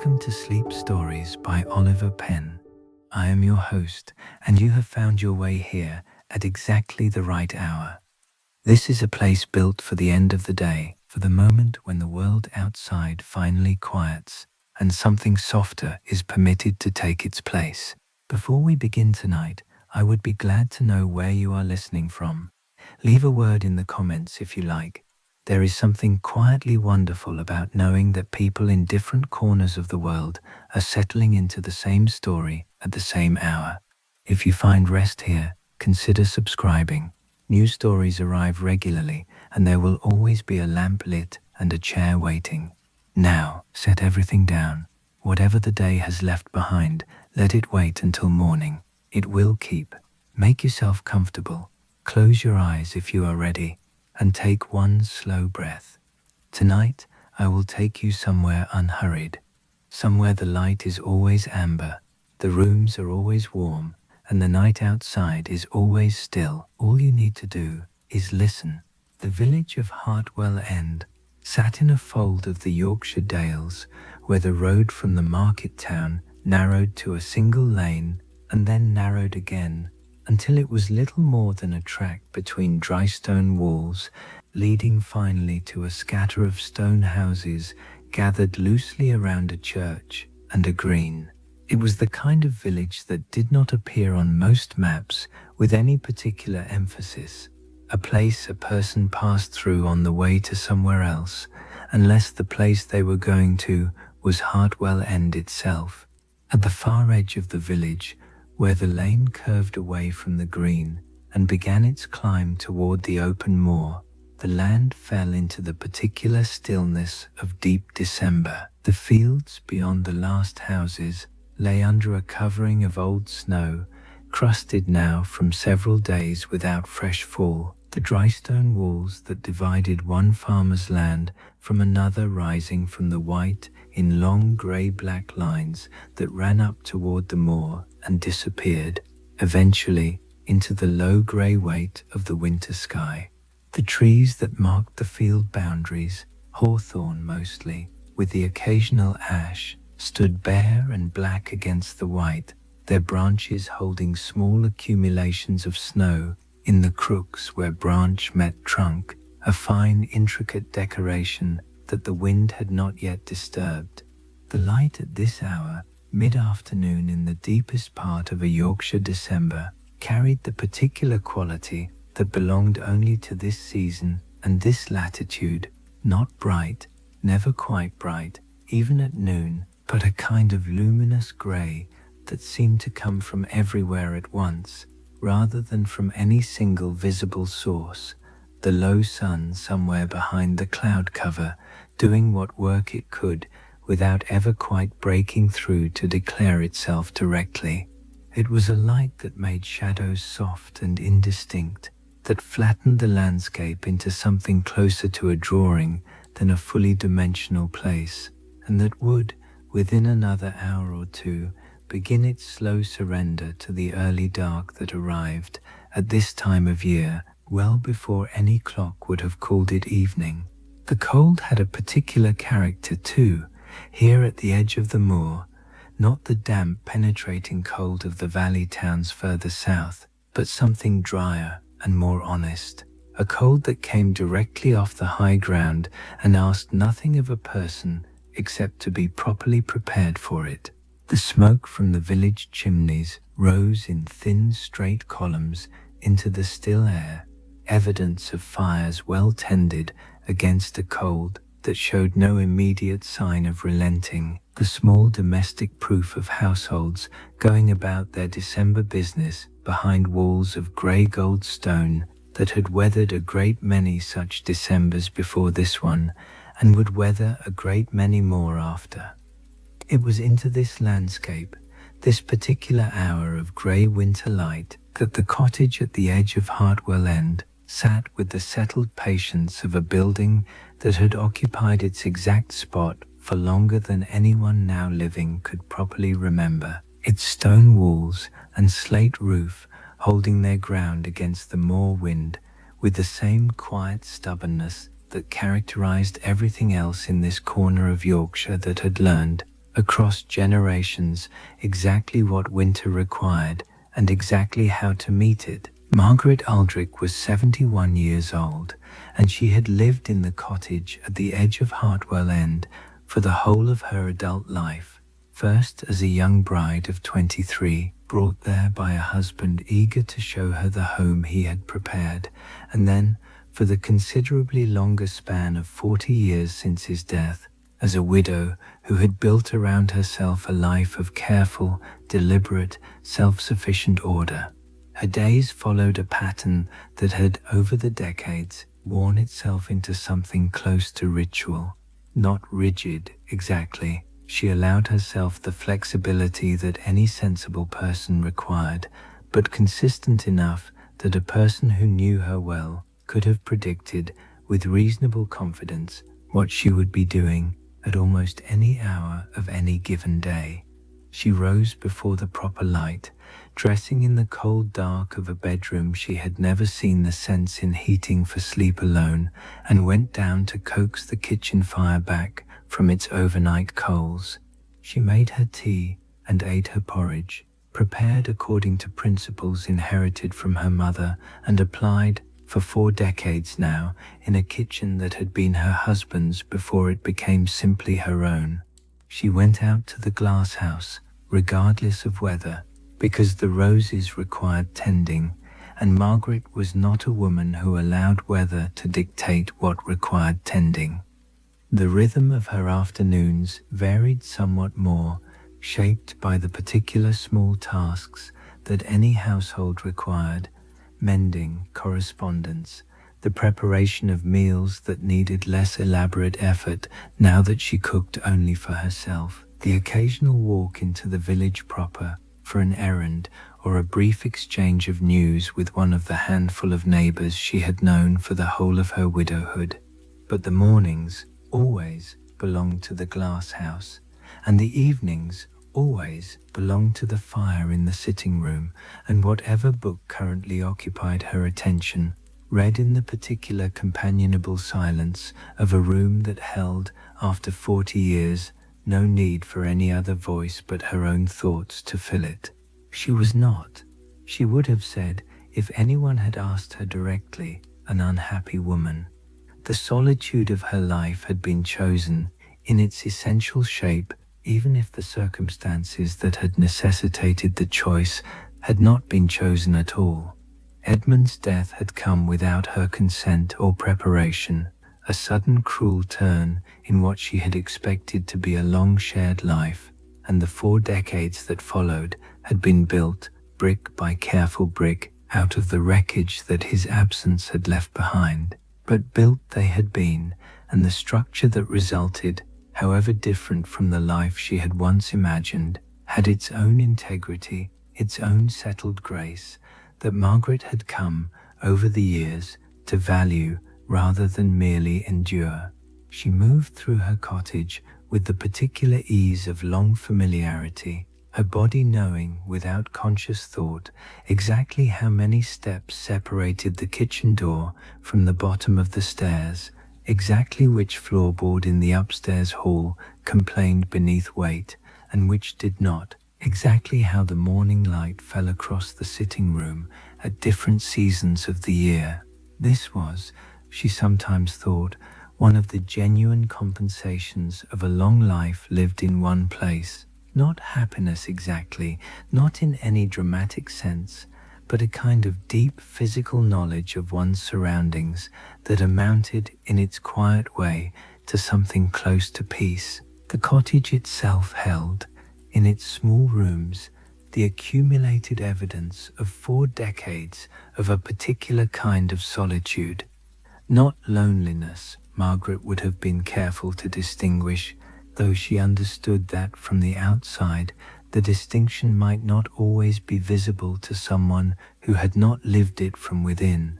Welcome to Sleep Stories by Oliver Penn. I am your host, and you have found your way here at exactly the right hour. This is a place built for the end of the day, for the moment when the world outside finally quiets, and something softer is permitted to take its place. Before we begin tonight, I would be glad to know where you are listening from. Leave a word in the comments if you like. There is something quietly wonderful about knowing that people in different corners of the world are settling into the same story at the same hour. If you find rest here, consider subscribing. New stories arrive regularly, and there will always be a lamp lit and a chair waiting. Now, set everything down. Whatever the day has left behind, let it wait until morning. It will keep. Make yourself comfortable. Close your eyes if you are ready, and take one slow breath. Tonight, I will take you somewhere unhurried, somewhere the light is always amber, the rooms are always warm, and the night outside is always still. All you need to do is listen. The village of Hartwell End sat in a fold of the Yorkshire dales, where the road from the market town narrowed to a single lane and then narrowed again, until it was little more than a track between dry stone walls, leading finally to a scatter of stone houses gathered loosely around a church and a green. It was the kind of village that did not appear on most maps with any particular emphasis, a place a person passed through on the way to somewhere else, unless the place they were going to was Hartwell End itself. At the far edge of the village, where the lane curved away from the green and began its climb toward the open moor, the land fell into the particular stillness of deep December. The fields beyond the last houses lay under a covering of old snow, crusted now from several days without fresh fall. The dry stone walls that divided one farmer's land from another rising from the white in long grey-black lines that ran up toward the moor and disappeared, eventually, into the low grey weight of the winter sky. The trees that marked the field boundaries, hawthorn mostly, with the occasional ash, stood bare and black against the white, their branches holding small accumulations of snow in the crooks where branch met trunk, a fine intricate decoration that the wind had not yet disturbed. The light at this hour, mid-afternoon in the deepest part of a Yorkshire December, carried the particular quality that belonged only to this season and this latitude, not bright, never quite bright, even at noon, but a kind of luminous grey that seemed to come from everywhere at once, rather than from any single visible source, the low sun somewhere behind the cloud cover, doing what work it could without ever quite breaking through to declare itself directly. It was a light that made shadows soft and indistinct, that flattened the landscape into something closer to a drawing than a fully dimensional place, and that would, within another hour or two, begin its slow surrender to the early dark that arrived at this time of year, well before any clock would have called it evening. The cold had a particular character too, here at the edge of the moor, not the damp penetrating cold of the valley towns further south, but something drier and more honest, a cold that came directly off the high ground and asked nothing of a person except to be properly prepared for it. The smoke from the village chimneys rose in thin straight columns into the still air, evidence of fires well tended against a cold that showed no immediate sign of relenting, the small domestic proof of households going about their December business behind walls of grey gold stone that had weathered a great many such Decembers before this one, and would weather a great many more after. It was into this landscape, this particular hour of grey winter light, that the cottage at the edge of Hartwell End sat with the settled patience of a building that had occupied its exact spot for longer than anyone now living could properly remember, its stone walls and slate roof holding their ground against the moor wind with the same quiet stubbornness that characterized everything else in this corner of Yorkshire that had learned, across generations, exactly what winter required and exactly how to meet it. Margaret Aldric was 71 years old, and she had lived in the cottage at the edge of Hartwell End for the whole of her adult life, first as a young bride of 23, brought there by a husband eager to show her the home he had prepared, and then, for the considerably longer span of 40 years since his death, as a widow who had built around herself a life of careful, deliberate, self-sufficient order. Her days followed a pattern that had, over the decades, worn itself into something close to ritual. Not rigid, exactly. She allowed herself the flexibility that any sensible person required, but consistent enough that a person who knew her well could have predicted, with reasonable confidence, what she would be doing at almost any hour of any given day. She rose before the proper light, dressing in the cold dark of a bedroom she had never seen the sense in heating for sleep alone, and went down to coax the kitchen fire back from its overnight coals. She made her tea and ate her porridge, prepared according to principles inherited from her mother and applied, for 4 decades now, in a kitchen that had been her husband's before it became simply her own. She went out to the Glasshouse, regardless of weather, because the roses required tending, and Margaret was not a woman who allowed weather to dictate what required tending. The rhythm of her afternoons varied somewhat more, shaped by the particular small tasks that any household required: mending, correspondence, the preparation of meals that needed less elaborate effort now that she cooked only for herself, the occasional walk into the village proper for an errand, or a brief exchange of news with one of the handful of neighbors she had known for the whole of her widowhood. But the mornings always belonged to the Glasshouse, and the evenings always belonged to the fire in the sitting room, and whatever book currently occupied her attention, read in the particular companionable silence of a room that held, after 40 years, no need for any other voice but her own thoughts to fill it. She was not, she would have said, if anyone had asked her directly, an unhappy woman. The solitude of her life had been chosen in its essential shape, even if the circumstances that had necessitated the choice had not been chosen at all. Edmund's death had come without her consent or preparation, a sudden cruel turn in what she had expected to be a long shared life, and the 4 decades that followed had been built, brick by careful brick, out of the wreckage that his absence had left behind. But built they had been, and the structure that resulted, however different from the life she had once imagined, had its own integrity, its own settled grace, that Margaret had come, over the years, to value rather than merely endure. She moved through her cottage with the particular ease of long familiarity, her body knowing, without conscious thought, exactly how many steps separated the kitchen door from the bottom of the stairs, exactly which floorboard in the upstairs hall complained beneath weight, and which did not, exactly how the morning light fell across the sitting room at different seasons of the year. This was, she sometimes thought, one of the genuine compensations of a long life lived in one place. Not happiness exactly, not in any dramatic sense, but a kind of deep physical knowledge of one's surroundings that amounted, in its quiet way, to something close to peace. The cottage itself held, in its small rooms, the accumulated evidence of 4 decades of a particular kind of solitude. Not loneliness, Margaret would have been careful to distinguish, though she understood that from the outside the distinction might not always be visible to someone who had not lived it from within.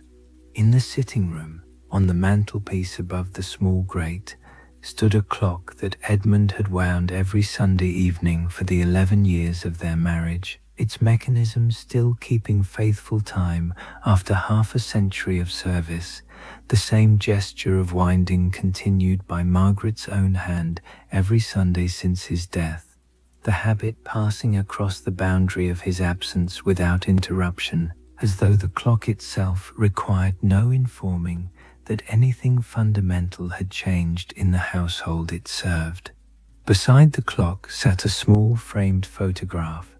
In the sitting room, on the mantelpiece above the small grate, stood a clock that Edmund had wound every Sunday evening for the 11 years of their marriage, its mechanism still keeping faithful time after half a century of service, the same gesture of winding continued by Margaret's own hand every Sunday since his death. the habit passing across the boundary of his absence without interruption, as though the clock itself required no informing that anything fundamental had changed in the household it served. Beside the clock sat a small framed photograph,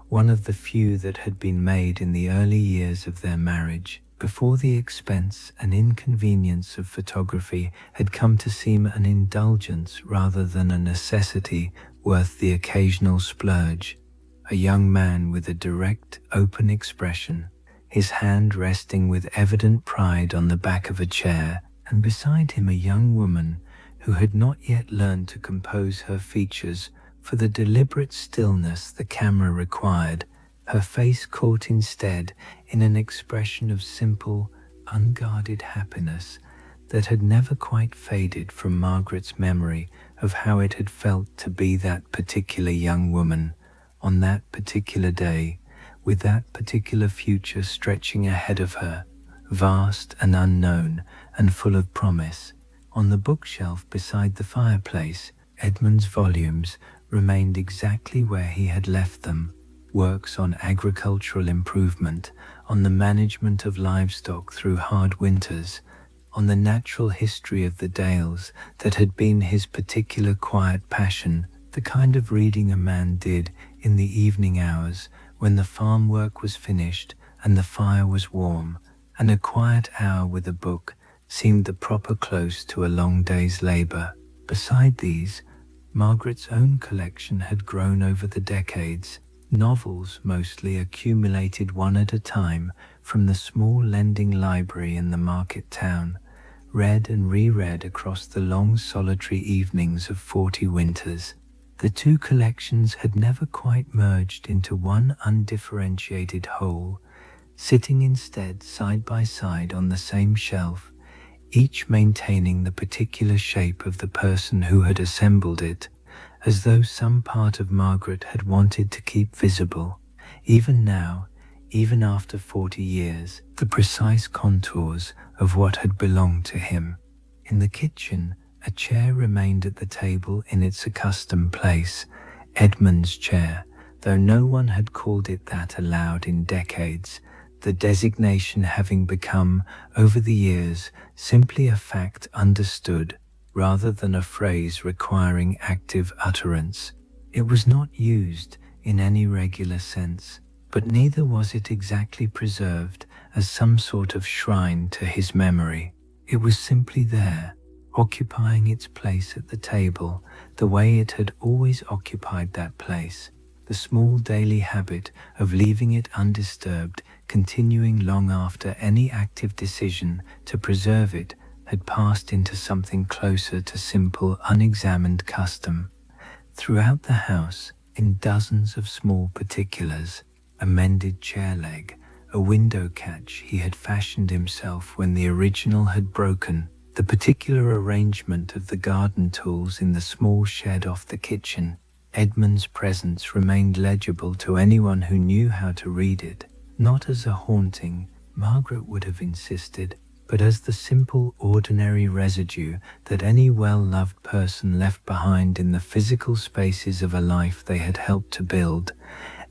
one of the few that had been made in the early years of their marriage, before the expense and inconvenience of photography had come to seem an indulgence rather than a necessity worth the occasional splurge. A young man with a direct, open expression, his hand resting with evident pride on the back of a chair, and beside him a young woman who had not yet learned to compose her features for the deliberate stillness the camera required, her face caught instead in an expression of simple, unguarded happiness that had never quite faded from Margaret's memory of how it had felt to be that particular young woman, on that particular day, with that particular future stretching ahead of her, vast and unknown and full of promise. On the bookshelf beside the fireplace, Edmund's volumes remained exactly where he had left them. Works on agricultural improvement, on the management of livestock through hard winters, on the natural history of the dales that had been his particular quiet passion, the kind of reading a man did in the evening hours when the farm work was finished and the fire was warm, and a quiet hour with a book seemed the proper close to a long day's labor. Beside these, Margaret's own collection had grown over the decades, novels mostly accumulated one at a time from the small lending library in the market town, read and reread across the long solitary evenings of 40 winters. The two collections had never quite merged into one undifferentiated whole, sitting instead side by side on the same shelf, each maintaining the particular shape of the person who had assembled it, as though some part of Margaret had wanted to keep visible, even now, even after 40 years, the precise contours of what had belonged to him. In the kitchen, a chair remained at the table in its accustomed place, Edmund's chair, though no one had called it that aloud in decades, the designation having become, over the years, simply a fact understood, rather than a phrase requiring active utterance. It was not used in any regular sense, but neither was it exactly preserved as some sort of shrine to his memory. It was simply there, occupying its place at the table, the way it had always occupied that place, the small daily habit of leaving it undisturbed, continuing long after any active decision to preserve it had passed into something closer to simple, unexamined custom. Throughout the house, in dozens of small particulars, a mended chair leg, a window catch he had fashioned himself when the original had broken, the particular arrangement of the garden tools in the small shed off the kitchen, Edmund's presence remained legible to anyone who knew how to read it, not as a haunting, Margaret would have insisted, but as the simple, ordinary residue that any well-loved person left behind in the physical spaces of a life they had helped to build,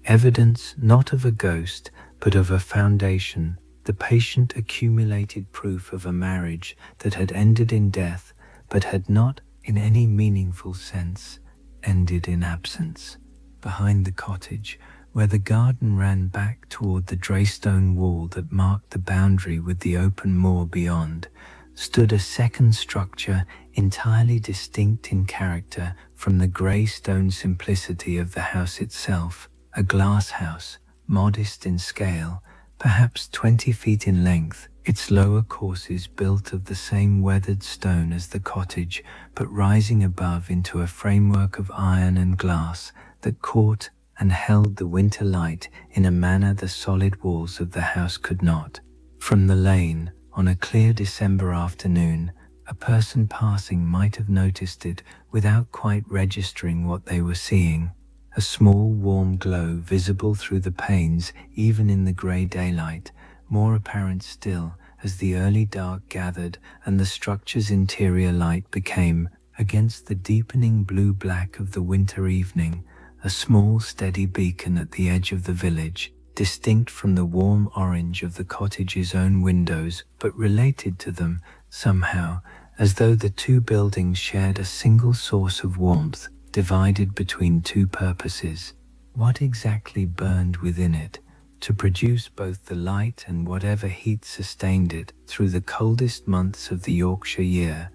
evidence not of a ghost, but of a foundation, the patient accumulated proof of a marriage that had ended in death, but had not, in any meaningful sense, ended in absence. Behind the cottage, where the garden ran back toward the greystone wall that marked the boundary with the open moor beyond, stood a second structure entirely distinct in character from the grey stone simplicity of the house itself, a glass house, modest in scale, perhaps 20 feet in length, its lower courses built of the same weathered stone as the cottage, but rising above into a framework of iron and glass that caught and held the winter light in a manner the solid walls of the house could not. From the lane, on a clear December afternoon, a person passing might have noticed it without quite registering what they were seeing. A small warm glow visible through the panes even in the grey daylight, more apparent still as the early dark gathered and the structure's interior light became, against the deepening blue-black of the winter evening, a small steady beacon at the edge of the village, distinct from the warm orange of the cottage's own windows, but related to them somehow, as though the two buildings shared a single source of warmth, divided between two purposes. What exactly burned within it, to produce both the light and whatever heat sustained it through the coldest months of the Yorkshire year,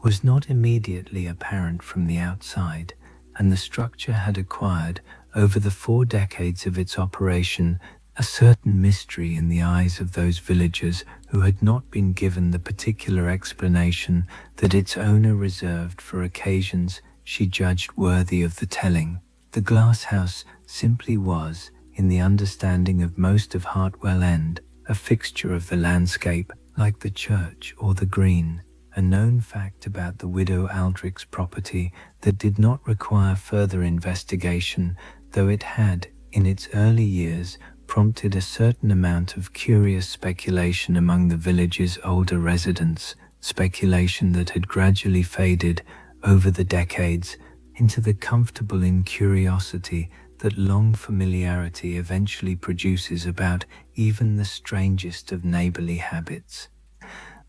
was not immediately apparent from the outside, and the structure had acquired, over the 4 decades of its operation, a certain mystery in the eyes of those villagers who had not been given the particular explanation that its owner reserved for occasions she judged worthy of the telling. The Glasshouse simply was, in the understanding of most of Hartwell End, a fixture of the landscape, like the church or the green, a known fact about the widow Aldric's property that did not require further investigation, though it had, in its early years, prompted a certain amount of curious speculation among the village's older residents, speculation that had gradually faded over the decades into the comfortable incuriosity that long familiarity eventually produces about even the strangest of neighborly habits.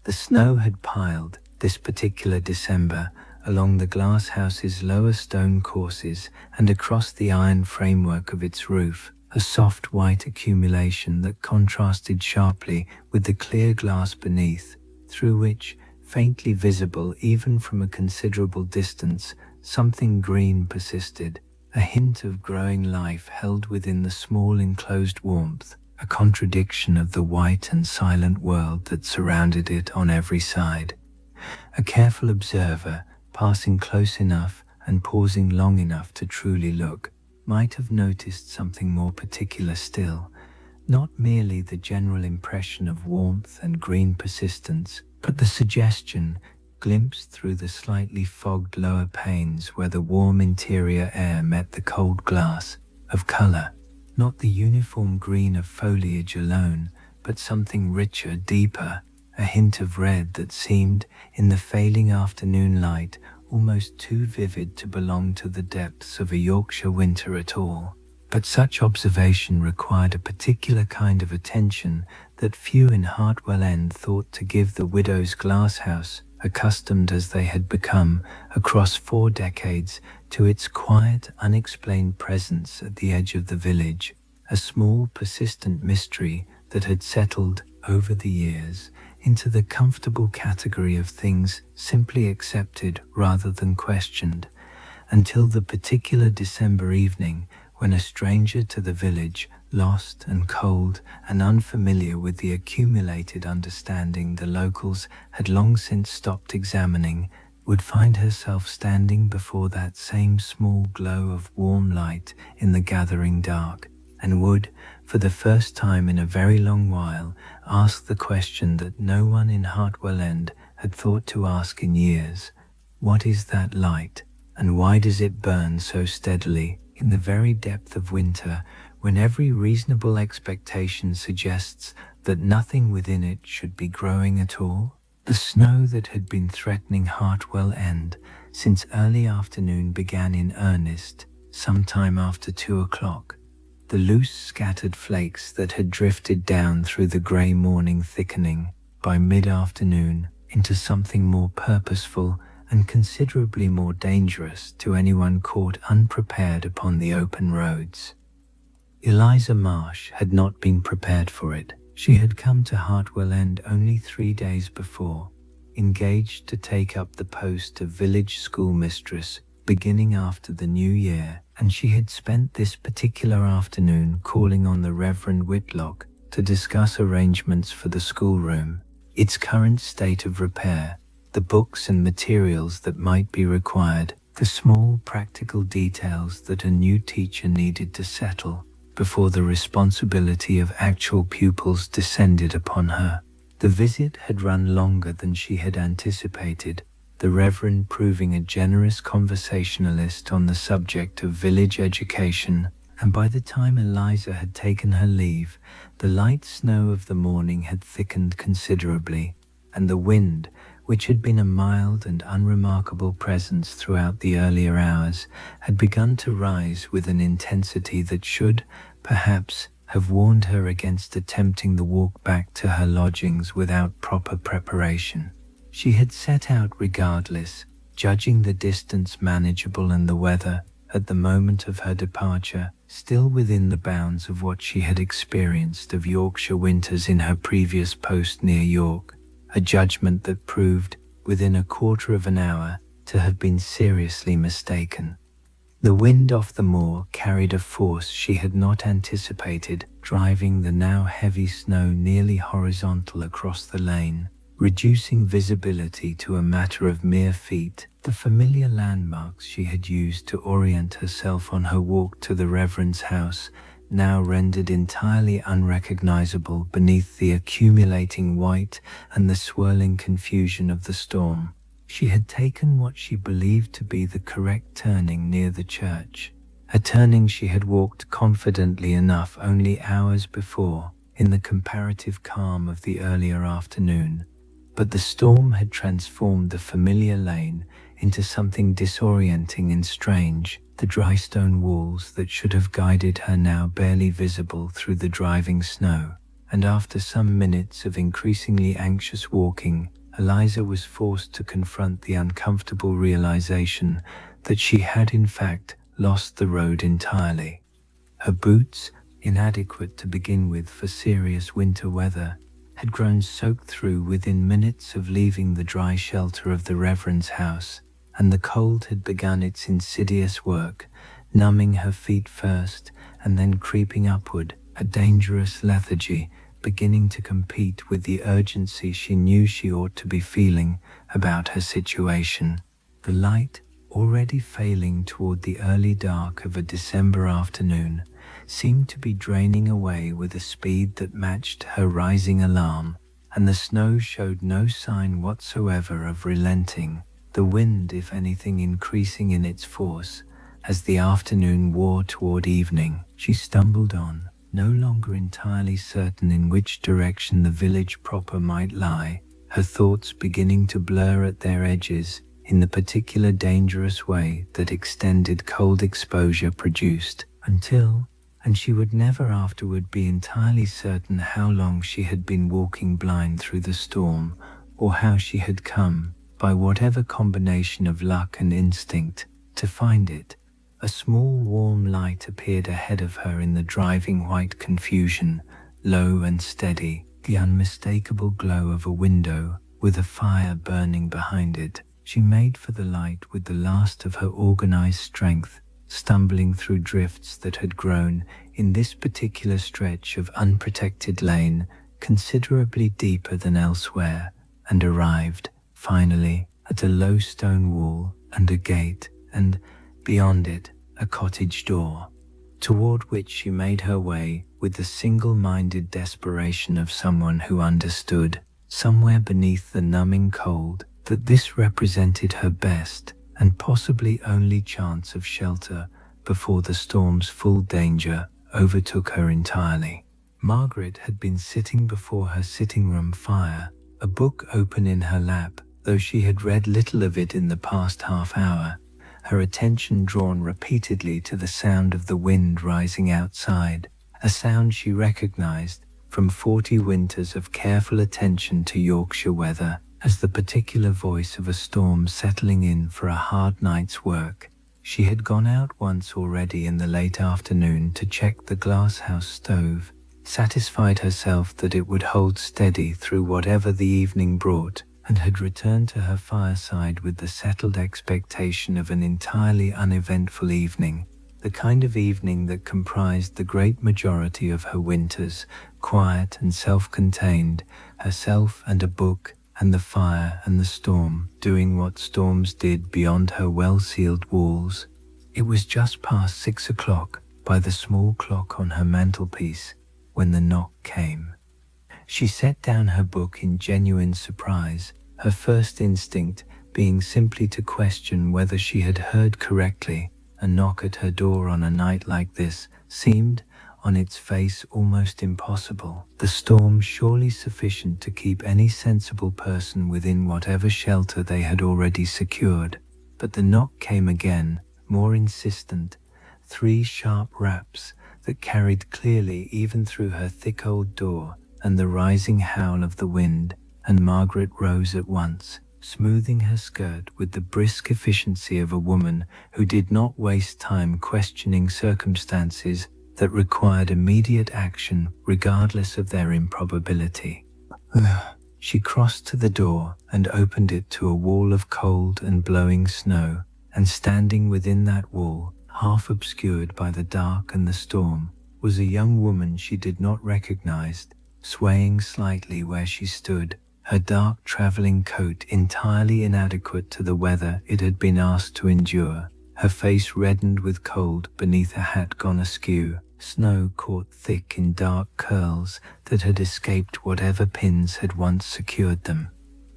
The snow had piled, this particular December, along the Glasshouse's lower stone courses and across the iron framework of its roof, a soft white accumulation that contrasted sharply with the clear glass beneath, through which, faintly visible even from a considerable distance, something green persisted, a hint of growing life held within the small enclosed warmth, a contradiction of the white and silent world that surrounded it on every side. A careful observer, passing close enough and pausing long enough to truly look, might have noticed something more particular still, not merely the general impression of warmth and green persistence, but the suggestion, glimpsed through the slightly fogged lower panes where the warm interior air met the cold glass, of color, not the uniform green of foliage alone, but something richer, deeper, a hint of red that seemed, in the failing afternoon light, almost too vivid to belong to the depths of a Yorkshire winter at all. But such observation required a particular kind of attention that few in Hartwell End thought to give the widow's Glasshouse, accustomed as they had become, across 4 decades, to its quiet, unexplained presence at the edge of the village, a small, persistent mystery that had settled, over the years, into the comfortable category of things simply accepted rather than questioned, until the particular December evening when a stranger to the village, lost and cold and unfamiliar with the accumulated understanding the locals had long since stopped examining, would find herself standing before that same small glow of warm light in the gathering dark, and would, for the first time in a very long while, ask the question that no one in Hartwell End had thought to ask in years: what is that light, and why does it burn so steadily in the very depth of winter, when every reasonable expectation suggests that nothing within it should be growing at all? The snow that had been threatening Hartwell End since early afternoon began in earnest sometime after 2 o'clock. The loose scattered flakes that had drifted down through the grey morning thickening, by mid-afternoon, into something more purposeful and considerably more dangerous to anyone caught unprepared upon the open roads. Eliza Marsh had not been prepared for it. She had come to Hartwell End only 3 days before, engaged to take up the post of village schoolmistress beginning after the new year, and she had spent this particular afternoon calling on the Reverend Whitlock to discuss arrangements for the schoolroom, its current state of repair, the books and materials that might be required, the small practical details that a new teacher needed to settle before the responsibility of actual pupils descended upon her. The visit had run longer than she had anticipated, the Reverend proving a generous conversationalist on the subject of village education, and by the time Eliza had taken her leave, the light snow of the morning had thickened considerably, and the wind, which had been a mild and unremarkable presence throughout the earlier hours, had begun to rise with an intensity that should, perhaps, have warned her against attempting the walk back to her lodgings without proper preparation. She had set out regardless, judging the distance manageable and the weather, at the moment of her departure, still within the bounds of what she had experienced of Yorkshire winters in her previous post near York, a judgment that proved, within a quarter of an hour, to have been seriously mistaken. The wind off the moor carried a force she had not anticipated, driving the now heavy snow nearly horizontal across the lane, reducing visibility to a matter of mere feet. The familiar landmarks she had used to orient herself on her walk to the Reverend's house, now rendered entirely unrecognizable beneath the accumulating white and the swirling confusion of the storm. She had taken what she believed to be the correct turning near the church, a turning she had walked confidently enough only hours before, in the comparative calm of the earlier afternoon. But the storm had transformed the familiar lane into something disorienting and strange, the dry stone walls that should have guided her now barely visible through the driving snow. And after some minutes of increasingly anxious walking, Eliza was forced to confront the uncomfortable realization that she had in fact lost the road entirely. Her boots, inadequate to begin with for serious winter weather, had grown soaked through within minutes of leaving the dry shelter of the Reverend's house, and the cold had begun its insidious work, numbing her feet first and then creeping upward, a dangerous lethargy beginning to compete with the urgency she knew she ought to be feeling about her situation. The light, already failing toward the early dark of a December afternoon, seemed to be draining away with a speed that matched her rising alarm, and the snow showed no sign whatsoever of relenting, the wind, if anything, increasing in its force. As the afternoon wore toward evening, she stumbled on, no longer entirely certain in which direction the village proper might lie, her thoughts beginning to blur at their edges in the particular dangerous way that extended cold exposure produced, until, and she would never afterward be entirely certain how long she had been walking blind through the storm, or how she had come, by whatever combination of luck and instinct, to find it. A small warm light appeared ahead of her in the driving white confusion, low and steady, the unmistakable glow of a window with a fire burning behind it. She made for the light with the last of her organized strength, stumbling through drifts that had grown, in this particular stretch of unprotected lane, considerably deeper than elsewhere, and arrived, finally, at a low stone wall and a gate, and, beyond it, a cottage door, toward which she made her way with the single-minded desperation of someone who understood, somewhere beneath the numbing cold, that this represented her best and possibly only chance of shelter before the storm's full danger overtook her entirely. Margaret had been sitting before her sitting-room fire, a book open in her lap, though she had read little of it in the past half-hour, her attention drawn repeatedly to the sound of the wind rising outside, a sound she recognized from 40 winters of careful attention to Yorkshire weather as the particular voice of a storm settling in for a hard night's work. She had gone out once already in the late afternoon to check the Glasshouse stove, satisfied herself that it would hold steady through whatever the evening brought, and had returned to her fireside with the settled expectation of an entirely uneventful evening, the kind of evening that comprised the great majority of her winters, quiet and self-contained, herself and a book, and the fire and the storm doing what storms did beyond her well-sealed walls. It was just past 6 o'clock by the small clock on her mantelpiece when the knock came. She set down her book in genuine surprise, her first instinct being simply to question whether she had heard correctly. A knock at her door on a night like this seemed, on its face almost impossible. The storm surely sufficient to keep any sensible person within whatever shelter they had already secured. But the knock came again, more insistent, 3 sharp raps that carried clearly even through her thick old door, and the rising howl of the wind, and Margaret rose at once, smoothing her skirt with the brisk efficiency of a woman who did not waste time questioning circumstances that required immediate action regardless of their improbability. She crossed to the door and opened it to a wall of cold and blowing snow, and standing within that wall, half obscured by the dark and the storm, was a young woman she did not recognize, swaying slightly where she stood, her dark traveling coat entirely inadequate to the weather it had been asked to endure, her face reddened with cold beneath a hat gone askew, snow caught thick in dark curls that had escaped whatever pins had once secured them.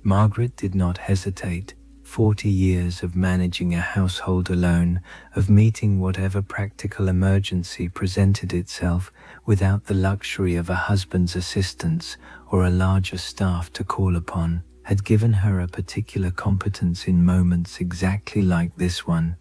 Margaret did not hesitate. 40 years of managing a household alone, of meeting whatever practical emergency presented itself without the luxury of a husband's assistance or a larger staff to call upon, had given her a particular competence in moments exactly like this one,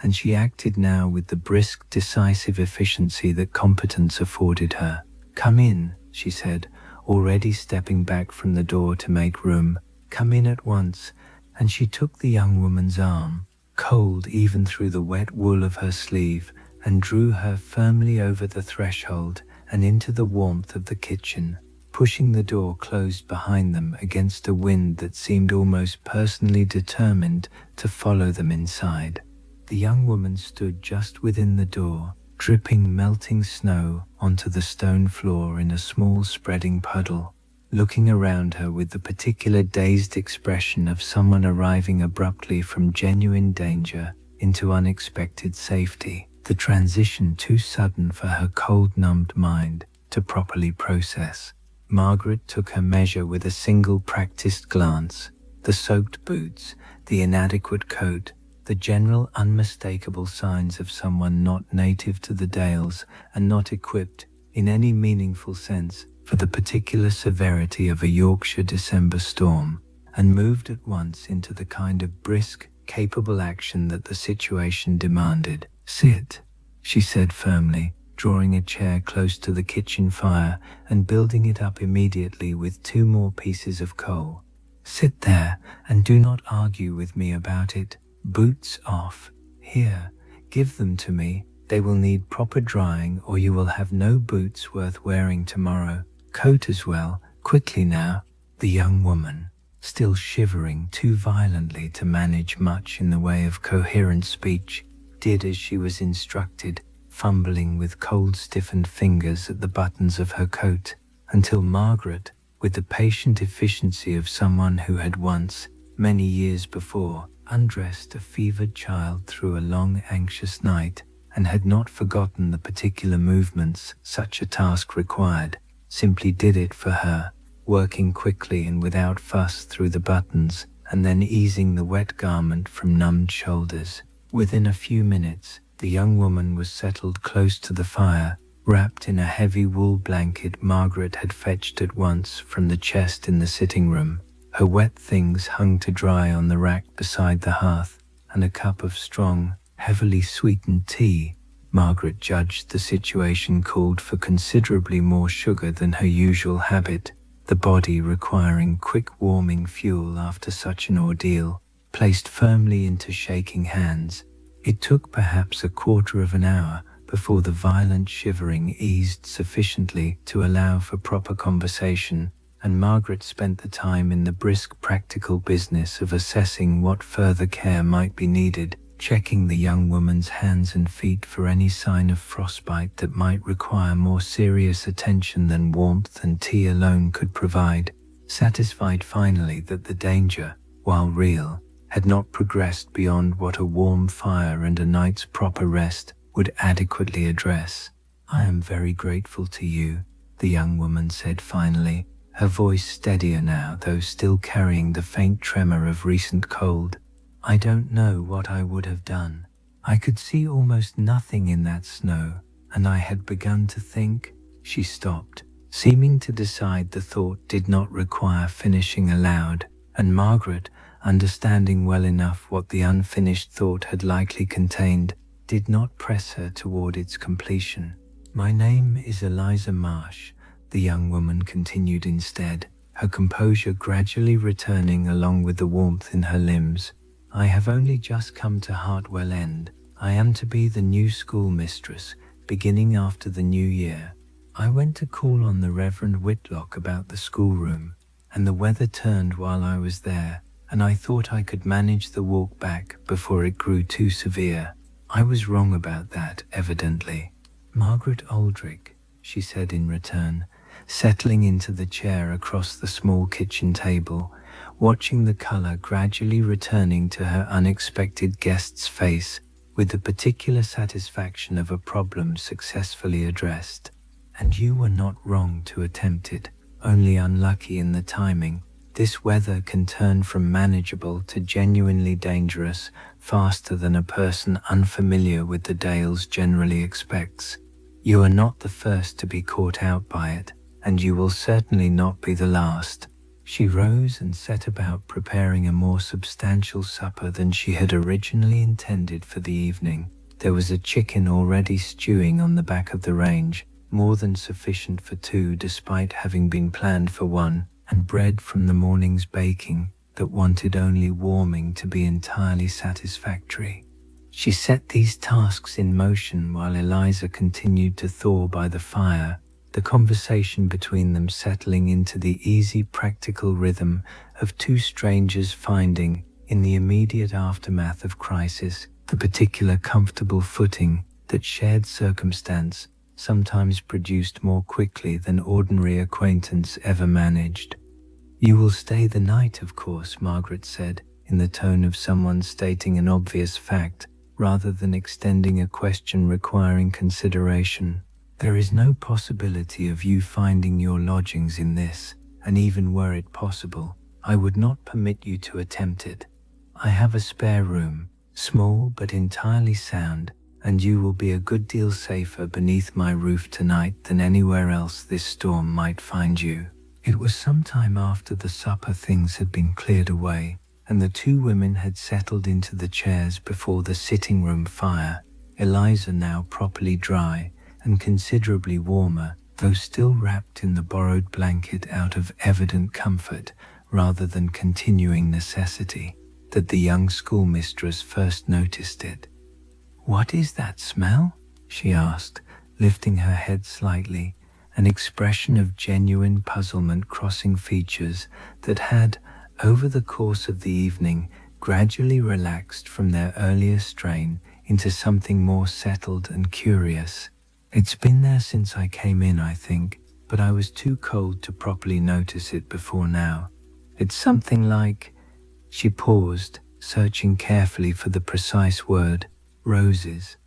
and she acted now with the brisk, decisive efficiency that competence afforded her. "Come in," she said, already stepping back from the door to make room. "Come in at once," and she took the young woman's arm, cold even through the wet wool of her sleeve, and drew her firmly over the threshold and into the warmth of the kitchen, pushing the door closed behind them against a wind that seemed almost personally determined to follow them inside. The young woman stood just within the door, dripping melting snow onto the stone floor in a small spreading puddle, looking around her with the particular dazed expression of someone arriving abruptly from genuine danger into unexpected safety, the transition too sudden for her cold-numbed mind to properly process. Margaret took her measure with a single practiced glance. The soaked boots, the inadequate coat, the general unmistakable signs of someone not native to the Dales and not equipped, in any meaningful sense, for the particular severity of a Yorkshire December storm, and moved at once into the kind of brisk, capable action that the situation demanded. "Sit," she said firmly, drawing a chair close to the kitchen fire and building it up immediately with 2 more pieces of coal. "Sit there and do not argue with me about it. Boots off. Here, give them to me. They will need proper drying or you will have no boots worth wearing tomorrow. Coat as well, quickly now." The young woman, still shivering too violently to manage much in the way of coherent speech, did as she was instructed, fumbling with cold-stiffened fingers at the buttons of her coat, until Margaret, with the patient efficiency of someone who had once, many years before, undressed a fevered child through a long, anxious night, and had not forgotten the particular movements such a task required, simply did it for her, working quickly and without fuss through the buttons, and then easing the wet garment from numbed shoulders. Within a few minutes, the young woman was settled close to the fire, wrapped in a heavy wool blanket Margaret had fetched at once from the chest in the sitting room. Her wet things hung to dry on the rack beside the hearth, and a cup of strong, heavily sweetened tea, Margaret judged the situation called for considerably more sugar than her usual habit, the body requiring quick warming fuel after such an ordeal, placed firmly into shaking hands. It took perhaps a quarter of an hour before the violent shivering eased sufficiently to allow for proper conversation, and Margaret spent the time in the brisk practical business of assessing what further care might be needed, checking the young woman's hands and feet for any sign of frostbite that might require more serious attention than warmth and tea alone could provide, satisfied finally that the danger, while real, had not progressed beyond what a warm fire and a night's proper rest would adequately address. "I am very grateful to you," the young woman said finally, her voice steadier now though still carrying the faint tremor of recent cold. "I don't know what I would have done. I could see almost nothing in that snow, And I had begun to think. She stopped, seeming to decide the thought did not require finishing aloud, and Margaret, understanding well enough what the unfinished thought had likely contained, did not press her toward its completion. "My name is Eliza Marsh," the young woman continued instead, her composure gradually returning along with the warmth in her limbs. "I have only just come to Hartwell End. I am to be the new schoolmistress, beginning after the new year. I went to call on the Reverend Whitlock about the schoolroom, and the weather turned while I was there, and I thought I could manage the walk back before it grew too severe. I was wrong about that, evidently." "Margaret Aldric," she said in return, settling into the chair across the small kitchen table, watching the color gradually returning to her unexpected guest's face with the particular satisfaction of a problem successfully addressed. "And you were not wrong to attempt it, only unlucky in the timing. This weather can turn from manageable to genuinely dangerous faster than a person unfamiliar with the Dales generally expects. You are not the first to be caught out by it, and you will certainly not be the last." She rose and set about preparing a more substantial supper than she had originally intended for the evening. There was a chicken already stewing on the back of the range, more than sufficient for two despite having been planned for one, and bread from the morning's baking that wanted only warming to be entirely satisfactory. She set these tasks in motion while Eliza continued to thaw by the fire, the conversation between them settling into the easy practical rhythm of two strangers finding, in the immediate aftermath of crisis, the particular comfortable footing that shared circumstance sometimes produced more quickly than ordinary acquaintance ever managed. "You will stay the night, of course," Margaret said, in the tone of someone stating an obvious fact, rather than extending a question requiring consideration. "There is no possibility of you finding your lodgings in this, and even were it possible, I would not permit you to attempt it. I have a spare room, small but entirely sound, and you will be a good deal safer beneath my roof tonight than anywhere else this storm might find you." It was some time after the supper things had been cleared away, and the two women had settled into the chairs before the sitting room fire, Eliza now properly dry and considerably warmer, though still wrapped in the borrowed blanket out of evident comfort rather than continuing necessity, that the young schoolmistress first noticed it. "What is that smell?" she asked, lifting her head slightly, an expression of genuine puzzlement crossing features that had, over the course of the evening, gradually relaxed from their earlier strain into something more settled and curious. "It's been there since I came in, I think, but I was too cold to properly notice it before now. It's something like—" She paused, searching carefully for the precise word, "roses.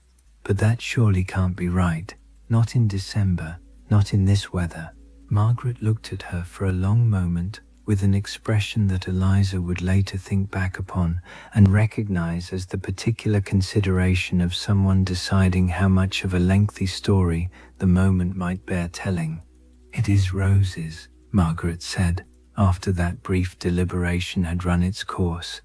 But that surely can't be right. Not in December, not in this weather." Margaret looked at her for a long moment with an expression that Eliza would later think back upon and recognize as the particular consideration of someone deciding how much of a lengthy story the moment might bear telling. "It is roses," Margaret said, after that brief deliberation had run its course.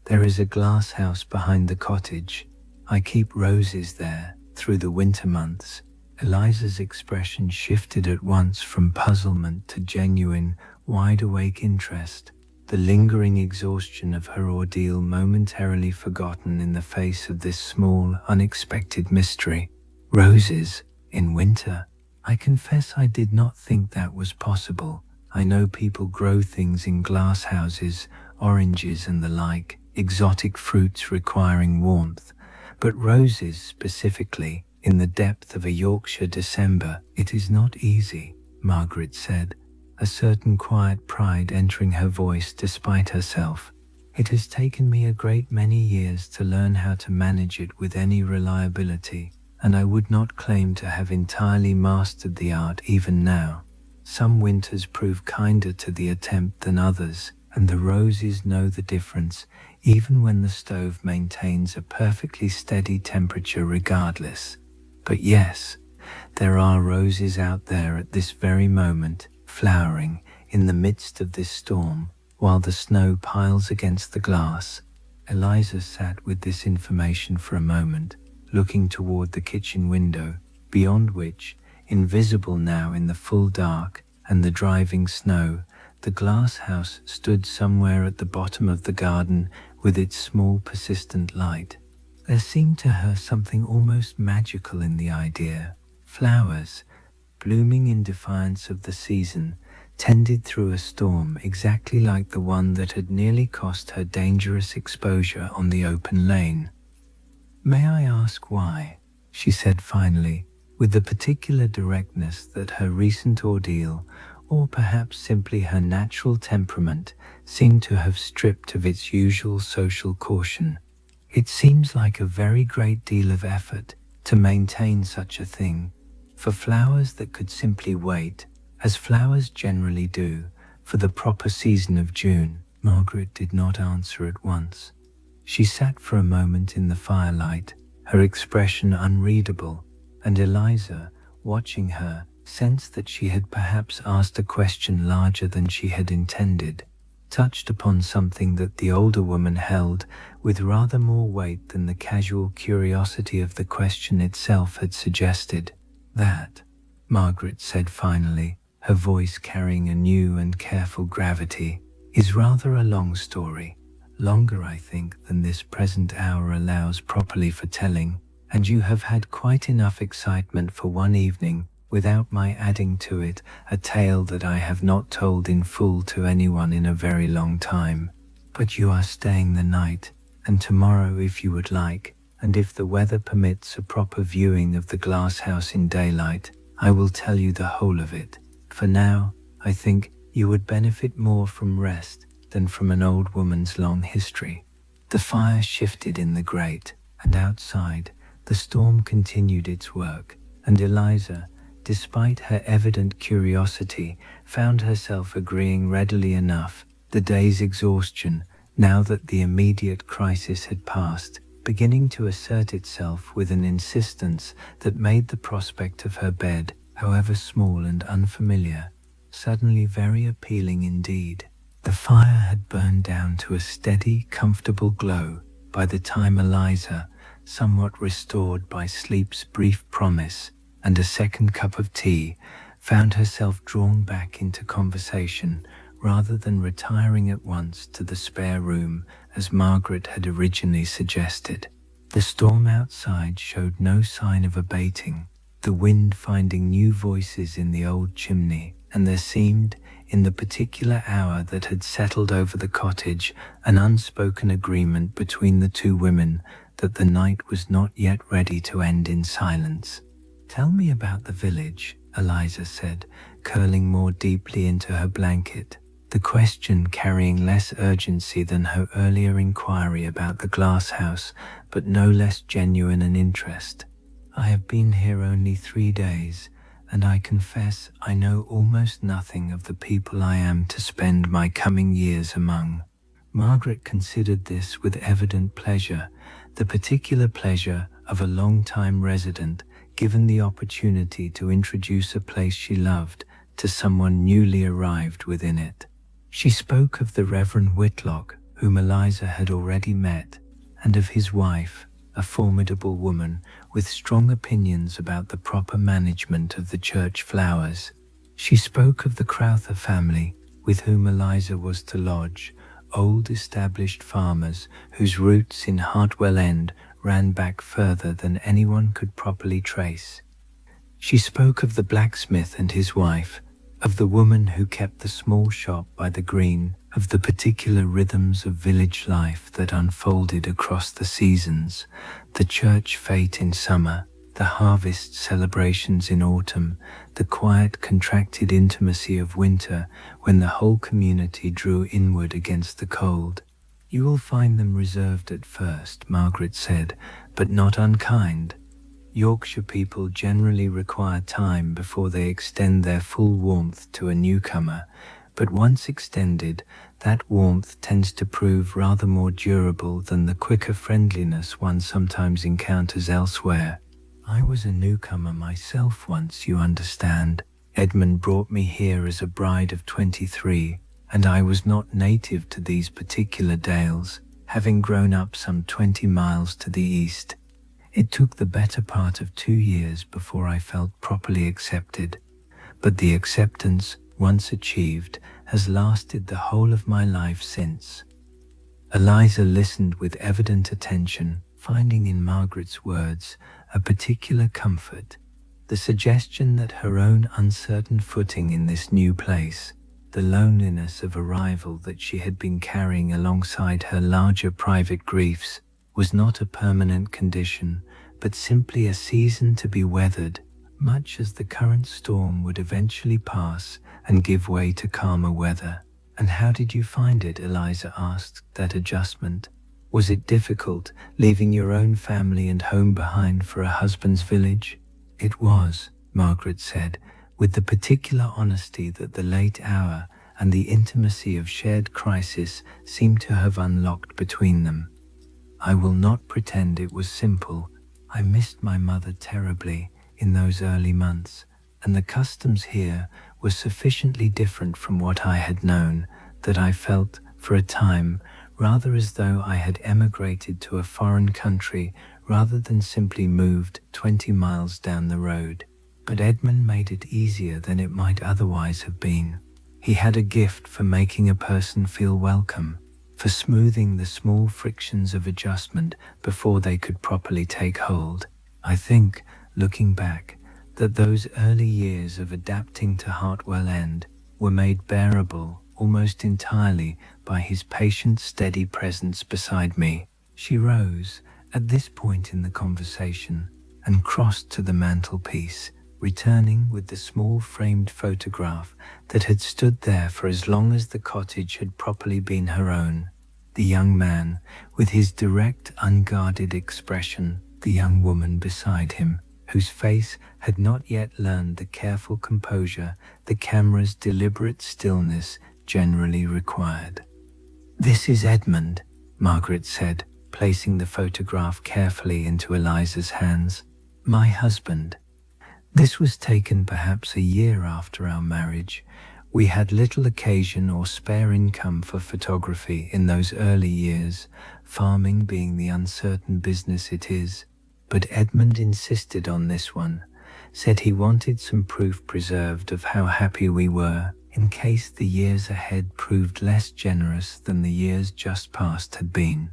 "There is a glasshouse behind the cottage. I keep roses there through the winter months." Eliza's expression shifted at once from puzzlement to genuine, wide-awake interest, the lingering exhaustion of her ordeal momentarily forgotten in the face of this small, unexpected mystery. "Roses in winter? I confess I did not think that was possible. I know people grow things in glass houses, oranges and the like, exotic fruits requiring warmth, but roses specifically, in the depth of a Yorkshire December, it is not easy," Margaret said, a certain quiet pride entering her voice despite herself. "It has taken me a great many years to learn how to manage it with any reliability, and I would not claim to have entirely mastered the art even now. Some winters prove kinder to the attempt than others, and the roses know the difference, even when the stove maintains a perfectly steady temperature regardless. But yes, There are roses out there at this very moment, flowering in the midst of this storm, while the snow piles against the glass. Eliza sat with this information for a moment, looking toward the kitchen window, beyond which, invisible now in the full dark and the driving snow, the glass house stood somewhere at the bottom of the garden with its small persistent light. There seemed to her something almost magical in the idea. Flowers, blooming in defiance of the season, tended through a storm exactly like the one that had nearly cost her dangerous exposure on the open lane. "May I ask why?" she said finally, with the particular directness that her recent ordeal, or perhaps simply her natural temperament, seemed to have stripped of its usual social caution. "It seems like a very great deal of effort to maintain such a thing, for flowers that could simply wait, as flowers generally do, for the proper season of June." Margaret did not answer at once. She sat for a moment in the firelight, her expression unreadable, and Eliza, watching her, sensed that she had perhaps asked a question larger than she had intended, touched upon something that the older woman held with rather more weight than the casual curiosity of the question itself had suggested. "That," Margaret said finally, her voice carrying a new and careful gravity, "is rather a long story, longer, I think, than this present hour allows properly for telling, and you have had quite enough excitement for one evening without my adding to it a tale that I have not told in full to anyone in a very long time. But you are staying the night, and tomorrow, if you would like, and if the weather permits a proper viewing of the glass house in daylight, I will tell you the whole of it. For now, I think you would benefit more from rest than from an old woman's long history." The fire shifted in the grate, and outside, the storm continued its work, and Eliza, despite her evident curiosity, found herself agreeing readily enough. The day's exhaustion, now that the immediate crisis had passed, beginning to assert itself with an insistence that made the prospect of her bed, however small and unfamiliar, suddenly very appealing indeed. The fire had burned down to a steady, comfortable glow by the time Eliza, somewhat restored by sleep's brief promise and a second cup of tea, found herself drawn back into conversation rather than retiring at once to the spare room as Margaret had originally suggested. The storm outside showed no sign of abating, the wind finding new voices in the old chimney, and there seemed, in the particular hour that had settled over the cottage, an unspoken agreement between the two women that the night was not yet ready to end in silence. "Tell me about the village," Eliza said, curling more deeply into her blanket, the question carrying less urgency than her earlier inquiry about the glass house, but no less genuine an interest. "I have been here only 3 days, and I confess I know almost nothing of the people I am to spend my coming years among." Margaret considered this with evident pleasure, the particular pleasure of a long-time resident, given the opportunity to introduce a place she loved to someone newly arrived within it. She spoke of the Reverend Whitlock, whom Eliza had already met, and of his wife, a formidable woman with strong opinions about the proper management of the church flowers. She spoke of the Crowther family, with whom Eliza was to lodge, old established farmers whose roots in Hartwell End ran back further than anyone could properly trace. She spoke of the blacksmith and his wife, of the woman who kept the small shop by the green, of the particular rhythms of village life that unfolded across the seasons, the church fete in summer, the harvest celebrations in autumn, the quiet contracted intimacy of winter when the whole community drew inward against the cold. "You will find them reserved at first," Margaret said, "but not unkind. Yorkshire people generally require time before they extend their full warmth to a newcomer, but once extended, that warmth tends to prove rather more durable than the quicker friendliness one sometimes encounters elsewhere. I was a newcomer myself once, you understand. Edmund brought me here as a bride of 23, and I was not native to these particular dales, having grown up some 20 miles to the east. It took the better part of 2 years before I felt properly accepted, but the acceptance, once achieved, has lasted the whole of my life since. Eliza listened with evident attention, finding in Margaret's words a particular comfort, the suggestion that her own uncertain footing in this new place, the loneliness of arrival that she had been carrying alongside her larger private griefs, was not a permanent condition, but simply a season to be weathered, much as the current storm would eventually pass and give way to calmer weather. And how did you find it? Eliza asked, that adjustment. Was it difficult, leaving your own family and home behind for a husband's village? It was, Margaret said, with the particular honesty that the late hour and the intimacy of shared crisis seemed to have unlocked between them. I will not pretend it was simple. I missed my mother terribly in those early months, and the customs here were sufficiently different from what I had known that I felt, for a time, rather as though I had emigrated to a foreign country rather than simply moved 20 miles down the road. But Edmund made it easier than it might otherwise have been. He had a gift for making a person feel welcome, for smoothing the small frictions of adjustment before they could properly take hold. I think, looking back, that those early years of adapting to Hartwell End were made bearable almost entirely by his patient, steady presence beside me. She rose at this point in the conversation and crossed to the mantelpiece, returning with the small framed photograph that had stood there for as long as the cottage had properly been her own. The young man, with his direct, unguarded expression, the young woman beside him, whose face had not yet learned the careful composure the camera's deliberate stillness generally required. "This is Edmund," Margaret said, placing the photograph carefully into Eliza's hands. "My husband. This was taken perhaps a year after our marriage. We had little occasion or spare income for photography in those early years, farming being the uncertain business it is. But Edmund insisted on this one, said he wanted some proof preserved of how happy we were, in case the years ahead proved less generous than the years just past had been."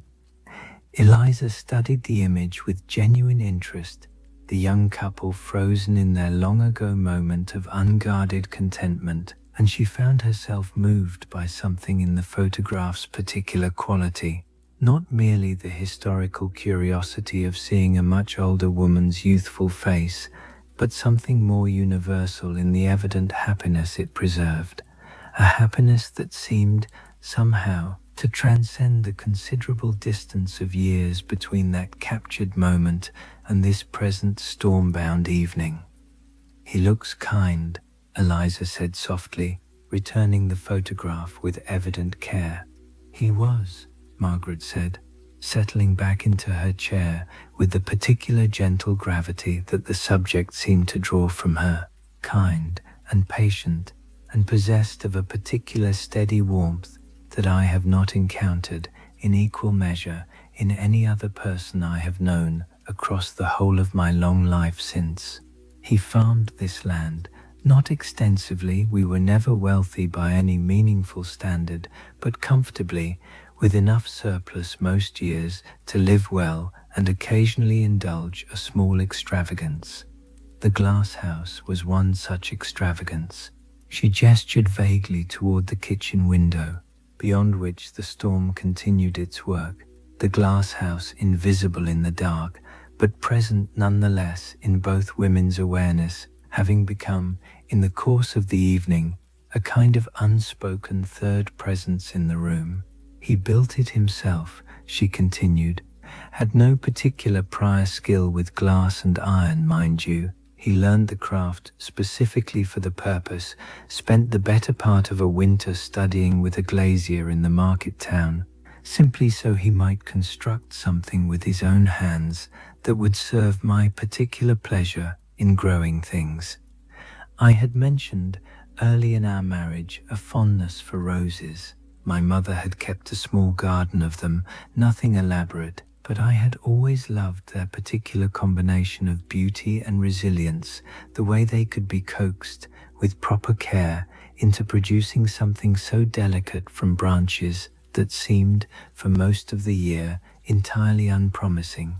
Eliza studied the image with genuine interest, the young couple frozen in their long-ago moment of unguarded contentment, and she found herself moved by something in the photograph's particular quality. Not merely the historical curiosity of seeing a much older woman's youthful face, but something more universal in the evident happiness it preserved, a happiness that seemed, somehow, to transcend the considerable distance of years between that captured moment and this present storm-bound evening. "He looks kind," Eliza said softly, returning the photograph with evident care. "He was," Margaret said, settling back into her chair with the particular gentle gravity that the subject seemed to draw from her, kind and patient, and possessed of a particular steady warmth that I have not encountered in equal measure in any other person I have known across the whole of my long life since. He farmed this land, not extensively. We were never wealthy by any meaningful standard, but comfortably, with enough surplus most years to live well and occasionally indulge a small extravagance. The Glasshouse was one such extravagance." She gestured vaguely toward the kitchen window, beyond which the storm continued its work, the Glasshouse invisible in the dark, but present nonetheless in both women's awareness, having become, in the course of the evening, a kind of unspoken third presence in the room. "He built it himself," she continued. "Had no particular prior skill with glass and iron, mind you. He learned the craft specifically for the purpose, spent the better part of a winter studying with a glazier in the market town, simply so he might construct something with his own hands that would serve my particular pleasure in growing things. I had mentioned early in our marriage a fondness for roses. My mother had kept a small garden of them, nothing elaborate, but I had always loved their particular combination of beauty and resilience, the way they could be coaxed with proper care into producing something so delicate from branches that seemed, for most of the year, entirely unpromising.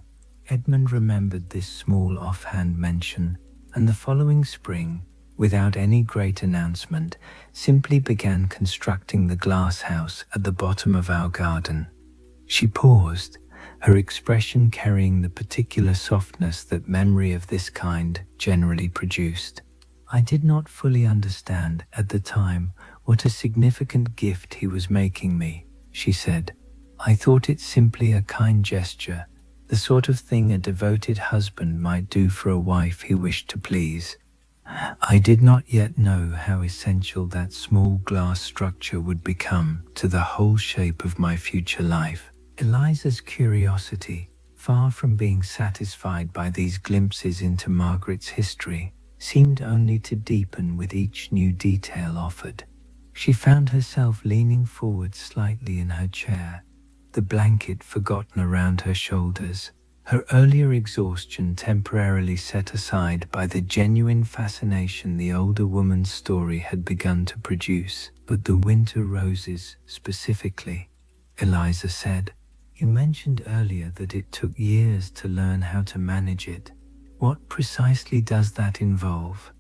Edmund remembered this small offhand mention, and the following spring, without any great announcement, simply began constructing the glasshouse at the bottom of our garden. She paused, her expression carrying the particular softness that memory of this kind generally produced. I did not fully understand at the time what a significant gift he was making me, she said. I thought it simply a kind gesture, the sort of thing a devoted husband might do for a wife he wished to please. I did not yet know how essential that small glass structure would become to the whole shape of my future life. Eliza's curiosity, far from being satisfied by these glimpses into Margaret's history, seemed only to deepen with each new detail offered. She found herself leaning forward slightly in her chair, the blanket forgotten around her shoulders, her earlier exhaustion temporarily set aside by the genuine fascination the older woman's story had begun to produce. But the winter roses, specifically, Eliza said. You mentioned earlier that it took years to learn how to manage it. What precisely does that involve?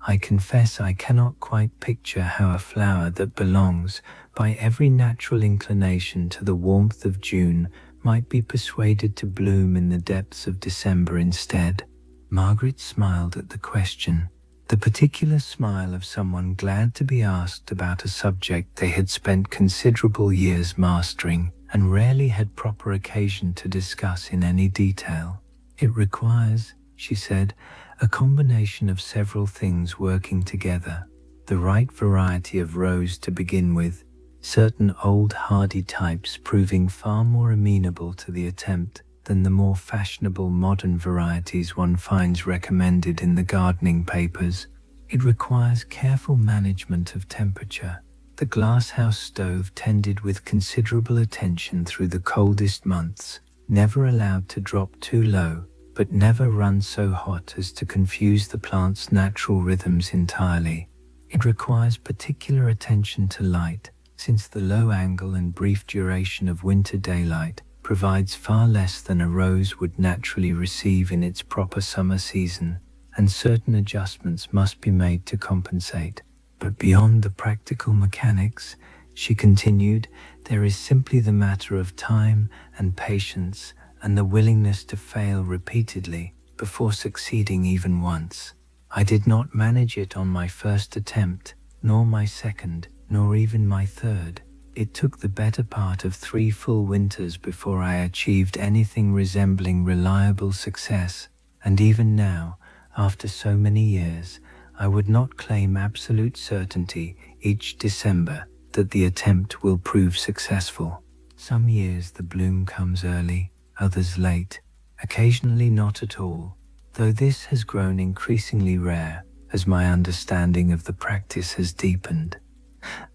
I confess I cannot quite picture how a flower that belongs, by every natural inclination, to the warmth of June might be persuaded to bloom in the depths of December instead. Margaret smiled at the question, the particular smile of someone glad to be asked about a subject they had spent considerable years mastering and rarely had proper occasion to discuss in any detail. It requires, she said, a combination of several things working together. The right variety of rose to begin with, certain old hardy types proving far more amenable to the attempt than the more fashionable modern varieties one finds recommended in the gardening papers. It requires careful management of temperature. The glasshouse stove tended with considerable attention through the coldest months, never allowed to drop too low, but never run so hot as to confuse the plant's natural rhythms entirely. It requires particular attention to light, since the low angle and brief duration of winter daylight provides far less than a rose would naturally receive in its proper summer season, and certain adjustments must be made to compensate. But beyond the practical mechanics, she continued, there is simply the matter of time and patience and the willingness to fail repeatedly before succeeding even once. I did not manage it on my first attempt, nor my second, nor even my third. It took the better part of 3 full winters before I achieved anything resembling reliable success, and even now, after so many years, I would not claim absolute certainty each December that the attempt will prove successful. Some years the bloom comes early, others late, occasionally not at all, though this has grown increasingly rare as my understanding of the practice has deepened.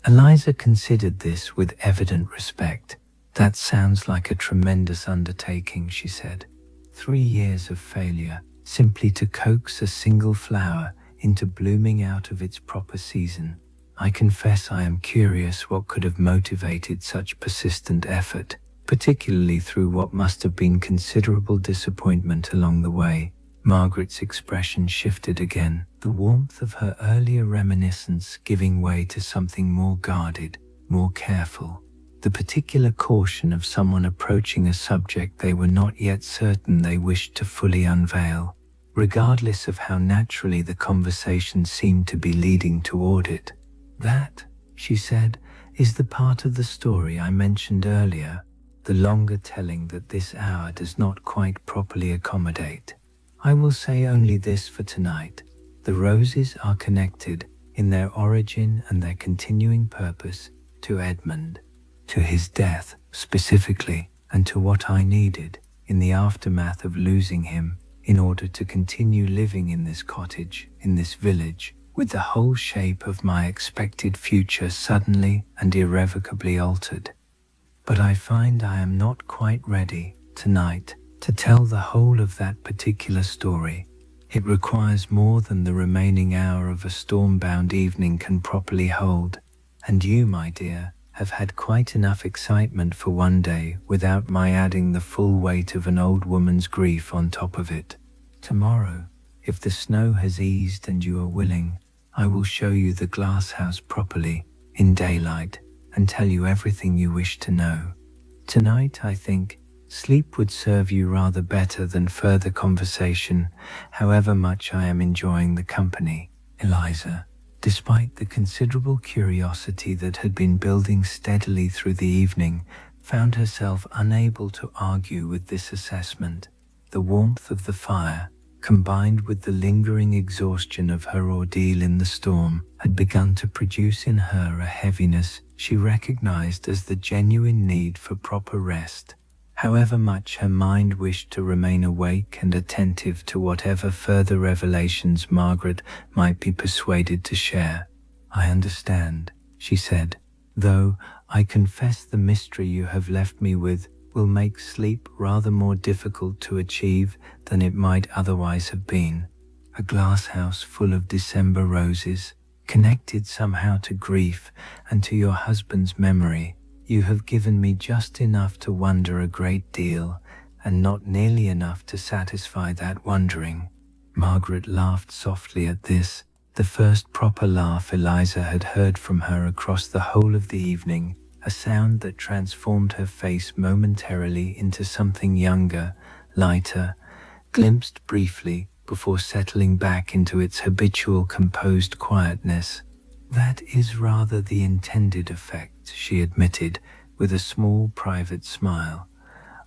Eliza considered this with evident respect. That sounds like a tremendous undertaking, she said. 3 years of failure, simply to coax a single flower into blooming out of its proper season. I confess I am curious what could have motivated such persistent effort, particularly through what must have been considerable disappointment along the way. Margaret's expression shifted again, the warmth of her earlier reminiscence giving way to something more guarded, more careful, the particular caution of someone approaching a subject they were not yet certain they wished to fully unveil, regardless of how naturally the conversation seemed to be leading toward it. That, she said, is the part of the story I mentioned earlier, the longer telling that this hour does not quite properly accommodate. I will say only this for tonight. The roses are connected, in their origin and their continuing purpose, to Edmund. to his death specifically, and to what I needed in the aftermath of losing him in order to continue living in this cottage, in this village, with the whole shape of my expected future suddenly and irrevocably altered. But I find I am not quite ready tonight to tell the whole of that particular story. It requires more than the remaining hour of a storm-bound evening can properly hold, and you, my dear, have had quite enough excitement for one day without my adding the full weight of an old woman's grief on top of it. Tomorrow, if the snow has eased and you are willing, I will show you the Glasshouse properly, in daylight, and tell you everything you wish to know. Tonight, I think, sleep would serve you rather better than further conversation, however much I am enjoying the company. Eliza, despite the considerable curiosity that had been building steadily through the evening, found herself unable to argue with this assessment. The warmth of the fire, combined with the lingering exhaustion of her ordeal in the storm, had begun to produce in her a heaviness she recognized as the genuine need for proper rest. However much her mind wished to remain awake and attentive to whatever further revelations Margaret might be persuaded to share. "I understand," she said, "though I confess the mystery you have left me with will make sleep rather more difficult to achieve than it might otherwise have been. A glasshouse full of December roses, connected somehow to grief and to your husband's memory. You have given me just enough to wonder a great deal, and not nearly enough to satisfy that wondering." Margaret laughed softly at this, the first proper laugh Eliza had heard from her across the whole of the evening, a sound that transformed her face momentarily into something younger, lighter, glimpsed briefly before settling back into its habitual composed quietness. "That is rather the intended effect," she admitted, with a small private smile.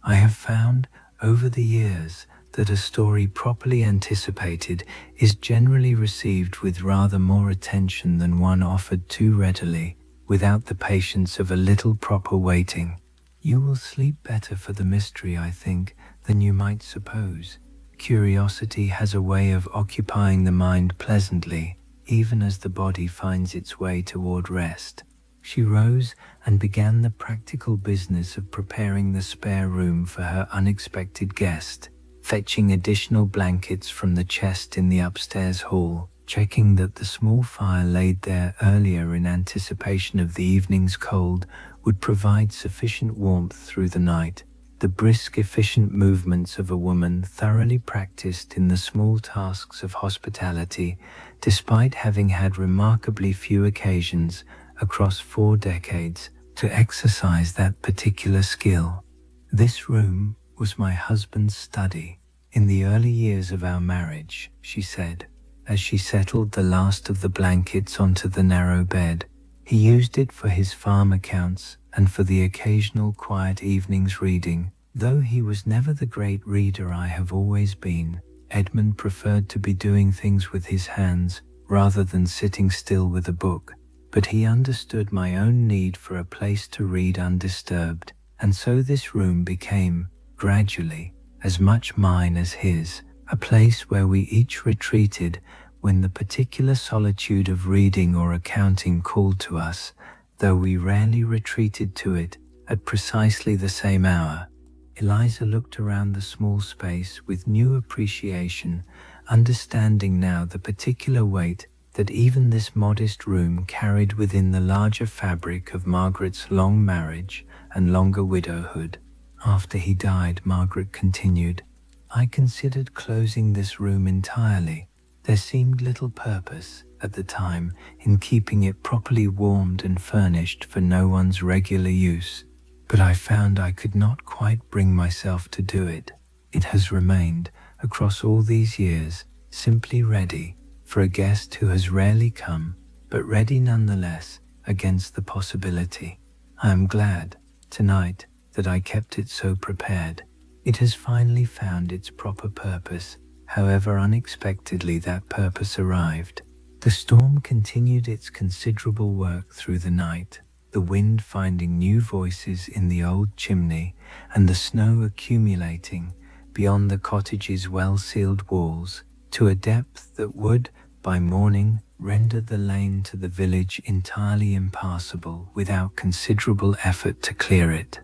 "I have found, over the years, that a story properly anticipated is generally received with rather more attention than one offered too readily, without the patience of a little proper waiting. You will sleep better for the mystery, I think, than you might suppose. Curiosity has a way of occupying the mind pleasantly, even as the body finds its way toward rest." She rose and began the practical business of preparing the spare room for her unexpected guest, fetching additional blankets from the chest in the upstairs hall, checking that the small fire laid there earlier in anticipation of the evening's cold would provide sufficient warmth through the night. The brisk, efficient movements of a woman thoroughly practiced in the small tasks of hospitality, despite having had remarkably few occasions across 4 decades to exercise that particular skill. "This room was my husband's study in the early years of our marriage," she said, as she settled the last of the blankets onto the narrow bed. "He used it for his farm accounts and for the occasional quiet evening's reading. Though he was never the great reader I have always been, Edmund preferred to be doing things with his hands rather than sitting still with a book. But he understood my own need for a place to read undisturbed, and so this room became, gradually, as much mine as his, a place where we each retreated when the particular solitude of reading or accounting called to us, though we rarely retreated to it at precisely the same hour." Eliza looked around the small space with new appreciation, understanding now the particular weight that even this modest room carried within the larger fabric of Margaret's long marriage and longer widowhood. "After he died," Margaret continued, "I considered closing this room entirely. There seemed little purpose, at the time, in keeping it properly warmed and furnished for no one's regular use. But I found I could not quite bring myself to do it. It has remained, across all these years, simply ready for a guest who has rarely come, but ready nonetheless against the possibility. I am glad, tonight, that I kept it so prepared. It has finally found its proper purpose, however unexpectedly that purpose arrived." The storm continued its considerable work through the night. the wind finding new voices in the old chimney, and the snow accumulating beyond the cottage's well-sealed walls to a depth that would, by morning, render the lane to the village entirely impassable without considerable effort to clear it.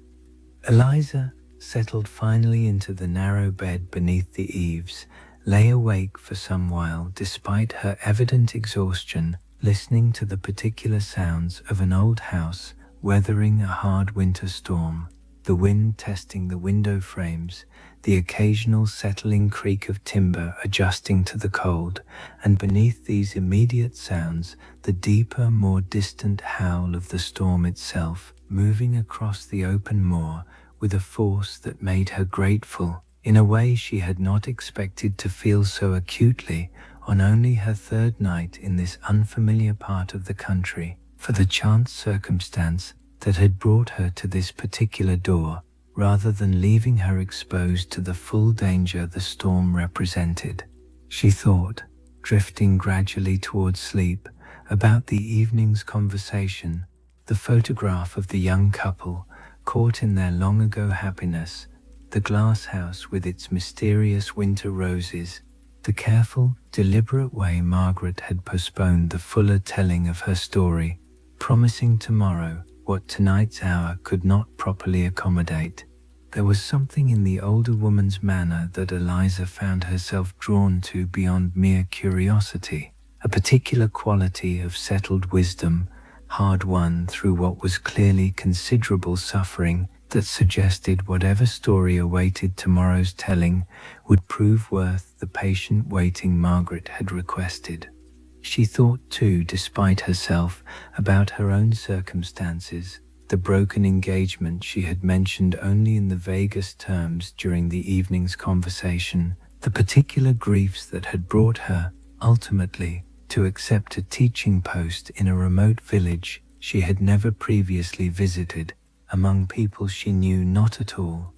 Eliza, settled finally into the narrow bed beneath the eaves, lay awake for some while despite her evident exhaustion, listening to the particular sounds of an old house weathering a hard winter storm, the wind testing the window frames, the occasional settling creak of timber adjusting to the cold, and beneath these immediate sounds the deeper, more distant howl of the storm itself, moving across the open moor with a force that made her grateful, in a way she had not expected to feel so acutely on only her third night in this unfamiliar part of the country, for the chance circumstance that had brought her to this particular door, rather than leaving her exposed to the full danger the storm represented. She thought, drifting gradually towards sleep, about the evening's conversation, the photograph of the young couple caught in their long-ago happiness, the glasshouse with its mysterious winter roses, the careful, deliberate way Margaret had postponed the fuller telling of her story, promising tomorrow what tonight's hour could not properly accommodate. There was something in the older woman's manner that Eliza found herself drawn to beyond mere curiosity, a particular quality of settled wisdom, hard won through what was clearly considerable suffering, that suggested whatever story awaited tomorrow's telling would prove worth the patient waiting Margaret had requested. She thought too, despite herself, about her own circumstances, the broken engagement she had mentioned only in the vaguest terms during the evening's conversation, the particular griefs that had brought her, ultimately, to accept a teaching post in a remote village she had never previously visited, among people she knew not at all.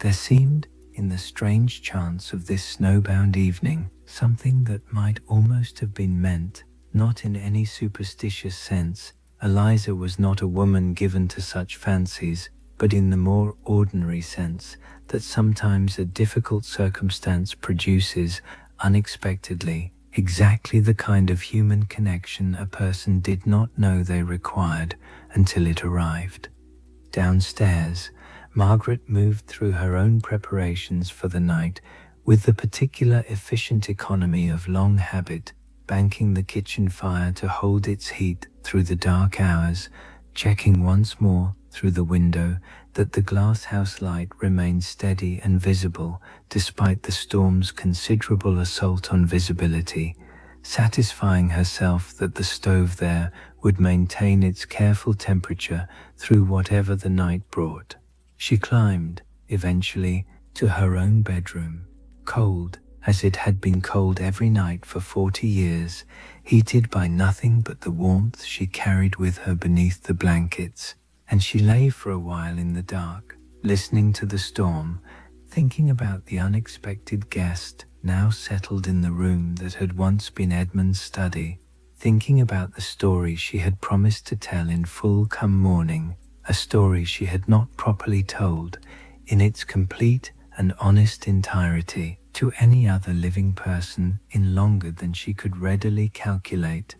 There seemed, in the strange chance of this snowbound evening, something that might almost have been meant, not in any superstitious sense. Eliza was not a woman given to such fancies, but in the more ordinary sense that sometimes a difficult circumstance produces, unexpectedly, exactly the kind of human connection a person did not know they required until it arrived. Downstairs, Margaret moved through her own preparations for the night with the particular efficient economy of long habit, banking the kitchen fire to hold its heat through the dark hours, checking once more through the window that the glasshouse light remained steady and visible despite the storm's considerable assault on visibility, satisfying herself that the stove there would maintain its careful temperature through whatever the night brought. She climbed, eventually, to her own bedroom, cold as it had been cold every night for 40 years, heated by nothing but the warmth she carried with her beneath the blankets, and she lay for a while in the dark, listening to the storm, thinking about the unexpected guest now settled in the room that had once been Edmund's study, thinking about the story she had promised to tell in full come morning, a story she had not properly told, in its complete and honest entirety, to any other living person in longer than she could readily calculate.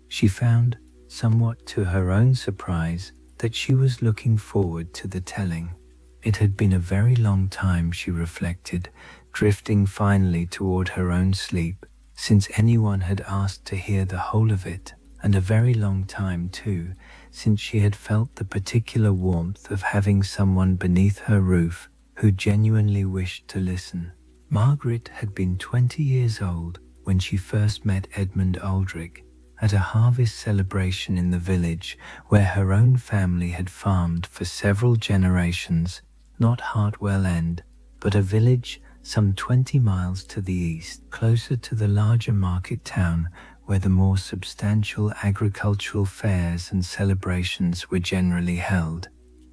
She found, somewhat to her own surprise, that she was looking forward to the telling. It had been a very long time, she reflected, drifting finally toward her own sleep, since anyone had asked to hear the whole of it, and a very long time too, since she had felt the particular warmth of having someone beneath her roof who genuinely wished to listen. Margaret had been 20 years old when she first met Edmund Aldric at a harvest celebration in the village where her own family had farmed for several generations, not Hartwell End, but a village some 20 miles to the east, closer to the larger market town where the more substantial agricultural fairs and celebrations were generally held.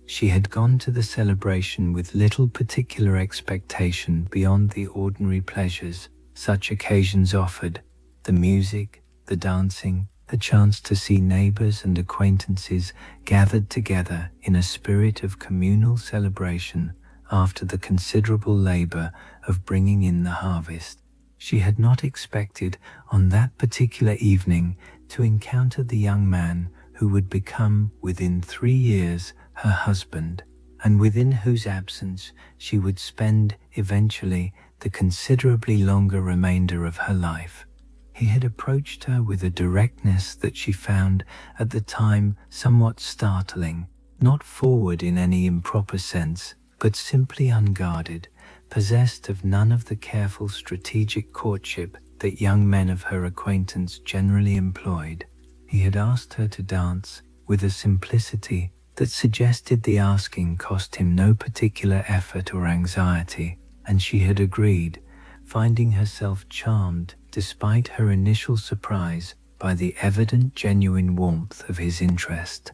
She had gone to the celebration with little particular expectation beyond the ordinary pleasures such occasions offered, the music, the dancing, the chance to see neighbors and acquaintances gathered together in a spirit of communal celebration after the considerable labor of bringing in the harvest. She had not expected on that particular evening to encounter the young man who would become within 3 years her husband, and within whose absence she would spend eventually the considerably longer remainder of her life. He had approached her with a directness that she found at the time somewhat startling, not forward in any improper sense, but simply unguarded, possessed of none of the careful strategic courtship that young men of her acquaintance generally employed. He had asked her to dance with a simplicity that suggested the asking cost him no particular effort or anxiety, and she had agreed, finding herself charmed despite her initial surprise by the evident genuine warmth of his interest.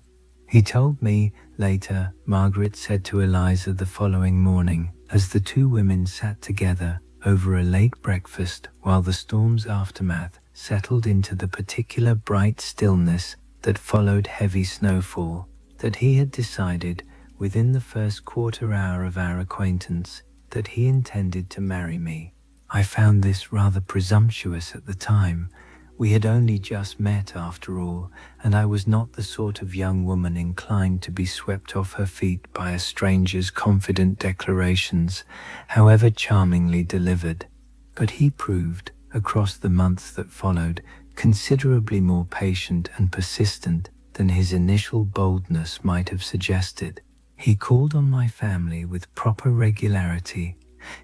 He told me later, Margaret said to Eliza the following morning, as the two women sat together over a late breakfast while the storm's aftermath settled into the particular bright stillness that followed heavy snowfall, that he had decided within the first quarter hour of our acquaintance that he intended to marry me. I found this rather presumptuous at the time. We had only just met after all, and I was not the sort of young woman inclined to be swept off her feet by a stranger's confident declarations, however charmingly delivered. But he proved, across the months that followed, considerably more patient and persistent than his initial boldness might have suggested. He called on my family with proper regularity,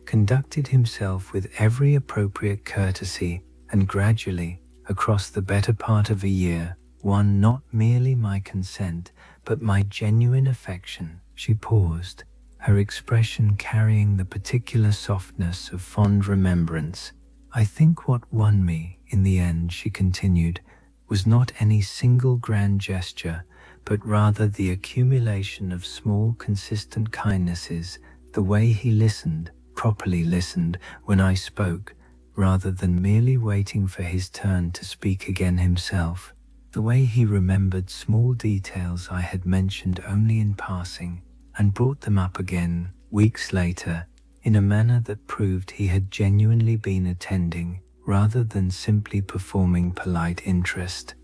conducted himself with every appropriate courtesy, and gradually, across the better part of a year, won not merely my consent, but my genuine affection. She paused, her expression carrying the particular softness of fond remembrance. I think what won me, in the end, she continued, was not any single grand gesture, but rather the accumulation of small consistent kindnesses, the way he listened, properly listened, when I spoke, rather than merely waiting for his turn to speak again himself, the way he remembered small details I had mentioned only in passing, and brought them up again, weeks later, in a manner that proved he had genuinely been attending, rather than simply performing polite interest.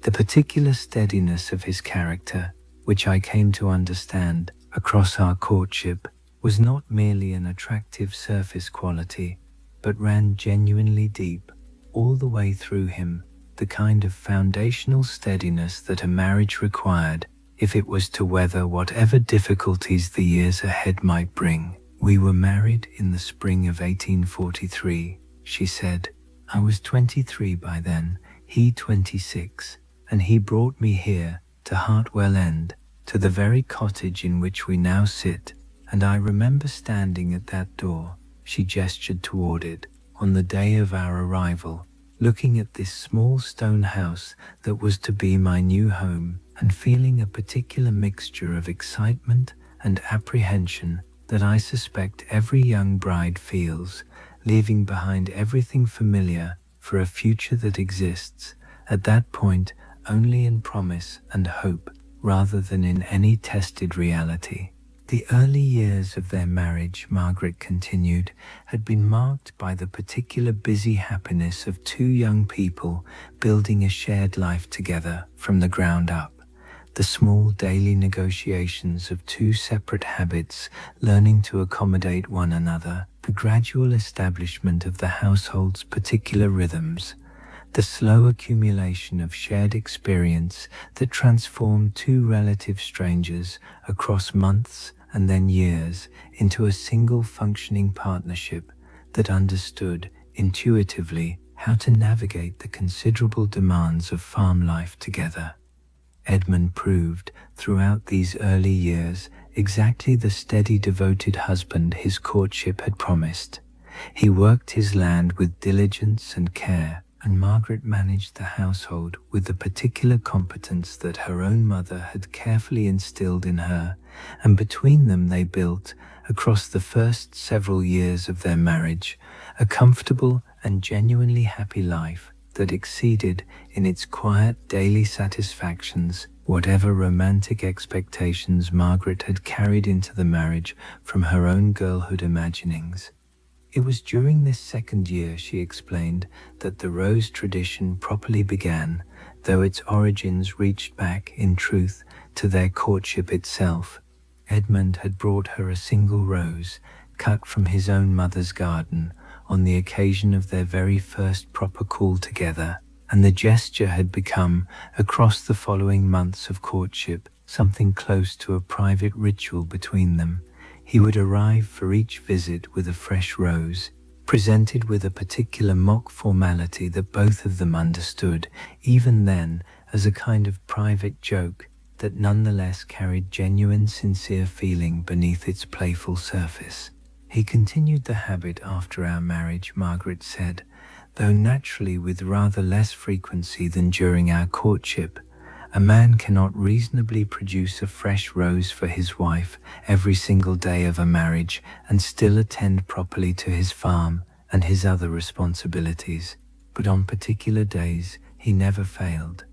The particular steadiness of his character, which I came to understand across our courtship, was not merely an attractive surface quality, but ran genuinely deep, all the way through him, the kind of foundational steadiness that a marriage required if it was to weather whatever difficulties the years ahead might bring. We were married in the spring of 1843, she said. I was 23 by then, he 26, and he brought me here, to Hartwell End, to the very cottage in which we now sit, and I remember standing at that door, she gestured toward it, on the day of our arrival, looking at this small stone house that was to be my new home, and feeling a particular mixture of excitement and apprehension that I suspect every young bride feels, leaving behind everything familiar for a future that exists, at that point, only in promise and hope, rather than in any tested reality. The early years of their marriage, Margaret continued, had been marked by the particular busy happiness of two young people building a shared life together from the ground up. The small daily negotiations of two separate habits, learning to accommodate one another, the gradual establishment of the household's particular rhythms, the slow accumulation of shared experience that transformed two relative strangers across months and then years into a single functioning partnership that understood intuitively how to navigate the considerable demands of farm life together. Edmund proved, throughout these early years, exactly the steady, devoted husband his courtship had promised. He worked his land with diligence and care, and Margaret managed the household with the particular competence that her own mother had carefully instilled in her, and between them they built, across the first several years of their marriage, a comfortable and genuinely happy life, that exceeded in its quiet daily satisfactions whatever romantic expectations Margaret had carried into the marriage from her own girlhood imaginings. It was during this second year, she explained, that the rose tradition properly began, though its origins reached back, in truth, to their courtship itself. Edmund had brought her a single rose, cut from his own mother's garden, on the occasion of their very first proper call together, and the gesture had become, across the following months of courtship, something close to a private ritual between them. He would arrive for each visit with a fresh rose, presented with a particular mock formality that both of them understood, even then, as a kind of private joke that nonetheless carried genuine, sincere feeling beneath its playful surface. He continued the habit after our marriage, Margaret said, though naturally with rather less frequency than during our courtship. A man cannot reasonably produce a fresh rose for his wife every single day of a marriage and still attend properly to his farm and his other responsibilities. But on particular days, he never failed.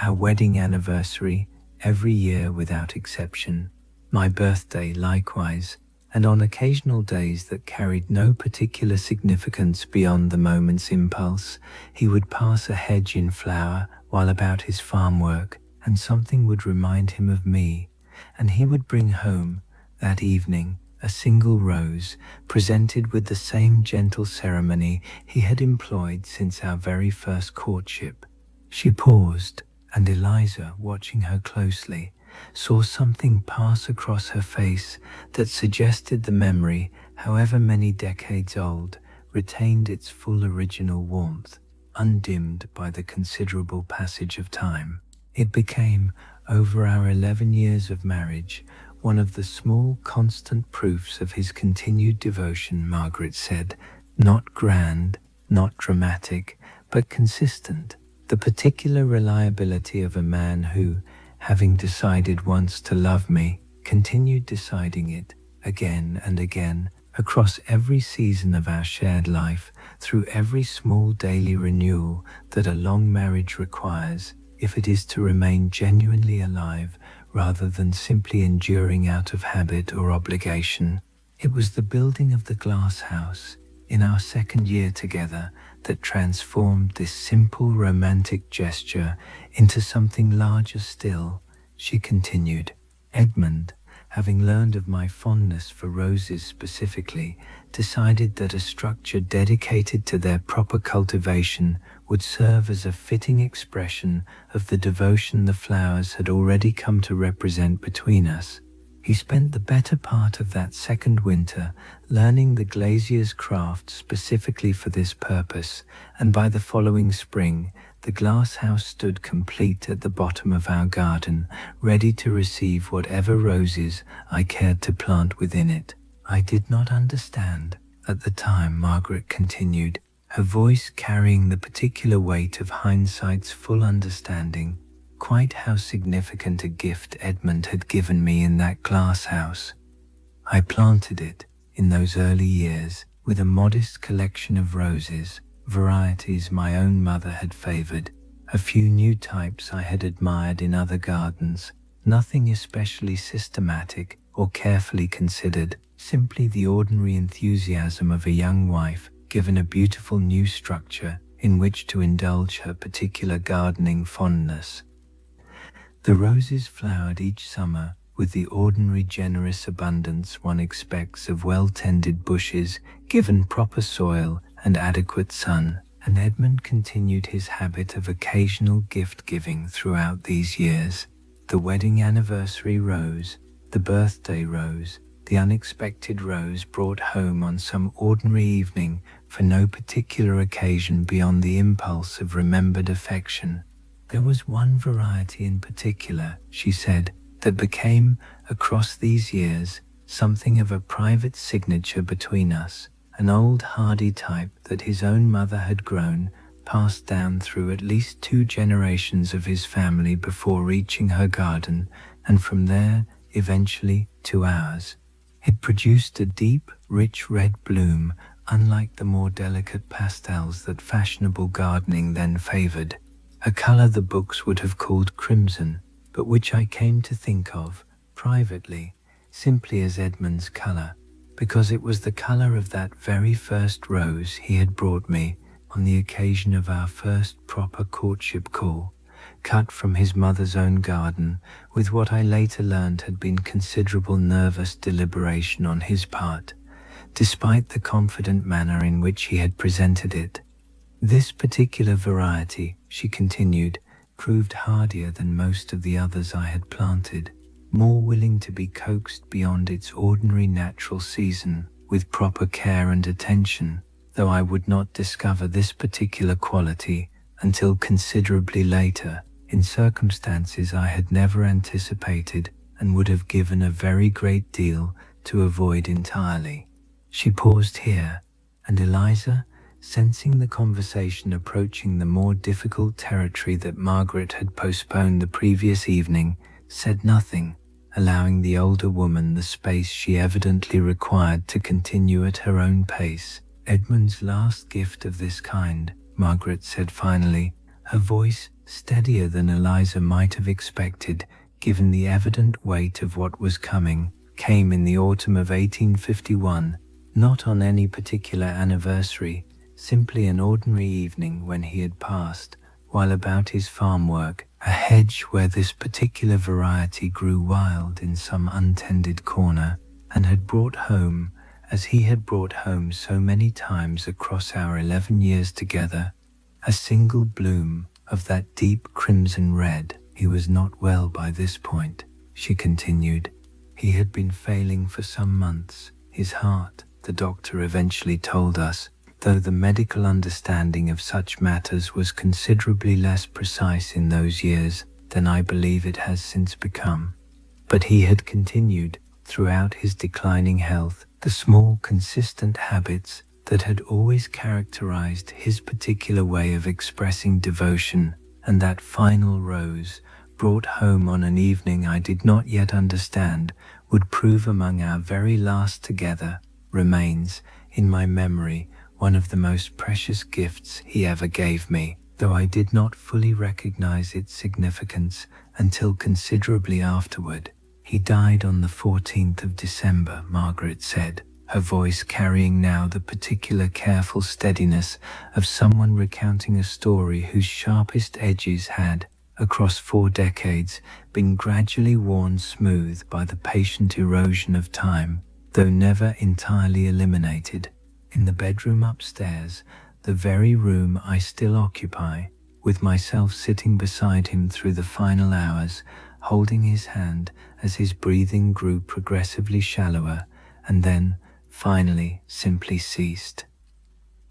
Our wedding anniversary, every year without exception, my birthday likewise, and on occasional days that carried no particular significance beyond the moment's impulse, he would pass a hedge in flower while about his farm work, and something would remind him of me, and he would bring home, that evening, a single rose, presented with the same gentle ceremony he had employed since our very first courtship. She paused, and Eliza, watching her closely, saw something pass across her face that suggested the memory, however many decades old, retained its full original warmth, undimmed by the considerable passage of time. It became, over our 11 years of marriage, one of the small constant proofs of his continued devotion, Margaret said, not grand, not dramatic, but consistent, the particular reliability of a man who, having decided once to love me, continued deciding it again and again, across every season of our shared life, through every small daily renewal that a long marriage requires, if it is to remain genuinely alive rather than simply enduring out of habit or obligation. It was the building of the Glasshouse, in our second year together, that transformed this simple romantic gesture into something larger still, she continued. Edmund, having learned of my fondness for roses specifically, decided that a structure dedicated to their proper cultivation would serve as a fitting expression of the devotion the flowers had already come to represent between us. He spent the better part of that second winter learning the glazier's craft specifically for this purpose, and by the following spring, the glasshouse stood complete at the bottom of our garden, ready to receive whatever roses I cared to plant within it. I did not understand at the time, Margaret continued, her voice carrying the particular weight of hindsight's full understanding, quite how significant a gift Edmund had given me in that glasshouse. I planted it, in those early years, with a modest collection of roses, varieties my own mother had favoured, a few new types I had admired in other gardens, nothing especially systematic or carefully considered, simply the ordinary enthusiasm of a young wife given a beautiful new structure in which to indulge her particular gardening fondness. The roses flowered each summer with the ordinary generous abundance one expects of well-tended bushes given proper soil and adequate sun, and Edmund continued his habit of occasional gift-giving throughout these years. The wedding anniversary rose, the birthday rose, the unexpected rose brought home on some ordinary evening for no particular occasion beyond the impulse of remembered affection. There was one variety in particular, she said, that became, across these years, something of a private signature between us, an old hardy type that his own mother had grown, passed down through at least 2 generations of his family before reaching her garden, and from there, eventually, to ours. It produced a deep, rich red bloom, unlike the more delicate pastels that fashionable gardening then favored, a color the books would have called crimson, but which I came to think of, privately, simply as Edmund's color, because it was the color of that very first rose he had brought me on the occasion of our first proper courtship call, cut from his mother's own garden, with what I later learned had been considerable nervous deliberation on his part, despite the confident manner in which he had presented it. This particular variety, she continued, proved hardier than most of the others I had planted, more willing to be coaxed beyond its ordinary natural season with proper care and attention, though I would not discover this particular quality until considerably later, in circumstances I had never anticipated and would have given a very great deal to avoid entirely. She paused here, and Eliza, sensing the conversation approaching the more difficult territory that Margaret had postponed the previous evening, said nothing, allowing the older woman the space she evidently required to continue at her own pace. "Edmund's last gift of this kind," Margaret said finally, her voice steadier than Eliza might have expected, given the evident weight of what was coming, came in the autumn of 1851, not on any particular anniversary, simply an ordinary evening when he had passed, while about his farm work, a hedge where this particular variety grew wild in some untended corner, and had brought home, as he had brought home so many times across our 11 years together, a single bloom of that deep crimson red. "He was not well by this point," she continued. "He had been failing for some months. His heart, the doctor eventually told us, though the medical understanding of such matters was considerably less precise in those years than I believe it has since become. But he had continued, throughout his declining health, the small consistent habits that had always characterized his particular way of expressing devotion, and that final rose, brought home on an evening I did not yet understand, would prove among our very last together, remains, in my memory, one of the most precious gifts he ever gave me, though I did not fully recognize its significance until considerably afterward. He died on the 14th of December, Margaret said, her voice carrying now the particular careful steadiness of someone recounting a story whose sharpest edges had, across 4 decades, been gradually worn smooth by the patient erosion of time, though never entirely eliminated. In the bedroom upstairs, the very room I still occupy, with myself sitting beside him through the final hours, holding his hand as his breathing grew progressively shallower, and then, finally, simply ceased.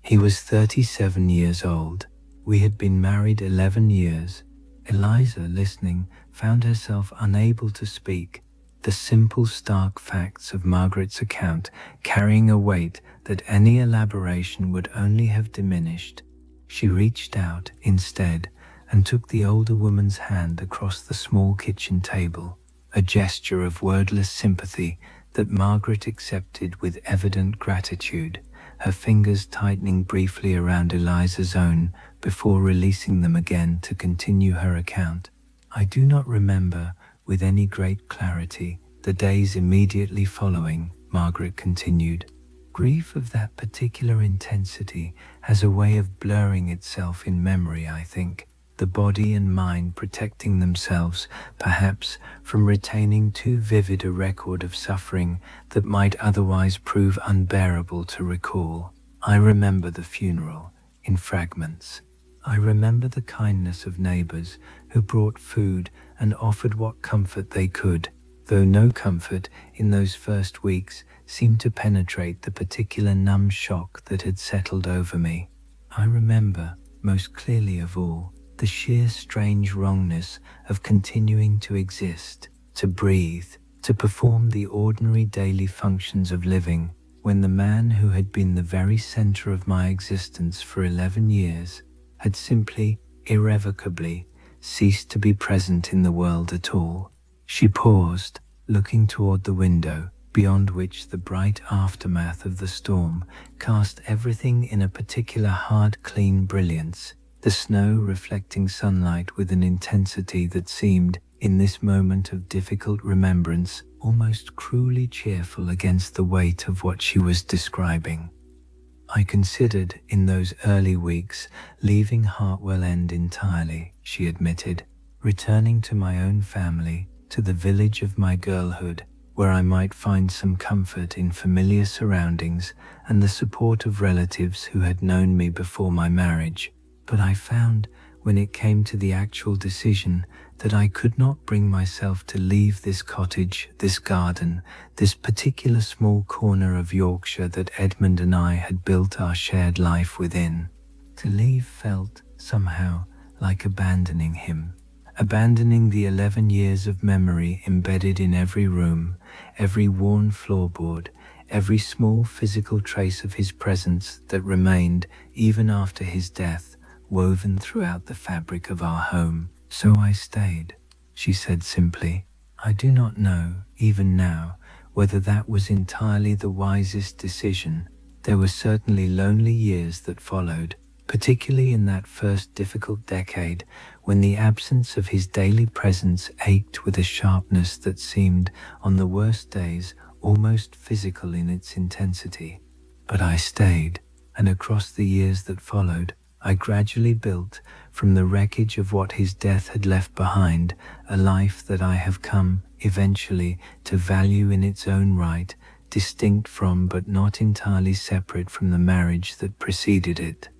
He was 37 years old. We had been married 11 years. Eliza, listening, found herself unable to speak, the simple stark facts of Margaret's account carrying a weight that any elaboration would only have diminished. She reached out, instead, and took the older woman's hand across the small kitchen table, a gesture of wordless sympathy that Margaret accepted with evident gratitude, her fingers tightening briefly around Eliza's own before releasing them again to continue her account. "I do not remember, with any great clarity, the days immediately following," Margaret continued. "Grief of that particular intensity has a way of blurring itself in memory, I think, the body and mind protecting themselves, perhaps, from retaining too vivid a record of suffering that might otherwise prove unbearable to recall. I remember the funeral, in fragments. I remember the kindness of neighbors who brought food and offered what comfort they could, though no comfort in those first weeks seemed to penetrate the particular numb shock that had settled over me. I remember, most clearly of all, the sheer strange wrongness of continuing to exist, to breathe, to perform the ordinary daily functions of living, when the man who had been the very center of my existence for 11 years had simply, irrevocably, ceased to be present in the world at all." She paused, looking toward the window, beyond which the bright aftermath of the storm cast everything in a particular hard, clean brilliance, the snow reflecting sunlight with an intensity that seemed, in this moment of difficult remembrance, almost cruelly cheerful against the weight of what she was describing. I considered, in those early weeks, leaving Hartwell End entirely, she admitted, returning to my own family, to the village of my girlhood, where I might find some comfort in familiar surroundings and the support of relatives who had known me before my marriage. But I found, when it came to the actual decision, that I could not bring myself to leave this cottage, this garden, this particular small corner of Yorkshire that Edmund and I had built our shared life within. To leave felt, somehow, like abandoning him. Abandoning the 11 years of memory embedded in every room, every worn floorboard, every small physical trace of his presence that remained, even after his death, woven throughout the fabric of our home. So I stayed, she said simply. I do not know, even now, whether that was entirely the wisest decision. There were certainly lonely years that followed, particularly in that first difficult decade, when the absence of his daily presence ached with a sharpness that seemed, on the worst days, almost physical in its intensity. But I stayed, and across the years that followed, I gradually built, from the wreckage of what his death had left behind, a life that I have come, eventually, to value in its own right, distinct from but not entirely separate from the marriage that preceded it.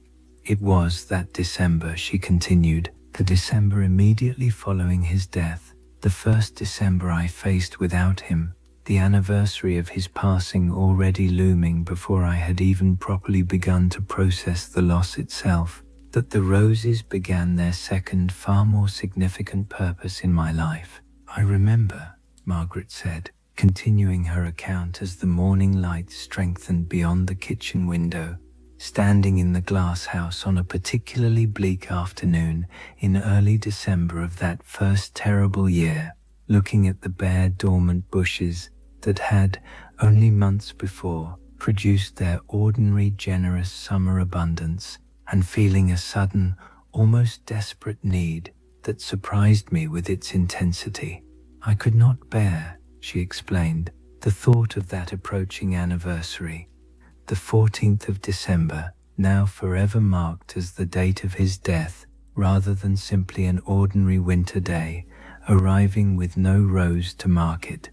It was that December, she continued, the December immediately following his death, the first December I faced without him, the anniversary of his passing already looming before I had even properly begun to process the loss itself, that the roses began their second, far more significant purpose in my life. I remember, Margaret said, continuing her account as the morning light strengthened beyond the kitchen window, standing in the Glasshouse on a particularly bleak afternoon in early December of that first terrible year, looking at the bare dormant bushes that had, only months before, produced their ordinary generous summer abundance, and feeling a sudden, almost desperate need that surprised me with its intensity. I could not bear, she explained, the thought of that approaching anniversary, the 14th of December, now forever marked as the date of his death, rather than simply an ordinary winter day, arriving with no rose to mark it.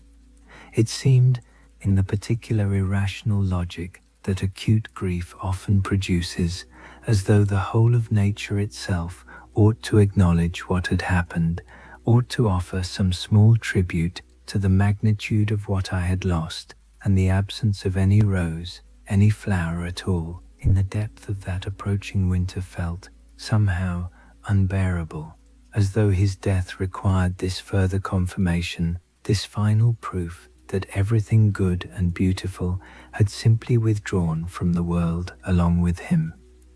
It seemed, in the particular irrational logic that acute grief often produces, as though the whole of nature itself ought to acknowledge what had happened, ought to offer some small tribute to the magnitude of what I had lost, and the absence of any rose, any flower at all, in the depth of that approaching winter felt, somehow, unbearable, as though his death required this further confirmation, this final proof that everything good and beautiful had simply withdrawn from the world along with him.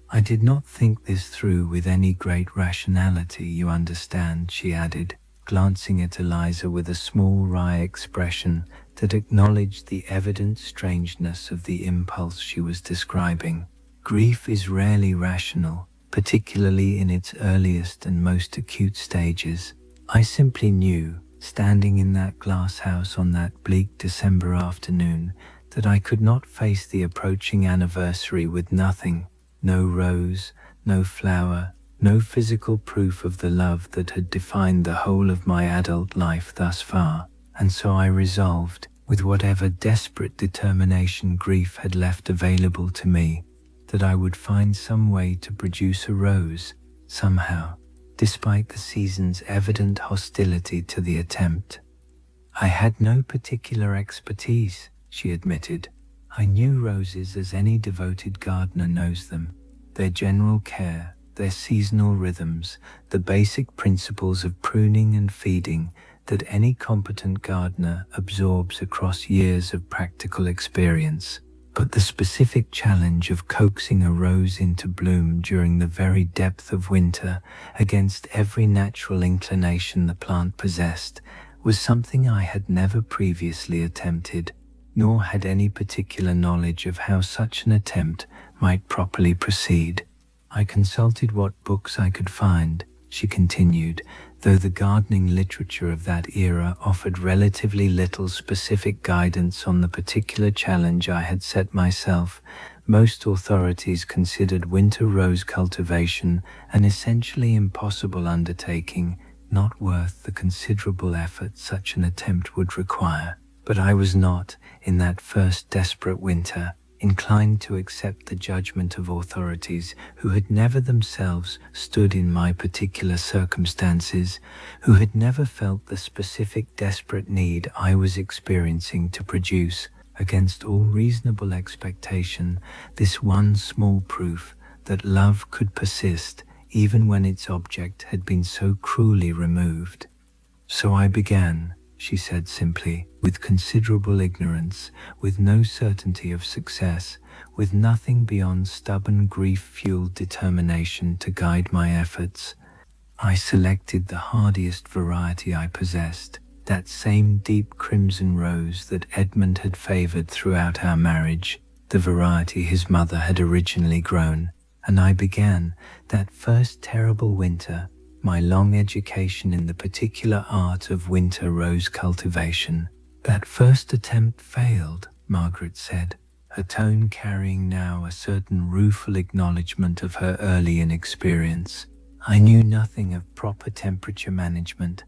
I did not think this through with any great rationality, you understand, she added, glancing at Eliza with a small wry expression that acknowledged the evident strangeness of the impulse she was describing. Grief is rarely rational, particularly in its earliest and most acute stages. I simply knew, standing in that glass house on that bleak December afternoon, that I could not face the approaching anniversary with nothing, no rose, no flower, no physical proof of the love that had defined the whole of my adult life thus far, and so I resolved, with whatever desperate determination grief had left available to me, that I would find some way to produce a rose, somehow, despite the season's evident hostility to the attempt. I had no particular expertise, she admitted. I knew roses as any devoted gardener knows them, their general care, their seasonal rhythms, the basic principles of pruning and feeding that any competent gardener absorbs across years of practical experience. But the specific challenge of coaxing a rose into bloom during the very depth of winter, against every natural inclination the plant possessed, was something I had never previously attempted. nor had any particular knowledge of how such an attempt might properly proceed. I consulted what books I could find, she continued, though the gardening literature of that era offered relatively little specific guidance on the particular challenge I had set myself. Most authorities considered winter rose cultivation an essentially impossible undertaking, not worth the considerable effort such an attempt would require. But I was not, in that first desperate winter, inclined to accept the judgment of authorities who had never themselves stood in my particular circumstances, who had never felt the specific desperate need I was experiencing to produce, against all reasonable expectation, this one small proof that love could persist even when its object had been so cruelly removed. So I began, she said simply, with considerable ignorance, with no certainty of success, with nothing beyond stubborn grief-fueled determination to guide my efforts. I selected the hardiest variety I possessed, that same deep crimson rose that Edmund had favoured throughout our marriage, the variety his mother had originally grown, and I began, that first terrible winter, my long education in the particular art of winter rose cultivation. That first attempt failed, Margaret said, her tone carrying now a certain rueful acknowledgement of her early inexperience. I knew nothing of proper temperature management,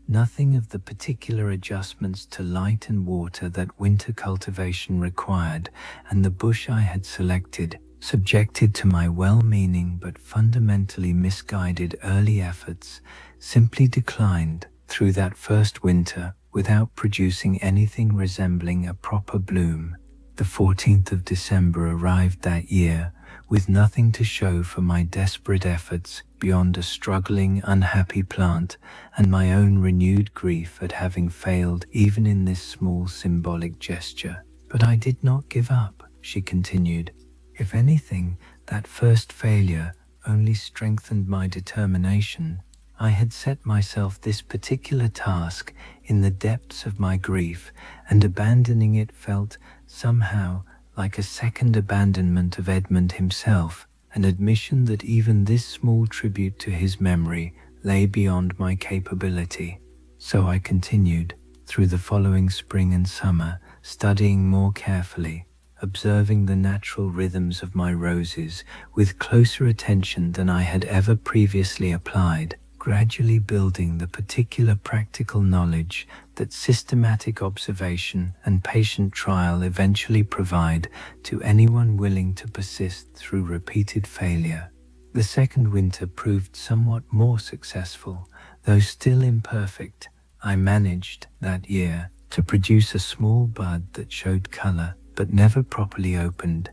nothing of the particular adjustments to light and water that winter cultivation required, and the bush I had selected, subjected to my well-meaning but fundamentally misguided early efforts, simply declined through that first winter without producing anything resembling a proper bloom. The 14th of December arrived that year, with nothing to show for my desperate efforts beyond a struggling, unhappy plant and my own renewed grief at having failed even in this small symbolic gesture. But I did not give up, she continued. If anything, that first failure only strengthened my determination. I had set myself this particular task in the depths of my grief, and abandoning it felt, somehow, like a second abandonment of Edmund himself, an admission that even this small tribute to his memory lay beyond my capability. So I continued, through the following spring and summer, studying more carefully, observing the natural rhythms of my roses with closer attention than I had ever previously applied, gradually building the particular practical knowledge that systematic observation and patient trial eventually provide to anyone willing to persist through repeated failure. The second winter proved somewhat more successful, though still imperfect. I managed, that year, to produce a small bud that showed color but never properly opened,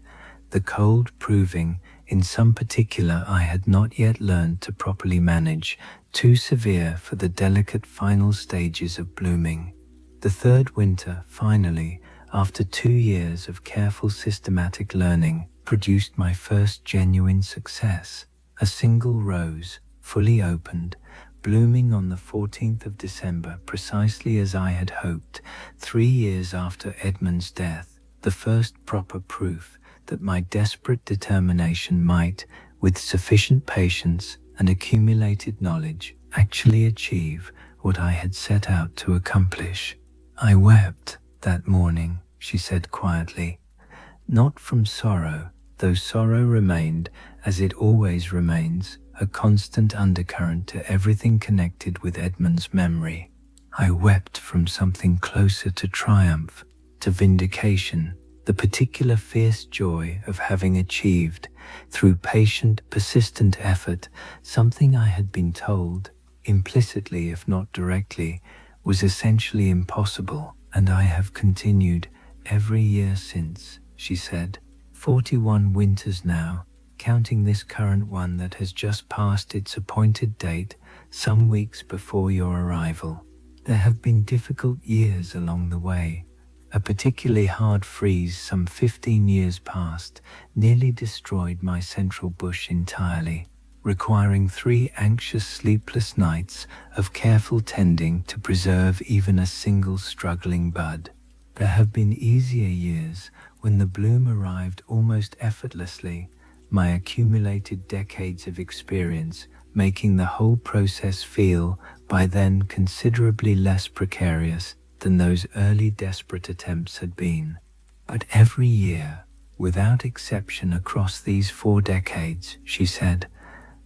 the cold proving, in some particular I had not yet learned to properly manage, too severe for the delicate final stages of blooming. The third winter, finally, after 2 years of careful systematic learning, produced my first genuine success, a single rose, fully opened, blooming on the 14th of December precisely as I had hoped, 3 years after Edmund's death, the first proper proof that my desperate determination might, with sufficient patience and accumulated knowledge, actually achieve what I had set out to accomplish. I wept that morning, she said quietly, not from sorrow, though sorrow remained, as it always remains, a constant undercurrent to everything connected with Edmund's memory. I wept from something closer to triumph, to vindication, the particular fierce joy of having achieved, through patient, persistent effort, something I had been told, implicitly if not directly, was essentially impossible, and I have continued every year since, she said. 41 winters now, counting this current one that has just passed its appointed date, some weeks before your arrival. There have been difficult years along the way. A particularly hard freeze some 15 years past nearly destroyed my central bush entirely, requiring 3 anxious sleepless nights of careful tending to preserve even a single struggling bud. There have been easier years when the bloom arrived almost effortlessly, my accumulated decades of experience making the whole process feel, by then, considerably less precarious than those early desperate attempts had been. But every year, without exception across these 4 decades, she said,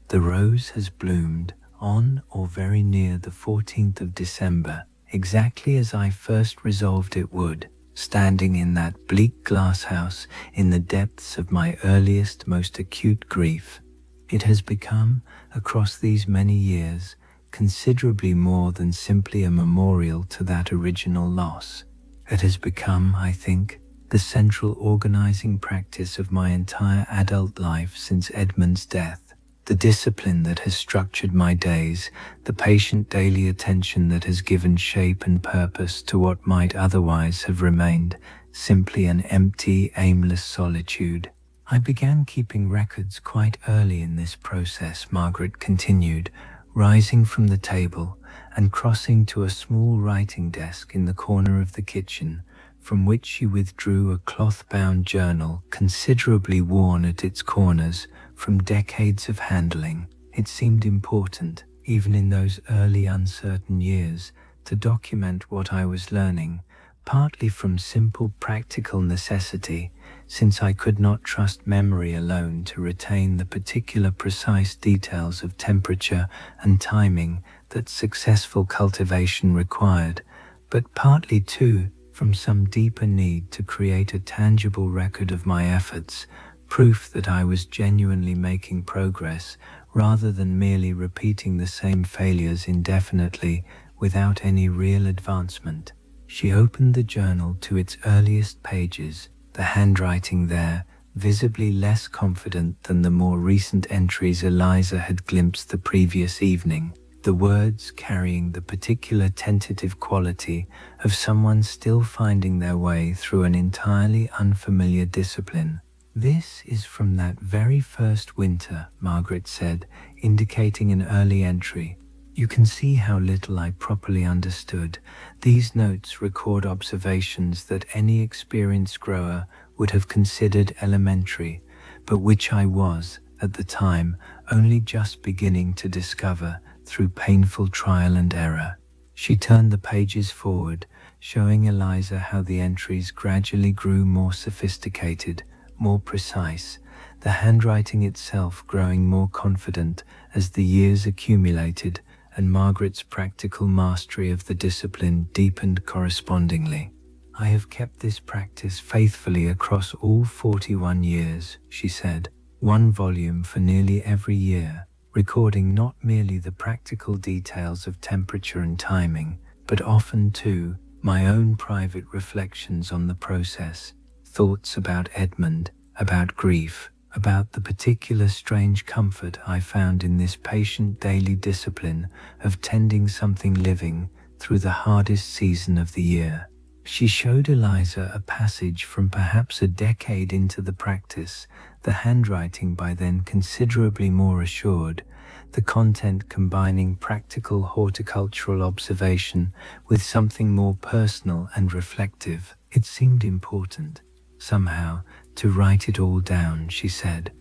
the rose has bloomed on or very near the 14th of December, exactly as I first resolved it would, standing in that bleak glasshouse in the depths of my earliest, most acute grief. It has become, across these many years, considerably more than simply a memorial to that original loss. It has become, I think, the central organizing practice of my entire adult life since Edmund's death, the discipline that has structured my days, the patient daily attention that has given shape and purpose to what might otherwise have remained simply an empty, aimless solitude. I began keeping records quite early in this process, Margaret continued, rising from the table and crossing to a small writing desk in the corner of the kitchen, from which she withdrew a cloth-bound journal considerably worn at its corners from decades of handling. It seemed important, even in those early uncertain years, to document what I was learning, partly from simple practical necessity, since I could not trust memory alone to retain the particular precise details of temperature and timing that successful cultivation required, but partly too from some deeper need to create a tangible record of my efforts, proof that I was genuinely making progress rather than merely repeating the same failures indefinitely without any real advancement. She opened the journal to its earliest pages, the handwriting there visibly less confident than the more recent entries Eliza had glimpsed the previous evening, the words carrying the particular tentative quality of someone still finding their way through an entirely unfamiliar discipline. This is from that very first winter, Margaret said, indicating an early entry. You can see how little I properly understood. These notes record observations that any experienced grower would have considered elementary, but which I was, at the time, only just beginning to discover through painful trial and error. She turned the pages forward, showing Eliza how the entries gradually grew more sophisticated, more precise, the handwriting itself growing more confident as the years accumulated and Margaret's practical mastery of the discipline deepened correspondingly. I have kept this practice faithfully across all 41 years, she said, one volume for nearly every year, recording not merely the practical details of temperature and timing, but often too my own private reflections on the process, thoughts about Edmund, about grief, about the particular strange comfort I found in this patient daily discipline of tending something living through the hardest season of the year. She showed Eliza a passage from perhaps a decade into the practice, the handwriting by then considerably more assured, the content combining practical horticultural observation with something more personal and reflective. It seemed important, somehow, to write it all down, she said,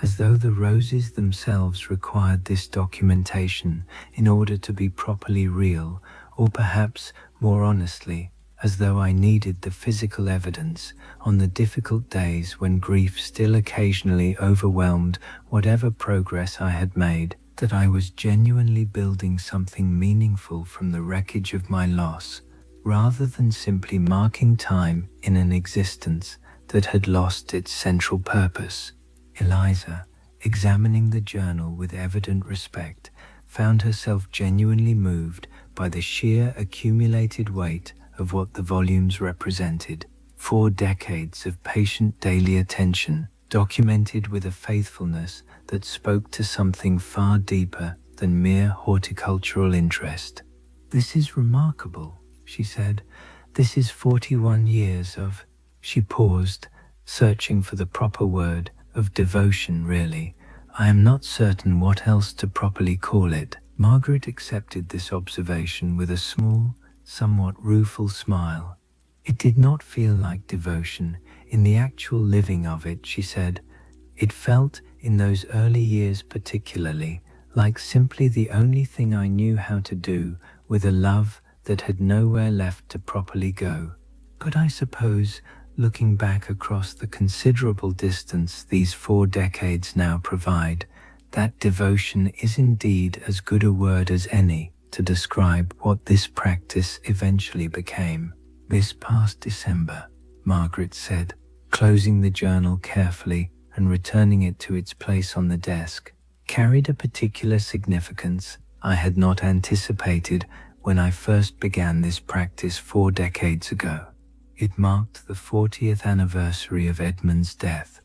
as though the roses themselves required this documentation in order to be properly real, or perhaps, more honestly, as though I needed the physical evidence on the difficult days when grief still occasionally overwhelmed whatever progress I had made, that I was genuinely building something meaningful from the wreckage of my loss, rather than simply marking time in an existence that had lost its central purpose. Eliza, examining the journal with evident respect, found herself genuinely moved by the sheer accumulated weight of what the volumes represented. 4 decades of patient daily attention, documented with a faithfulness that spoke to something far deeper than mere horticultural interest. This is remarkable, she said. This is 41 years of... She paused, searching for the proper word, of devotion, really. I am not certain what else to properly call it. Margaret accepted this observation with a small, somewhat rueful smile. It did not feel like devotion in the actual living of it, she said. It felt, in those early years particularly, like simply the only thing I knew how to do, with a love that had nowhere left to properly go. But I suppose, looking back across the considerable distance these 4 decades now provide, that devotion is indeed as good a word as any to describe what this practice eventually became. This past December, Margaret said, closing the journal carefully and returning it to its place on the desk, carried a particular significance I had not anticipated when I first began this practice 4 decades ago. It marked the 40th anniversary of Edmund's death.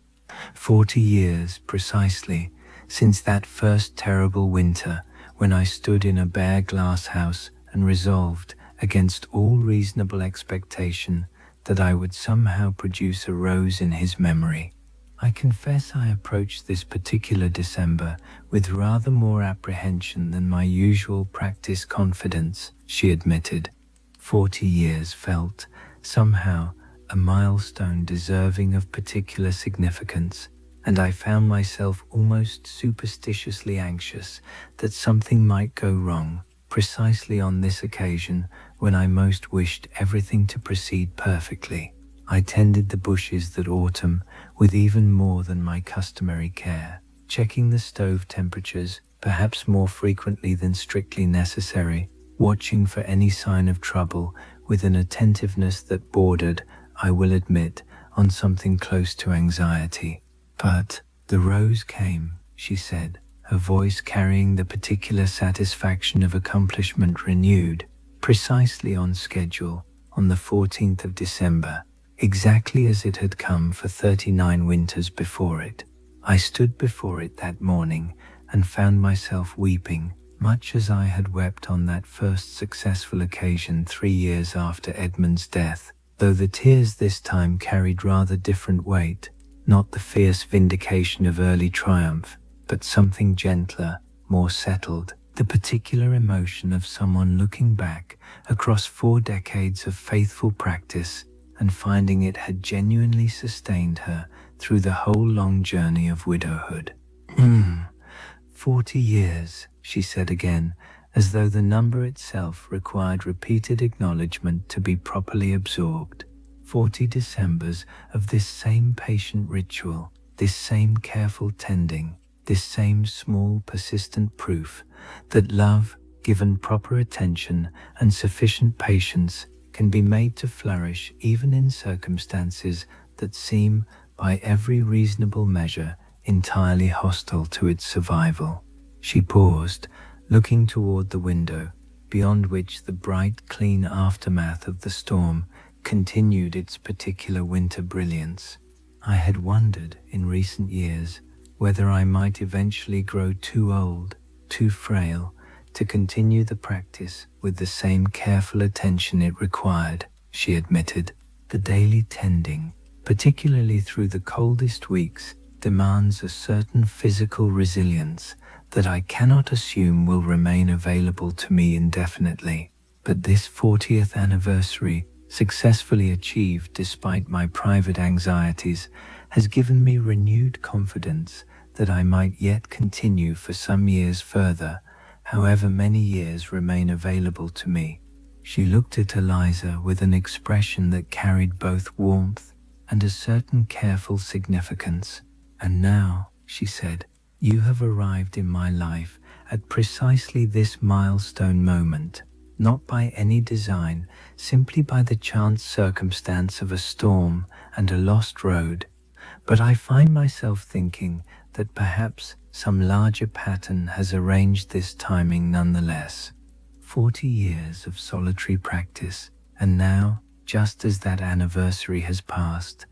40 years, precisely, since that first terrible winter when I stood in a bare glass house and resolved, against all reasonable expectation, that I would somehow produce a rose in his memory. I confess I approached this particular December with rather more apprehension than my usual practice confidence, she admitted. 40 years felt, somehow, a milestone deserving of particular significance, and I found myself almost superstitiously anxious that something might go wrong, precisely on this occasion when I most wished everything to proceed perfectly. I tended the bushes that autumn with even more than my customary care, checking the stove temperatures perhaps more frequently than strictly necessary, watching for any sign of trouble with an attentiveness that bordered, I will admit, on something close to anxiety. But the rose came, she said, her voice carrying the particular satisfaction of accomplishment renewed, precisely on schedule, on the 14th of December, exactly as it had come for 39 winters before it. I stood before it that morning and found myself weeping, much as I had wept on that first successful occasion 3 years after Edmund's death, though the tears this time carried rather different weight, not the fierce vindication of early triumph, but something gentler, more settled, the particular emotion of someone looking back across 4 decades of faithful practice and finding it had genuinely sustained her through the whole long journey of widowhood. 40 years, she said again, as though the number itself required repeated acknowledgement to be properly absorbed. 40 Decembers of this same patient ritual, this same careful tending, this same small persistent proof that love, given proper attention and sufficient patience, can be made to flourish even in circumstances that seem, by every reasonable measure, entirely hostile to its survival. She paused, looking toward the window, beyond which the bright, clean aftermath of the storm continued its particular winter brilliance. I had wondered, in recent years, whether I might eventually grow too old, too frail, to continue the practice with the same careful attention it required, she admitted. The daily tending, particularly through the coldest weeks, demands a certain physical resilience that I cannot assume will remain available to me indefinitely. But this 40th anniversary, successfully achieved despite my private anxieties, has given me renewed confidence that I might yet continue for some years further, however many years remain available to me. She looked at Eliza with an expression that carried both warmth and a certain careful significance. And now, she said, you have arrived in my life at precisely this milestone moment, not by any design, simply by the chance circumstance of a storm and a lost road. But I find myself thinking that perhaps some larger pattern has arranged this timing nonetheless. 40 years of solitary practice, and now, just as that anniversary has passed,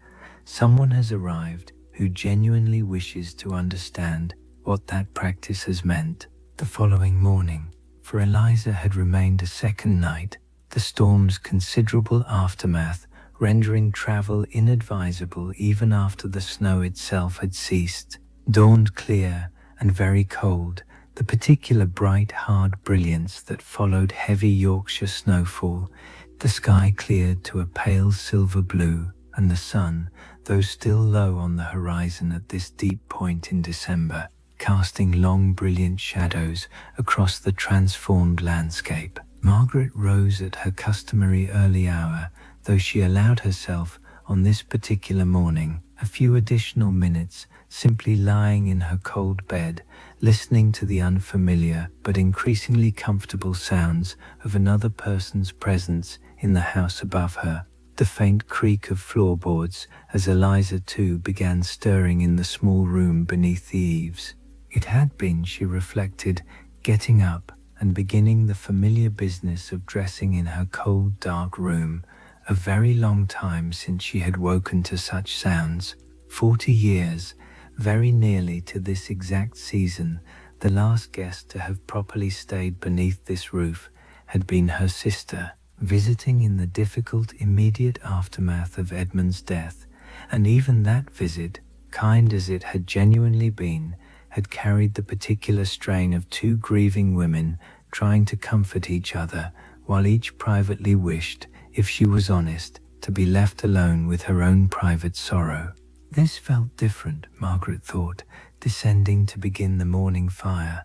someone has arrived who genuinely wishes to understand what that practice has meant. The following morning, for Eliza had remained a second night, the storm's considerable aftermath rendering travel inadvisable even after the snow itself had ceased, dawned clear and very cold, The particular bright, hard brilliance that followed heavy Yorkshire snowfall. The sky cleared to a pale silver blue, and the sun, though still low on the horizon at this deep point in December, casting long brilliant shadows across the transformed landscape. Margaret rose at her customary early hour, though she allowed herself, on this particular morning, a few additional minutes, simply lying in her cold bed, listening to the unfamiliar but increasingly comfortable sounds of another person's presence in the house above her. The faint creak of floorboards as Eliza too began stirring in the small room beneath the eaves. It had been, she reflected, getting up and beginning the familiar business of dressing in her cold, dark room, a very long time since she had woken to such sounds. 40 years, very nearly to this exact season, the last guest to have properly stayed beneath this roof had been her sister, visiting in the difficult immediate aftermath of Edmund's death, and even that visit, kind as it had genuinely been, had carried the particular strain of two grieving women trying to comfort each other, while each privately wished, if she was honest, to be left alone with her own private sorrow. This felt different, Margaret thought, descending to begin the morning fire.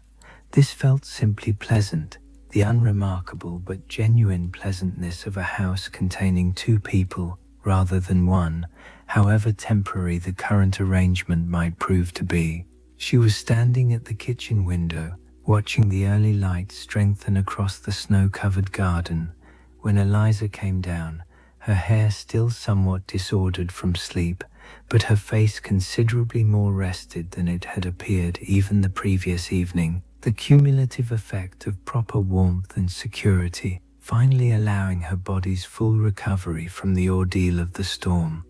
This felt simply pleasant, the unremarkable but genuine pleasantness of a house containing two people rather than one, however temporary the current arrangement might prove to be. She was standing at the kitchen window, watching the early light strengthen across the snow-covered garden, when Eliza came down, her hair still somewhat disordered from sleep, but her face considerably more rested than it had appeared even the previous evening, the cumulative effect of proper warmth and security finally allowing her body's full recovery from the ordeal of the storm.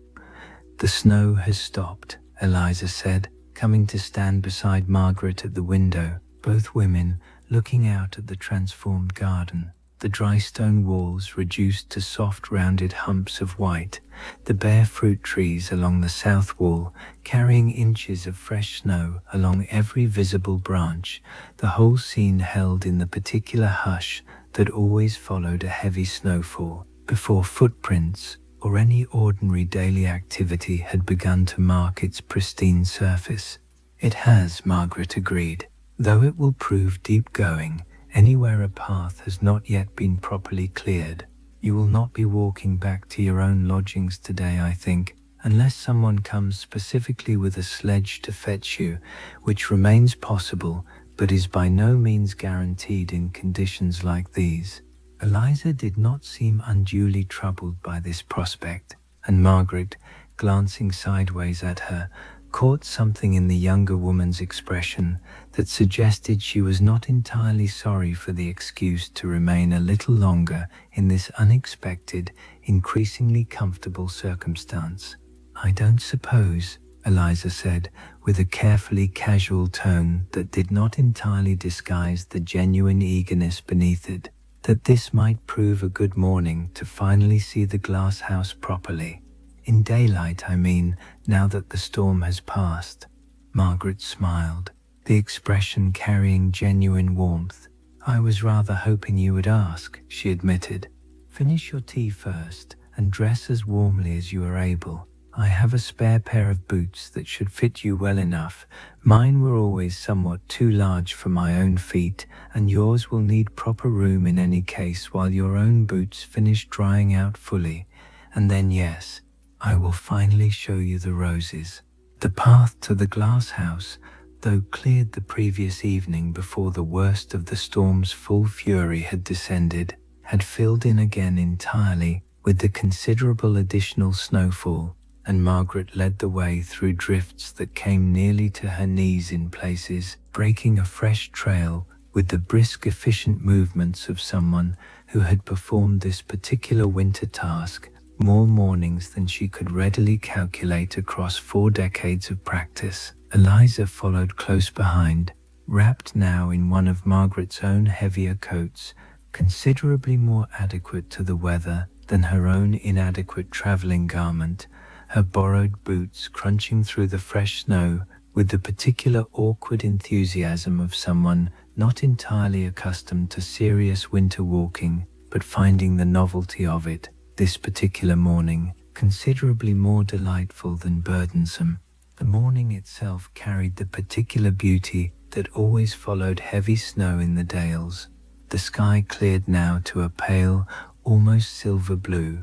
"The snow has stopped," Eliza said, coming to stand beside Margaret at the window, both women looking out at the transformed garden. The dry stone walls reduced to soft rounded humps of white, the bare fruit trees along the south wall carrying inches of fresh snow along every visible branch, the whole scene held in the particular hush that always followed a heavy snowfall, before footprints or any ordinary daily activity had begun to mark its pristine surface. "It has," Margaret agreed, "though it will prove deep going anywhere a path has not yet been properly cleared. You will not be walking back to your own lodgings today, I think, unless someone comes specifically with a sledge to fetch you, which remains possible but is by no means guaranteed in conditions like these." Eliza did not seem unduly troubled by this prospect, and Margaret, glancing sideways at her, caught something in the younger woman's expression that suggested she was not entirely sorry for the excuse to remain a little longer in this unexpected, increasingly comfortable circumstance. "I don't suppose," Eliza said, with a carefully casual tone that did not entirely disguise the genuine eagerness beneath it, "that this might prove a good morning to finally see the Glasshouse properly. In daylight, I mean, now that the storm has passed." Margaret smiled, the expression carrying genuine warmth. "I was rather hoping you would ask," she admitted. "Finish your tea first and dress as warmly as you are able. I have a spare pair of boots that should fit you well enough. Mine were always somewhat too large for my own feet, and yours will need proper room in any case while your own boots finish drying out fully. And then, yes, I will finally show you the roses." The path to the Glasshouse, though cleared the previous evening before the worst of the storm's full fury had descended, had filled in again entirely with the considerable additional snowfall, and Margaret led the way through drifts that came nearly to her knees in places, breaking a fresh trail with the brisk, efficient movements of someone who had performed this particular winter task more mornings than she could readily calculate across 4 decades of practice. Eliza followed close behind, wrapped now in one of Margaret's own heavier coats, considerably more adequate to the weather than her own inadequate traveling garment, her borrowed boots crunching through the fresh snow with the particular awkward enthusiasm of someone not entirely accustomed to serious winter walking, but finding the novelty of it, this particular morning, considerably more delightful than burdensome. The morning itself carried the particular beauty that always followed heavy snow in the dales. The sky cleared now to a pale, almost silver blue,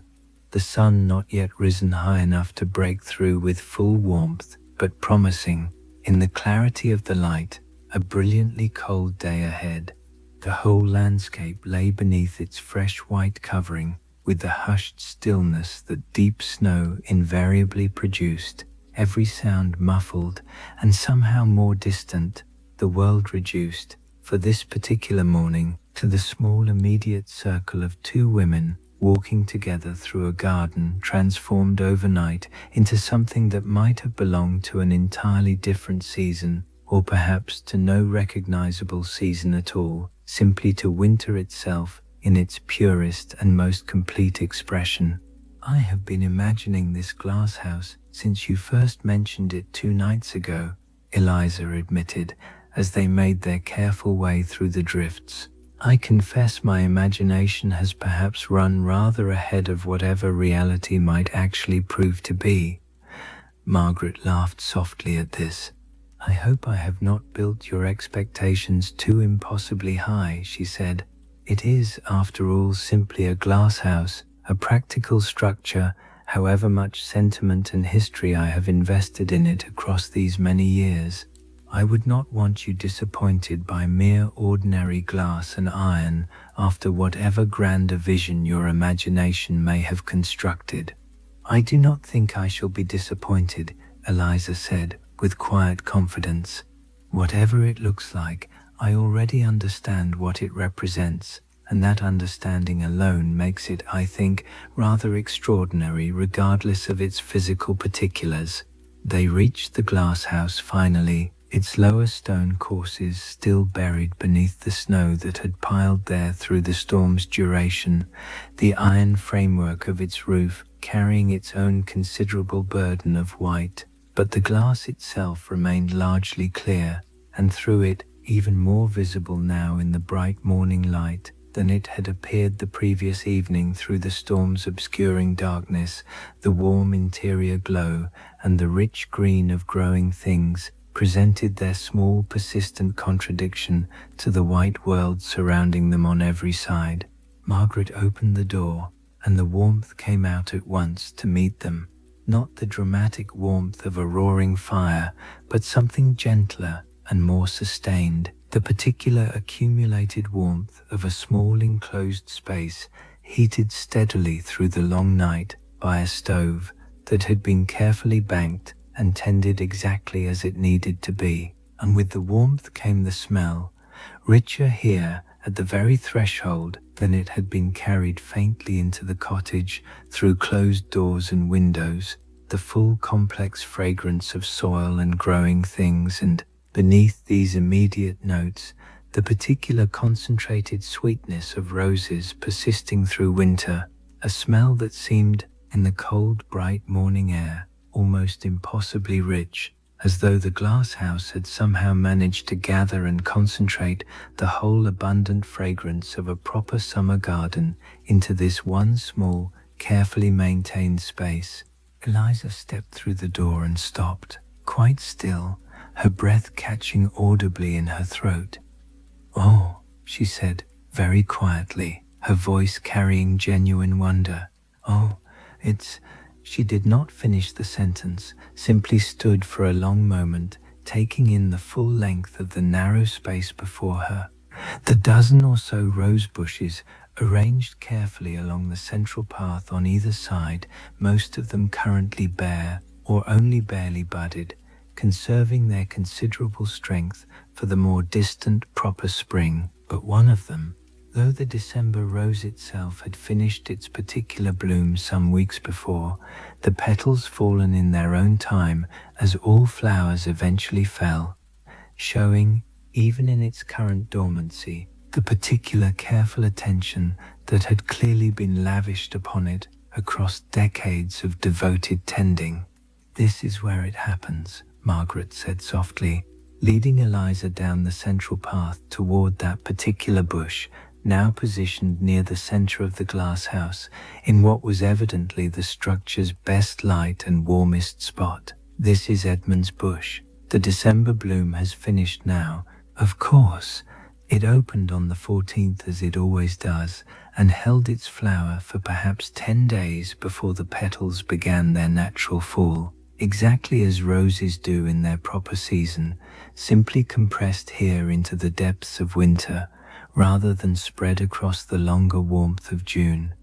the sun not yet risen high enough to break through with full warmth, but promising, in the clarity of the light, a brilliantly cold day ahead. The whole landscape lay beneath its fresh white covering, with the hushed stillness that deep snow invariably produced, every sound muffled and somehow more distant, the world reduced, for this particular morning, to the small immediate circle of two women walking together through a garden transformed overnight into something that might have belonged to an entirely different season, or perhaps to no recognizable season at all, simply to winter itself in its purest and most complete expression. I have been imagining this glasshouse since you first mentioned it 2 nights ago, Eliza admitted, as they made their careful way through the drifts. I confess my imagination has perhaps run rather ahead of whatever reality might actually prove to be. Margaret laughed softly at this. I hope I have not built your expectations too impossibly high, she said. It is, after all, simply a glasshouse, a practical structure, however much sentiment and history I have invested in it across these many years. I would not want you disappointed by mere ordinary glass and iron after whatever grander vision your imagination may have constructed. I do not think I shall be disappointed, Eliza said, with quiet confidence. Whatever it looks like, I already understand what it represents, and that understanding alone makes it, I think, rather extraordinary regardless of its physical particulars. They reached the glasshouse finally, its lower stone courses still buried beneath the snow that had piled there through the storm's duration, the iron framework of its roof carrying its own considerable burden of white, but the glass itself remained largely clear, and through it even more visible now in the bright morning light than it had appeared the previous evening through the storm's obscuring darkness. The warm interior glow and the rich green of growing things presented their small persistent contradiction to the white world surrounding them on every side. Margaret opened the door, and the warmth came out at once to meet them. Not the dramatic warmth of a roaring fire, but something gentler and more sustained, the particular accumulated warmth of a small enclosed space heated steadily through the long night by a stove that had been carefully banked and tended exactly as it needed to be. And with the warmth came the smell, richer here at the very threshold than it had been carried faintly into the cottage through closed doors and windows, the full complex fragrance of soil and growing things, and beneath these immediate notes, the particular concentrated sweetness of roses persisting through winter, a smell that seemed, in the cold, bright morning air, almost impossibly rich, as though the glasshouse had somehow managed to gather and concentrate the whole abundant fragrance of a proper summer garden into this one small, carefully maintained space. Eliza stepped through the door and stopped, quite still, her breath catching audibly in her throat. "Oh," she said, very quietly, her voice carrying genuine wonder. "Oh, it's—" She did not finish the sentence, simply stood for a long moment, taking in the full length of the narrow space before her. The dozen or so rose bushes, arranged carefully along the central path on either side, most of them currently bare or only barely budded, conserving their considerable strength for the more distant proper spring. But one of them, though the December rose itself had finished its particular bloom some weeks before, the petals fallen in their own time as all flowers eventually fell, showing, even in its current dormancy, the particular careful attention that had clearly been lavished upon it across decades of devoted tending. "This is where it happens," Margaret said softly, leading Eliza down the central path toward that particular bush, now positioned near the center of the glasshouse, in what was evidently the structure's best light and warmest spot. This is Edmund's bush. The December bloom has finished now. Of course, it opened on the 14th as it always does, and held its flower for perhaps 10 days before the petals began their natural fall, exactly as roses do in their proper season, simply compressed here into the depths of winter, rather than spread across the longer warmth of June.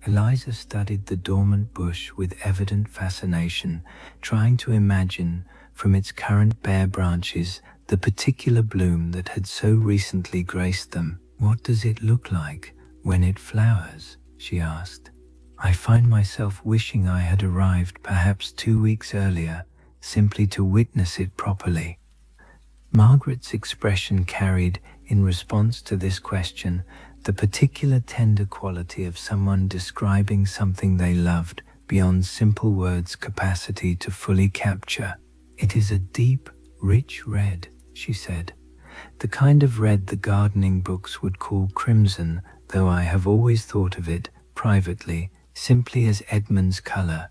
Eliza studied the dormant bush with evident fascination, trying to imagine, from its current bare branches, the particular bloom that had so recently graced them. "What does it look like when it flowers?" she asked. "I find myself wishing I had arrived perhaps 2 weeks earlier, simply to witness it properly." Margaret's expression carried, in response to this question, the particular tender quality of someone describing something they loved beyond simple words' capacity to fully capture. "It is a deep, rich red," she said. "The kind of red the gardening books would call crimson, though I have always thought of it, privately, simply as Edmund's color.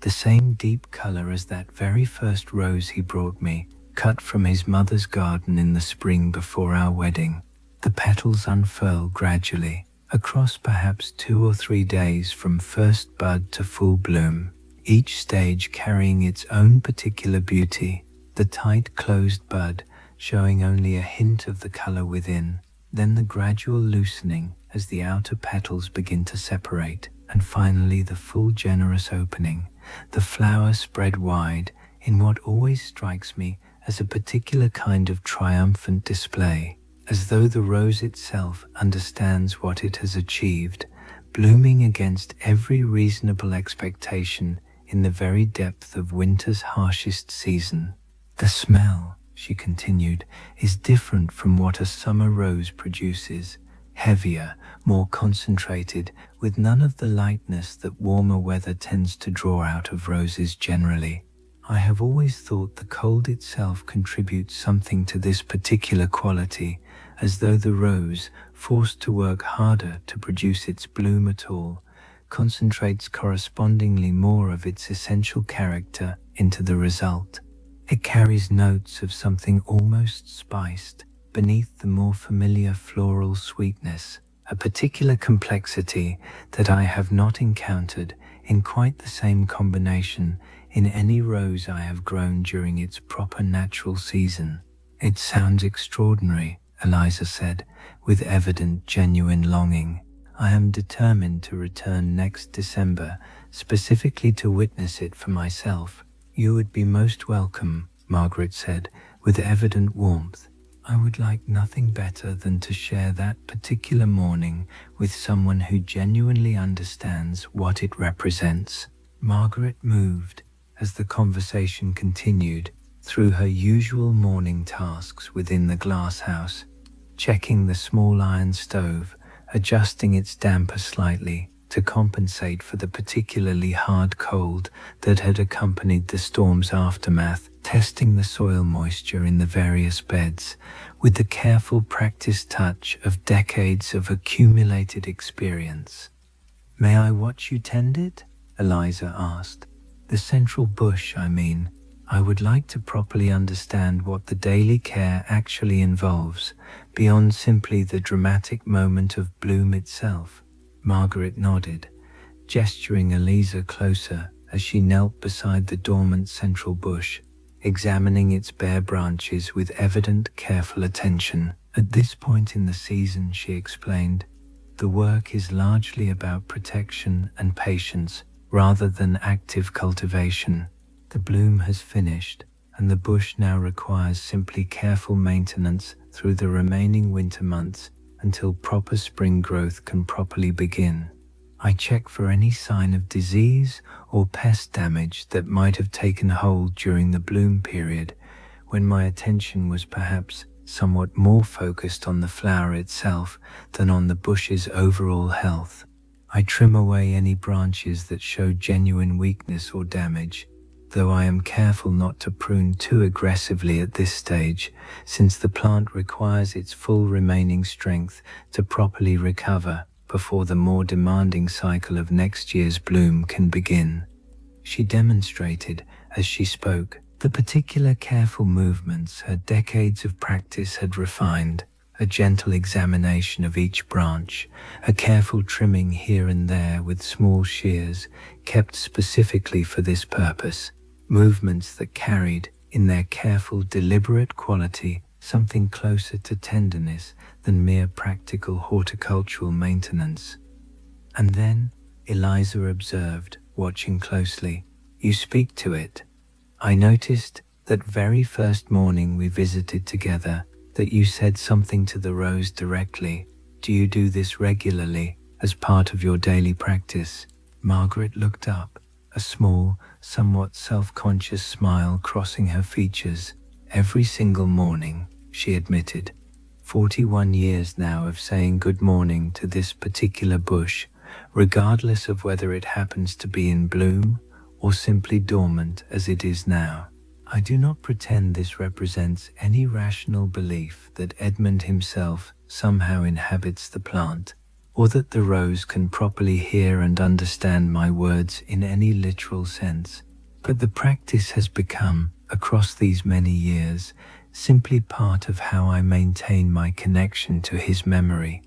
The same deep color as that very first rose he brought me, cut from his mother's garden in the spring before our wedding." The petals unfurl gradually, across perhaps 2 or 3 days from first bud to full bloom, each stage carrying its own particular beauty, the tight closed bud showing only a hint of the color within, then the gradual loosening as the outer petals begin to separate, and finally the full generous opening, the flower spread wide in what always strikes me as a particular kind of triumphant display, as though the rose itself understands what it has achieved, blooming against every reasonable expectation in the very depth of winter's harshest season. "The smell," she continued, "is different from what a summer rose produces, heavier, more concentrated, with none of the lightness that warmer weather tends to draw out of roses generally. I have always thought the cold itself contributes something to this particular quality, as though the rose, forced to work harder to produce its bloom at all, concentrates correspondingly more of its essential character into the result. It carries notes of something almost spiced beneath the more familiar floral sweetness, a particular complexity that I have not encountered in quite the same combination in any rose I have grown during its proper natural season." "It sounds extraordinary," Eliza said, with evident genuine longing. "I am determined to return next December, specifically to witness it for myself." "You would be most welcome," Margaret said, with evident warmth. "I would like nothing better than to share that particular morning with someone who genuinely understands what it represents." Margaret moved, as the conversation continued, through her usual morning tasks within the glasshouse, checking the small iron stove, adjusting its damper slightly to compensate for the particularly hard cold that had accompanied the storm's aftermath, testing the soil moisture in the various beds, with the careful practiced touch of decades of accumulated experience. "May I watch you tend it?" Eliza asked. "The central bush, I mean. I would like to properly understand what the daily care actually involves, beyond simply the dramatic moment of bloom itself." Margaret nodded, gesturing Eliza closer as she knelt beside the dormant central bush, examining its bare branches with evident careful attention. "At this point in the season," she explained, "the work is largely about protection and patience rather than active cultivation. The bloom has finished, and the bush now requires simply careful maintenance through the remaining winter months until proper spring growth can properly begin. I check for any sign of disease or pest damage that might have taken hold during the bloom period, when my attention was perhaps somewhat more focused on the flower itself than on the bush's overall health. I trim away any branches that show genuine weakness or damage, though I am careful not to prune too aggressively at this stage, since the plant requires its full remaining strength to properly recover before the more demanding cycle of next year's bloom can begin. She demonstrated, as she spoke, the particular careful movements her decades of practice had refined, a gentle examination of each branch, a careful trimming here and there with small shears kept specifically for this purpose, movements that carried, in their careful, deliberate quality, something closer to tenderness than mere practical horticultural maintenance. And then, Eliza observed, watching closely, "You speak to it. I noticed that very first morning we visited together that you said something to the rose directly. Do you do this regularly as part of your daily practice?" Margaret looked up, a small, somewhat self-conscious smile crossing her features. "Every single morning," she admitted. 41 years now of saying good morning to this particular bush, regardless of whether it happens to be in bloom or simply dormant as it is now. I do not pretend this represents any rational belief that Edmund himself somehow inhabits the plant, or that the rose can properly hear and understand my words in any literal sense, but the practice has become, across these many years, simply part of how I maintain my connection to his memory,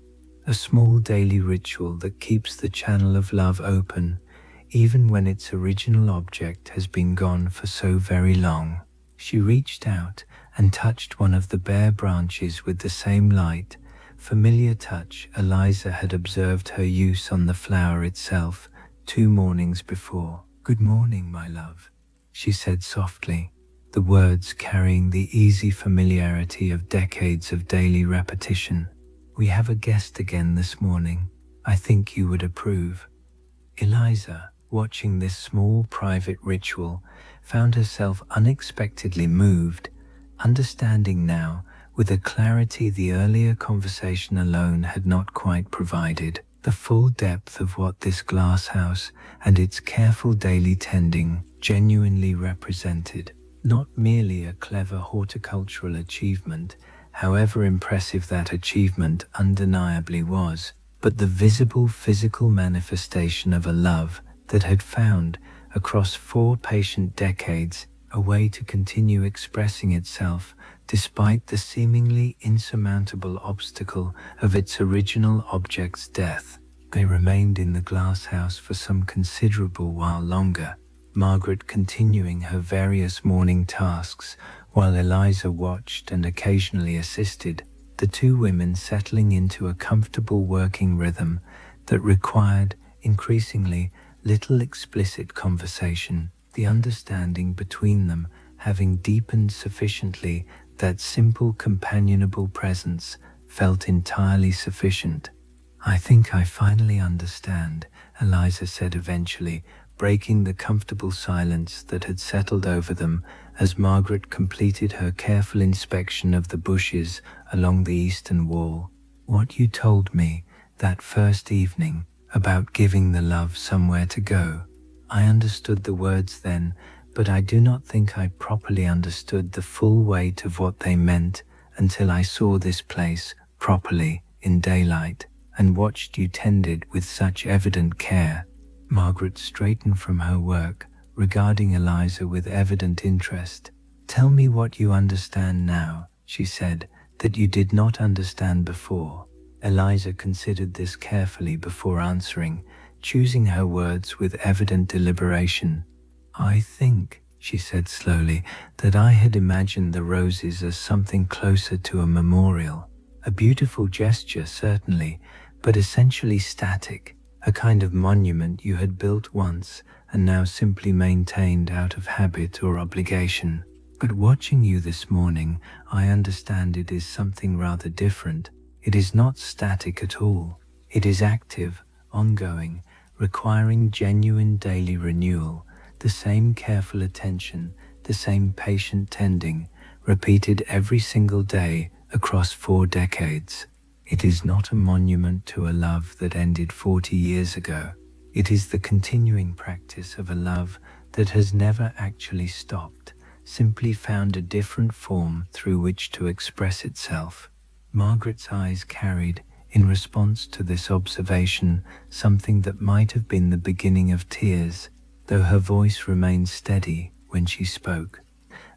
a small daily ritual that keeps the channel of love open, even when its original object has been gone for so very long. She reached out and touched one of the bare branches with the same light, familiar touch Eliza had observed her use on the flower itself 2 mornings before. "Good morning, my love," she said softly, the words carrying the easy familiarity of decades of daily repetition. "We have a guest again this morning. I think you would approve." Eliza, watching this small private ritual, found herself unexpectedly moved, understanding now, with a clarity the earlier conversation alone had not quite provided, the full depth of what this glasshouse and its careful daily tending genuinely represented. Not merely a clever horticultural achievement, however impressive that achievement undeniably was, but the visible physical manifestation of a love that had found, across 4 patient decades, a way to continue expressing itself despite the seemingly insurmountable obstacle of its original object's death. They remained in the glasshouse for some considerable while longer, Margaret continuing her various morning tasks while Eliza watched and occasionally assisted, the 2 women settling into a comfortable working rhythm that required, increasingly, little explicit conversation, the understanding between them having deepened sufficiently that simple companionable presence felt entirely sufficient. "I think I finally understand," Eliza said eventually, breaking the comfortable silence that had settled over them as Margaret completed her careful inspection of the bushes along the eastern wall. "What you told me that first evening about giving the love somewhere to go. I understood the words then, but I do not think I properly understood the full weight of what they meant until I saw this place properly in daylight and watched you tend it with such evident care." Margaret straightened from her work, regarding Eliza with evident interest. "Tell me what you understand now," she said, "that you did not understand before." Eliza considered this carefully before answering, choosing her words with evident deliberation. "I think," she said slowly, "that I had imagined the roses as something closer to a memorial, a beautiful gesture certainly, but essentially static, a kind of monument you had built once and now simply maintained out of habit or obligation. But watching you this morning, I understand it is something rather different. It is not static at all. It is active, ongoing, requiring genuine daily renewal, the same careful attention, the same patient tending, repeated every single day across 4 decades. It is not a monument to a love that ended 40 years ago. It is the continuing practice of a love that has never actually stopped, simply found a different form through which to express itself. Margaret's eyes carried, in response to this observation, something that might have been the beginning of tears, though her voice remained steady when she spoke.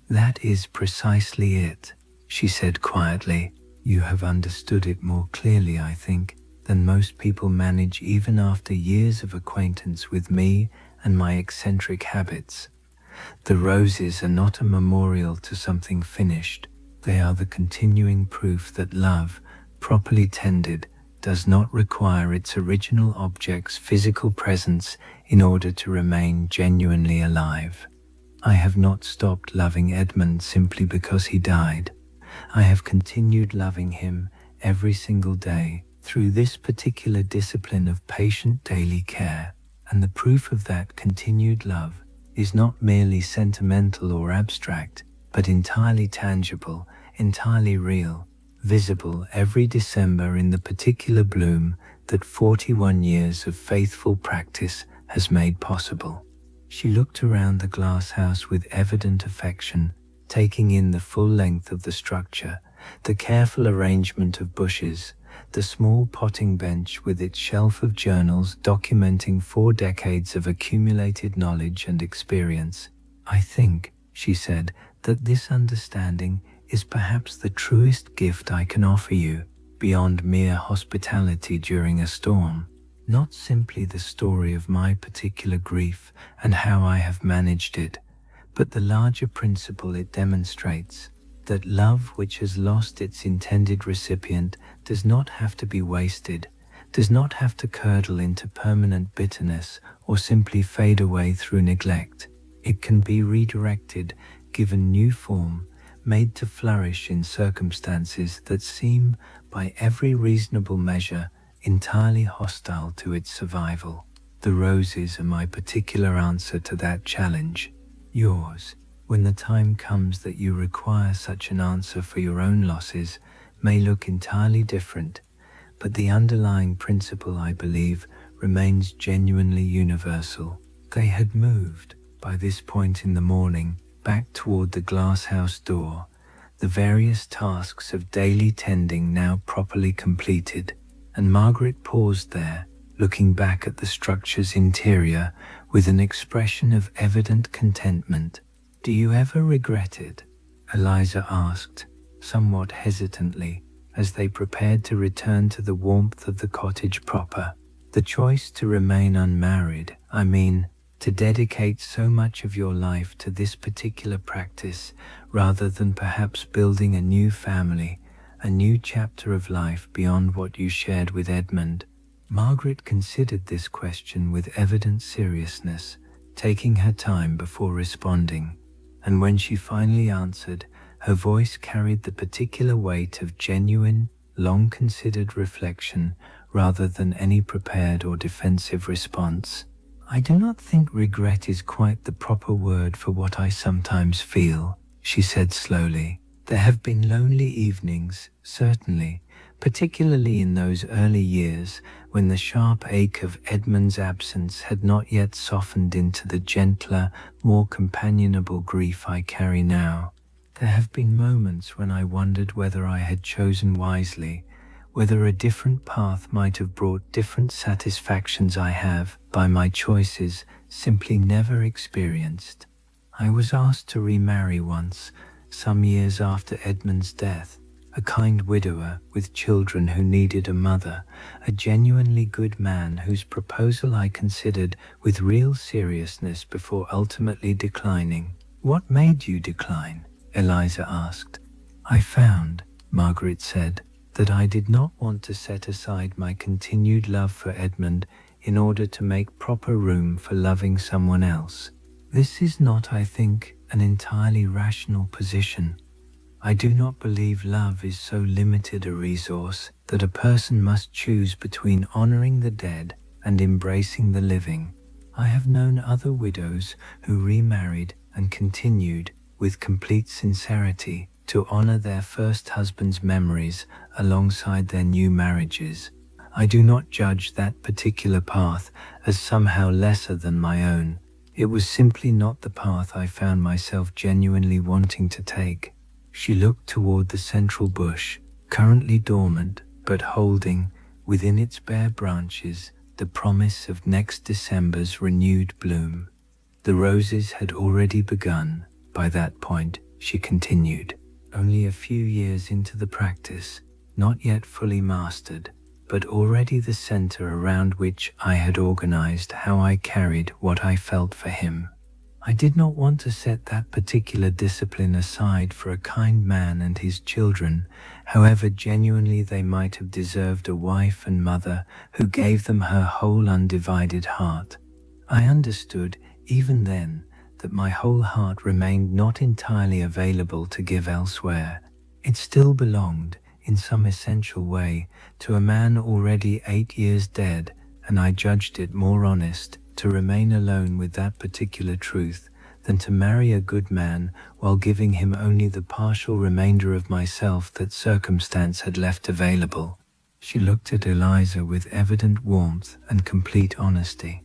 "That is precisely it," she said quietly. "You have understood it more clearly, I think, than most people manage even after years of acquaintance with me and my eccentric habits. The roses are not a memorial to something finished. They are the continuing proof that love, properly tended, does not require its original object's physical presence in order to remain genuinely alive. I have not stopped loving Edmund simply because he died. I have continued loving him every single day through this particular discipline of patient daily care, and the proof of that continued love is not merely sentimental or abstract, but entirely tangible, entirely real, visible every December in the particular bloom that 41 years of faithful practice has made possible." She looked around the glasshouse with evident affection, taking in the full length of the structure, the careful arrangement of bushes, the small potting bench with its shelf of journals documenting 4 decades of accumulated knowledge and experience. "I think," she said, "that this understanding is perhaps the truest gift I can offer you, beyond mere hospitality during a storm. Not simply the story of my particular grief and how I have managed it, but the larger principle it demonstrates, that love which has lost its intended recipient does not have to be wasted, does not have to curdle into permanent bitterness or simply fade away through neglect. It can be redirected, given new form, made to flourish in circumstances that seem, by every reasonable measure, entirely hostile to its survival. The roses are my particular answer to that challenge. Yours, when the time comes that you require such an answer for your own losses, may look entirely different, but the underlying principle, I believe, remains genuinely universal." They had moved, by this point in the morning, back toward the glasshouse door, the various tasks of daily tending now properly completed, and Margaret paused there, looking back at the structure's interior with an expression of evident contentment. "Do you ever regret it?" Eliza asked, somewhat hesitantly, as they prepared to return to the warmth of the cottage proper. "The choice to remain unmarried, I mean, to dedicate so much of your life to this particular practice, rather than perhaps building a new family, a new chapter of life beyond what you shared with Edmund." Margaret considered this question with evident seriousness, taking her time before responding, and when she finally answered, her voice carried the particular weight of genuine, long-considered reflection rather than any prepared or defensive response. "I do not think regret is quite the proper word for what I sometimes feel," she said slowly. "There have been lonely evenings, certainly, particularly in those early years when the sharp ache of Edmund's absence had not yet softened into the gentler, more companionable grief I carry now. There have been moments when I wondered whether I had chosen wisely, whether a different path might have brought different satisfactions I have, by my choices, simply never experienced. I was asked to remarry once, some years after Edmund's death, a kind widower with children who needed a mother, a genuinely good man whose proposal I considered with real seriousness before ultimately declining." "What made you decline?" Eliza asked. "I found," Margaret said, "that I did not want to set aside my continued love for Edmund in order to make proper room for loving someone else. This is not, I think, an entirely rational position. I do not believe love is so limited a resource that a person must choose between honoring the dead and embracing the living. I have known other widows who remarried and continued, with complete sincerity, to honor their first husband's memories alongside their new marriages. I do not judge that particular path as somehow lesser than my own. It was simply not the path I found myself genuinely wanting to take. She looked toward the central bush, currently dormant, but holding, within its bare branches, the promise of next December's renewed bloom. The roses had already begun, by that point, she continued. Only a few years into the practice, not yet fully mastered, but already the center around which I had organized how I carried what I felt for him. I did not want to set that particular discipline aside for a kind man and his children, however genuinely they might have deserved a wife and mother who gave them her whole undivided heart. I understood, even then, that my whole heart remained not entirely available to give elsewhere. It still belonged, in some essential way, to a man already 8 years dead, and I judged it more honest to remain alone with that particular truth than to marry a good man while giving him only the partial remainder of myself that circumstance had left available. She looked at Eliza with evident warmth and complete honesty.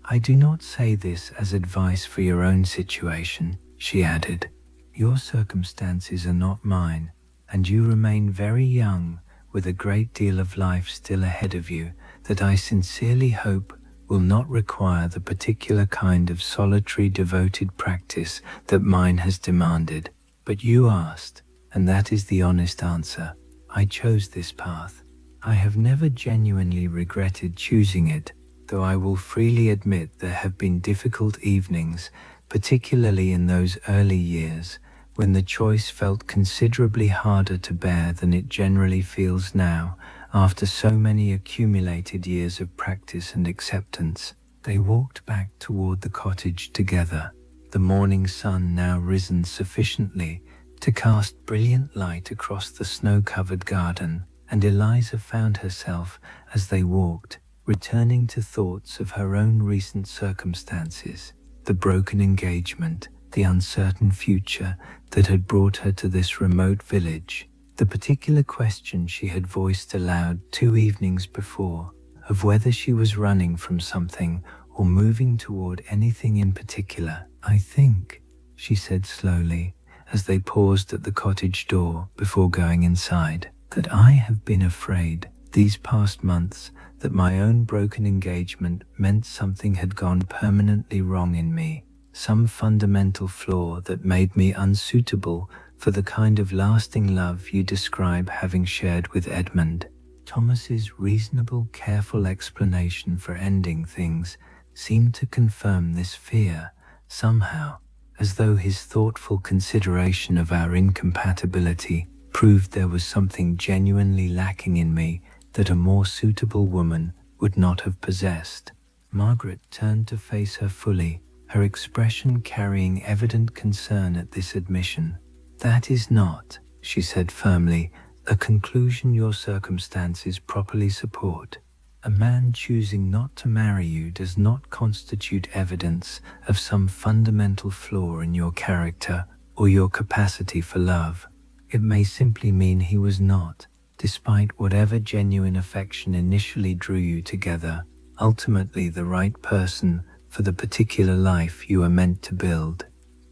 I do not say this as advice for your own situation, she added. Your circumstances are not mine, and you remain very young with a great deal of life still ahead of you that I sincerely hope will not require the particular kind of solitary devoted practice that mine has demanded. But you asked, and that is the honest answer. I chose this path. I have never genuinely regretted choosing it, though I will freely admit there have been difficult evenings, particularly in those early years, when the choice felt considerably harder to bear than it generally feels now, after so many accumulated years of practice and acceptance. They walked back toward the cottage together, the morning sun now risen sufficiently to cast brilliant light across the snow-covered garden, and Eliza found herself, as they walked, returning to thoughts of her own recent circumstances, the broken engagement, the uncertain future that had brought her to this remote village, the particular question she had voiced aloud 2 evenings before, of whether she was running from something or moving toward anything in particular. I think, she said slowly, as they paused at the cottage door before going inside, that I have been afraid these past months that my own broken engagement meant something had gone permanently wrong in me, some fundamental flaw that made me unsuitable for the kind of lasting love you describe having shared with Edmund. Thomas's reasonable, careful explanation for ending things seemed to confirm this fear, somehow, as though his thoughtful consideration of our incompatibility proved there was something genuinely lacking in me that a more suitable woman would not have possessed. Margaret turned to face her fully, her expression carrying evident concern at this admission. That is not, she said firmly, a conclusion your circumstances properly support. A man choosing not to marry you does not constitute evidence of some fundamental flaw in your character or your capacity for love. It may simply mean he was not, despite whatever genuine affection initially drew you together, ultimately the right person for the particular life you are meant to build.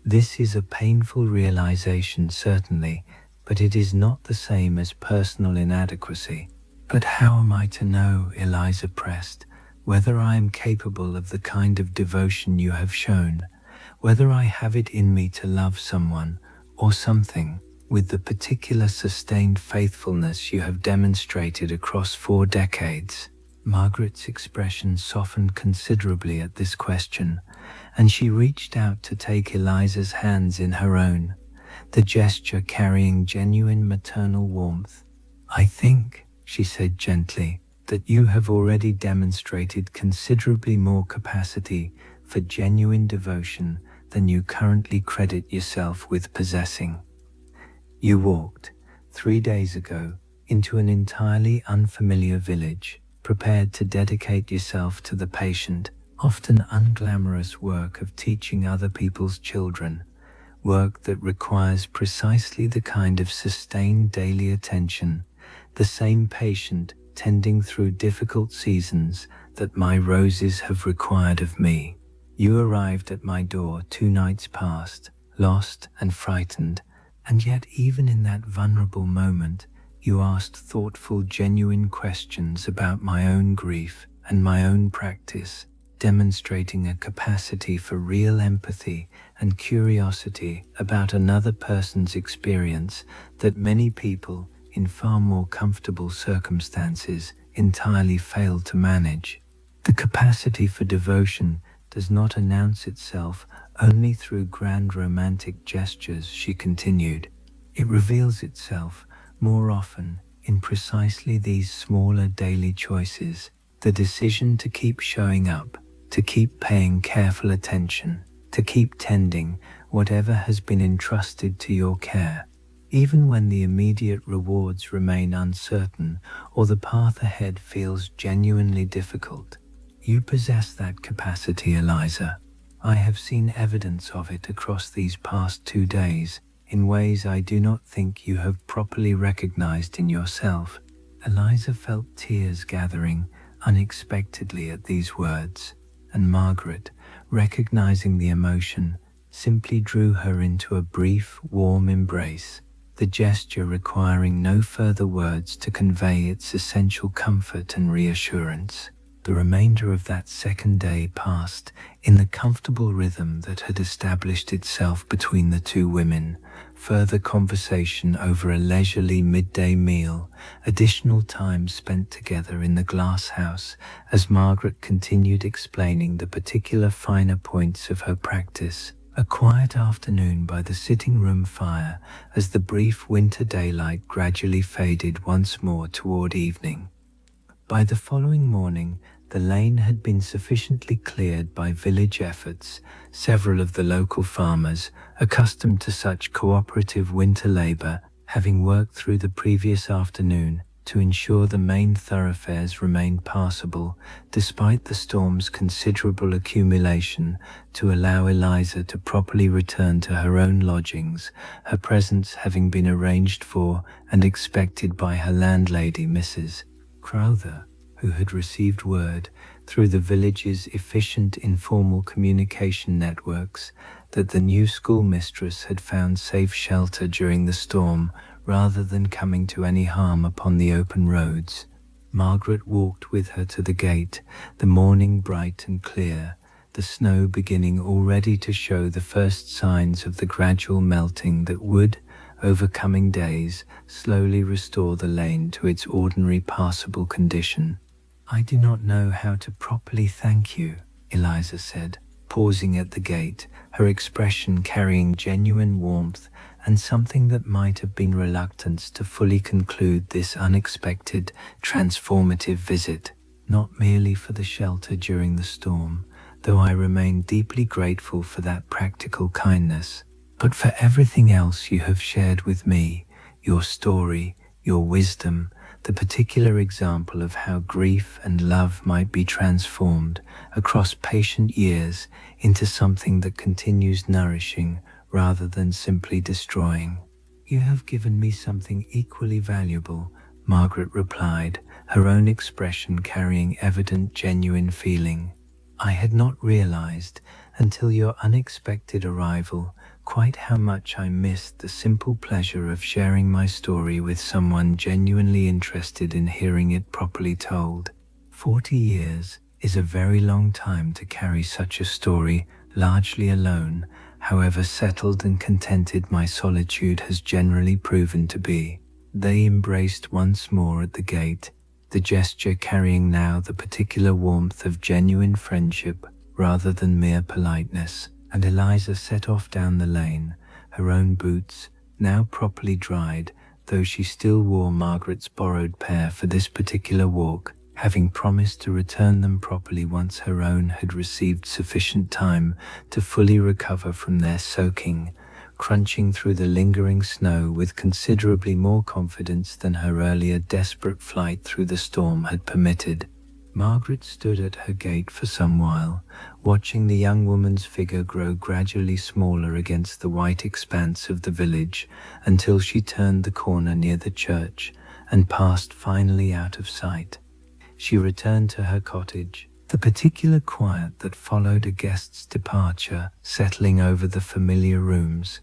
This is a painful realization, certainly, but it is not the same as personal inadequacy. But how am I to know, Eliza pressed, whether I am capable of the kind of devotion you have shown, whether I have it in me to love someone or something with the particular sustained faithfulness you have demonstrated across 4 decades? Margaret's expression softened considerably at this question, and she reached out to take Eliza's hands in her own, the gesture carrying genuine maternal warmth. I think, she said gently, that you have already demonstrated considerably more capacity for genuine devotion than you currently credit yourself with possessing. You walked, 3 days ago, into an entirely unfamiliar village, prepared to dedicate yourself to the patient, often unglamorous work of teaching other people's children, work that requires precisely the kind of sustained daily attention, the same patient tending through difficult seasons that my roses have required of me. You arrived at my door 2 nights past, lost and frightened, and yet even in that vulnerable moment, you asked thoughtful, genuine questions about my own grief and my own practice, demonstrating a capacity for real empathy and curiosity about another person's experience that many people in far more comfortable circumstances entirely fail to manage. The capacity for devotion does not announce itself only through grand romantic gestures, she continued. It reveals itself more often in precisely these smaller daily choices, the decision to keep showing up, to keep paying careful attention, to keep tending whatever has been entrusted to your care, even when the immediate rewards remain uncertain or the path ahead feels genuinely difficult. You possess that capacity, Eliza. I have seen evidence of it across these past 2 days in ways I do not think you have properly recognized in yourself. Eliza felt tears gathering unexpectedly at these words, and Margaret, recognizing the emotion, simply drew her into a brief, warm embrace, the gesture requiring no further words to convey its essential comfort and reassurance. The remainder of that second day passed in the comfortable rhythm that had established itself between the two women. Further conversation over a leisurely midday meal, additional time spent together in the Glasshouse as Margaret continued explaining the particular finer points of her practice, a quiet afternoon by the sitting room fire as the brief winter daylight gradually faded once more toward evening. By the following morning, the lane had been sufficiently cleared by village efforts, several of the local farmers, accustomed to such cooperative winter labor, having worked through the previous afternoon to ensure the main thoroughfares remained passable, despite the storm's considerable accumulation, to allow Eliza to properly return to her own lodgings, her presence having been arranged for and expected by her landlady, Mrs. Crowther, who had received word through the village's efficient informal communication networks that the new schoolmistress had found safe shelter during the storm rather than coming to any harm upon the open roads. Margaret walked with her to the gate, the morning bright and clear, the snow beginning already to show the first signs of the gradual melting that would, over coming days, slowly restore the lane to its ordinary passable condition. I do not know how to properly thank you, Eliza said, pausing at the gate, her expression carrying genuine warmth and something that might have been reluctance to fully conclude this unexpected, transformative visit, not merely for the shelter during the storm, though I remain deeply grateful for that practical kindness, but for everything else you have shared with me, your story, your wisdom, the particular example of how grief and love might be transformed across patient years into something that continues nourishing rather than simply destroying. You have given me something equally valuable, Margaret replied, her own expression carrying evident genuine feeling. I had not realized until your unexpected arrival quite how much I missed the simple pleasure of sharing my story with someone genuinely interested in hearing it properly told. 40 years is a very long time to carry such a story largely alone, however settled and contented my solitude has generally proven to be. They embraced once more at the gate, the gesture carrying now the particular warmth of genuine friendship rather than mere politeness, and Eliza set off down the lane, her own boots, now properly dried, though she still wore Margaret's borrowed pair for this particular walk, having promised to return them properly once her own had received sufficient time to fully recover from their soaking, crunching through the lingering snow with considerably more confidence than her earlier desperate flight through the storm had permitted. Margaret stood at her gate for some while, watching the young woman's figure grow gradually smaller against the white expanse of the village until she turned the corner near the church and passed finally out of sight. She returned to her cottage, The particular quiet that followed a guest's departure, settling over the familiar rooms,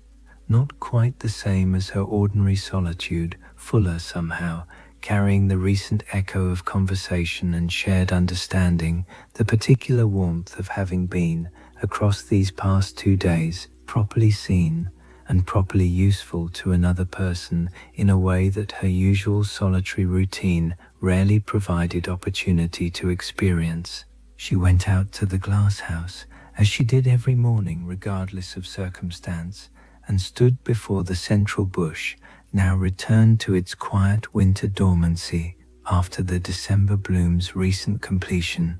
not quite the same as her ordinary solitude, fuller somehow, carrying the recent echo of conversation and shared understanding, the particular warmth of having been, across these past 2 days, properly seen and properly useful to another person in a way that her usual solitary routine rarely provided opportunity to experience. She went out to the Glasshouse, as she did every morning regardless of circumstance, and stood before the central bush, now returned to its quiet winter dormancy after the December bloom's recent completion,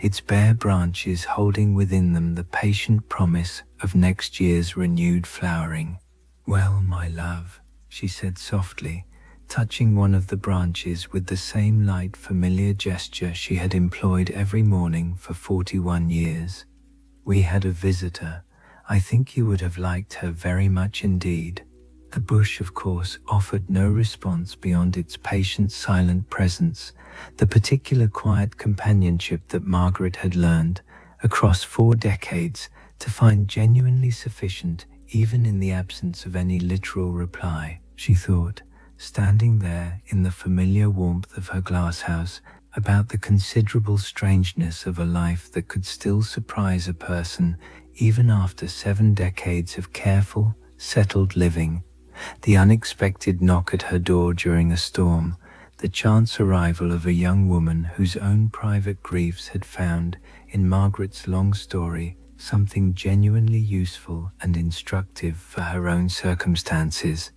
its bare branches holding within them the patient promise of next year's renewed flowering. "Well, my love," she said softly, touching one of the branches with the same light, familiar gesture she had employed every morning for 41 years. "We had a visitor. I think you would have liked her very much indeed." The bush, of course, offered no response beyond its patient, silent presence, the particular quiet companionship that Margaret had learned, across 4 decades, to find genuinely sufficient even in the absence of any literal reply. She thought, standing there in the familiar warmth of her glasshouse, about the considerable strangeness of a life that could still surprise a person even after 7 decades of careful, settled living. The unexpected knock at her door during a storm, the chance arrival of a young woman whose own private griefs had found, in Margaret's long story, something genuinely useful and instructive for her own circumstances.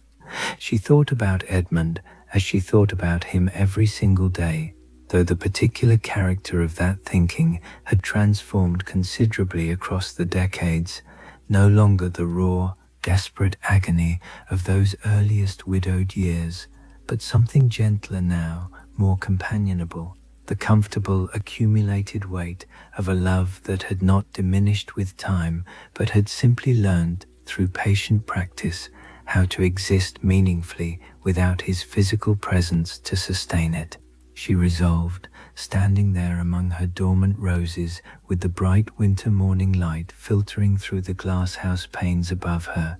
She thought about Edmund as she thought about him every single day, though the particular character of that thinking had transformed considerably across the decades, no longer the raw, desperate agony of those earliest widowed years, but something gentler now, more companionable, the comfortable accumulated weight of a love that had not diminished with time, but had simply learned, through patient practice, how to exist meaningfully without his physical presence to sustain it. She resolved, standing there among her dormant roses with the bright winter morning light filtering through the glasshouse panes above her,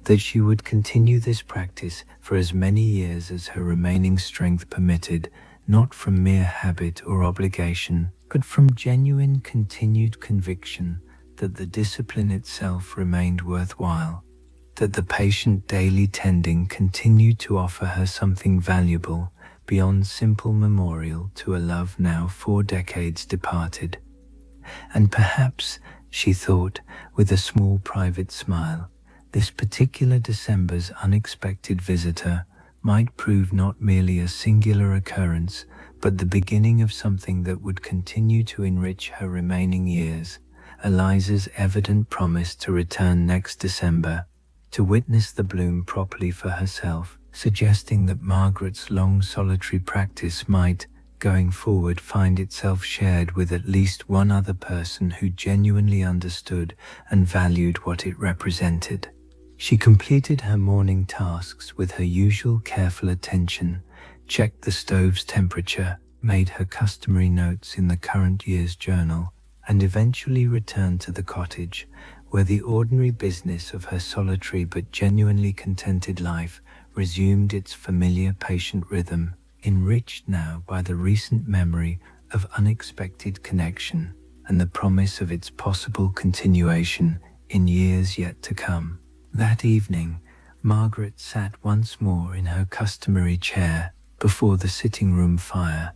that she would continue this practice for as many years as her remaining strength permitted, not from mere habit or obligation, but from genuine continued conviction that the discipline itself remained worthwhile, that the patient daily tending continued to offer her something valuable beyond simple memorial to a love now 4 decades departed. And perhaps, she thought, with a small private smile, this particular December's unexpected visitor might prove not merely a singular occurrence, but the beginning of something that would continue to enrich her remaining years. Eliza's evident promise to return next December, to witness the bloom properly for herself, suggesting that Margaret's long solitary practice might, going forward, find itself shared with at least one other person who genuinely understood and valued what it represented. She completed her morning tasks with her usual careful attention, checked the stove's temperature, made her customary notes in the current year's journal, and eventually returned to the cottage, where the ordinary business of her solitary but genuinely contented life resumed its familiar patient rhythm, enriched now by the recent memory of unexpected connection and the promise of its possible continuation in years yet to come. That evening, Margaret sat once more in her customary chair before the sitting-room fire.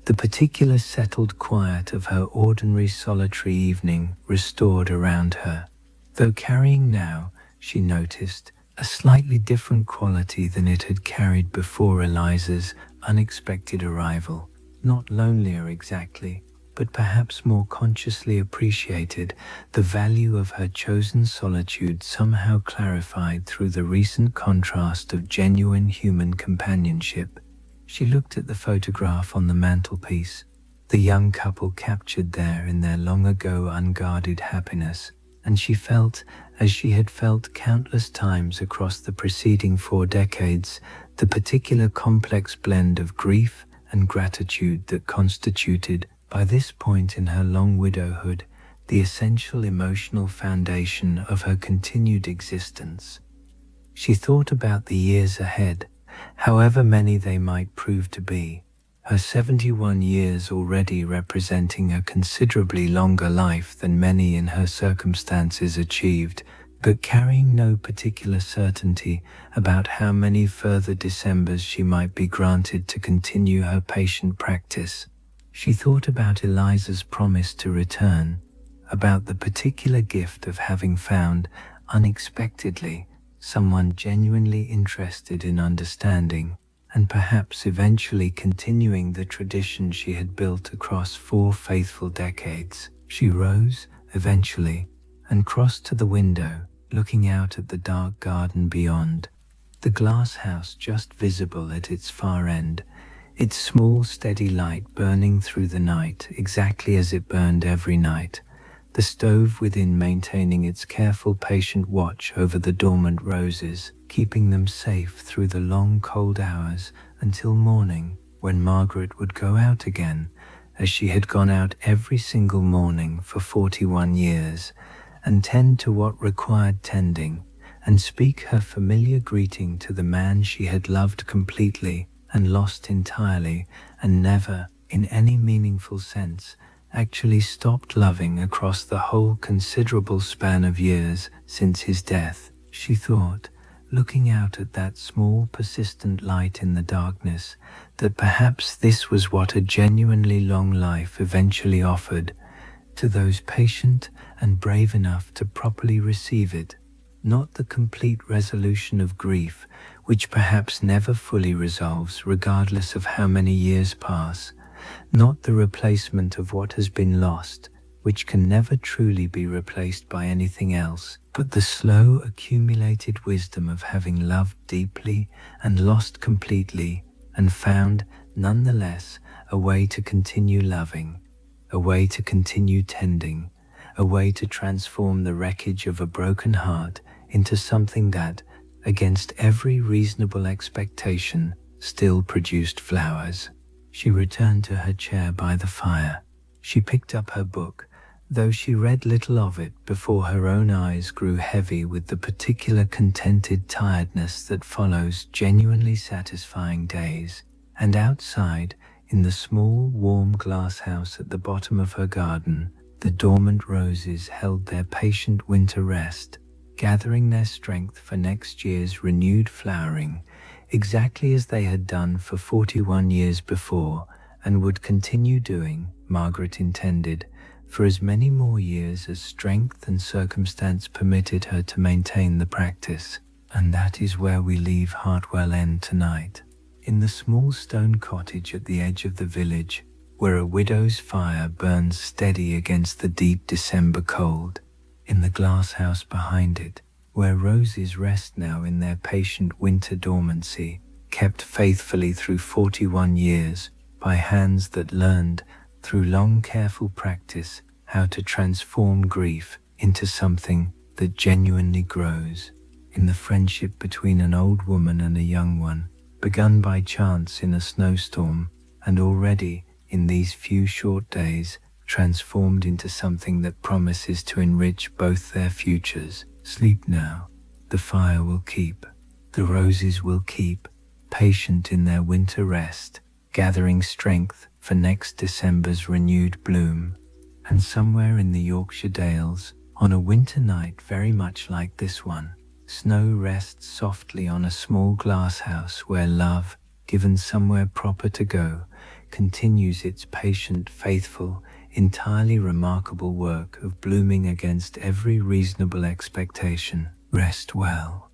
The particular settled quiet of her ordinary solitary evening restored around her, though carrying now, she noticed, a slightly different quality than it had carried before Eliza's unexpected arrival. Not lonelier exactly, but perhaps more consciously appreciated, the value of her chosen solitude somehow clarified through the recent contrast of genuine human companionship. She looked at the photograph on the mantelpiece, the young couple captured there in their long-ago unguarded happiness, and she felt, as she had felt countless times across the preceding 4 decades, the particular complex blend of grief and gratitude that constituted By this point in her long widowhood, the essential emotional foundation of her continued existence. She thought about the years ahead, however many they might prove to be, her 71 years already representing a considerably longer life than many in her circumstances achieved, but carrying no particular certainty about how many further Decembers she might be granted to continue her patient practice. She thought about Eliza's promise to return, about the particular gift of having found, unexpectedly, someone genuinely interested in understanding, and perhaps eventually continuing the tradition she had built across 4 faithful decades. She rose, eventually, and crossed to the window, looking out at the dark garden beyond. The glass house just visible at its far end, its small steady light burning through the night exactly as it burned every night, the stove within maintaining its careful patient watch over the dormant roses, keeping them safe through the long cold hours until morning, when Margaret would go out again, as she had gone out every single morning for 41 years, and tend to what required tending, and speak her familiar greeting to the man she had loved completely and lost entirely, and never, in any meaningful sense, actually stopped loving across the whole considerable span of years since his death. She thought, looking out at that small persistent light in the darkness, that perhaps this was what a genuinely long life eventually offered to those patient and brave enough to properly receive it, not the complete resolution of grief, which perhaps never fully resolves regardless of how many years pass, not the replacement of what has been lost, which can never truly be replaced by anything else, but the slow accumulated wisdom of having loved deeply and lost completely, and found, nonetheless, a way to continue loving, a way to continue tending, a way to transform the wreckage of a broken heart into something that, against every reasonable expectation, still produced flowers. She returned to her chair by the fire. She picked up her book, though she read little of it before her own eyes grew heavy with the particular contented tiredness that follows genuinely satisfying days. And outside, in the small, warm glass house at the bottom of her garden, the dormant roses held their patient winter rest, gathering their strength for next year's renewed flowering, exactly as they had done for 41 years before, and would continue doing, Margaret intended, for as many more years as strength and circumstance permitted her to maintain the practice. And that is where we leave Hartwell End tonight, in the small stone cottage at the edge of the village, where a widow's fire burns steady against the deep December cold, in the glass house behind it, where roses rest now in their patient winter dormancy, kept faithfully through 41 years by hands that learned, through long careful practice, how to transform grief into something that genuinely grows, in the friendship between an old woman and a young one, begun by chance in a snowstorm, and already, in these few short days, transformed into something that promises to enrich both their futures. Sleep now. The fire will keep. The roses will keep, patient in their winter rest, gathering strength for next December's renewed bloom. And somewhere in the Yorkshire dales, on a winter night very much like this one, snow rests softly on a small glass house where love, given somewhere proper to go, continues its patient, faithful, entirely remarkable work of blooming against every reasonable expectation. Rest well.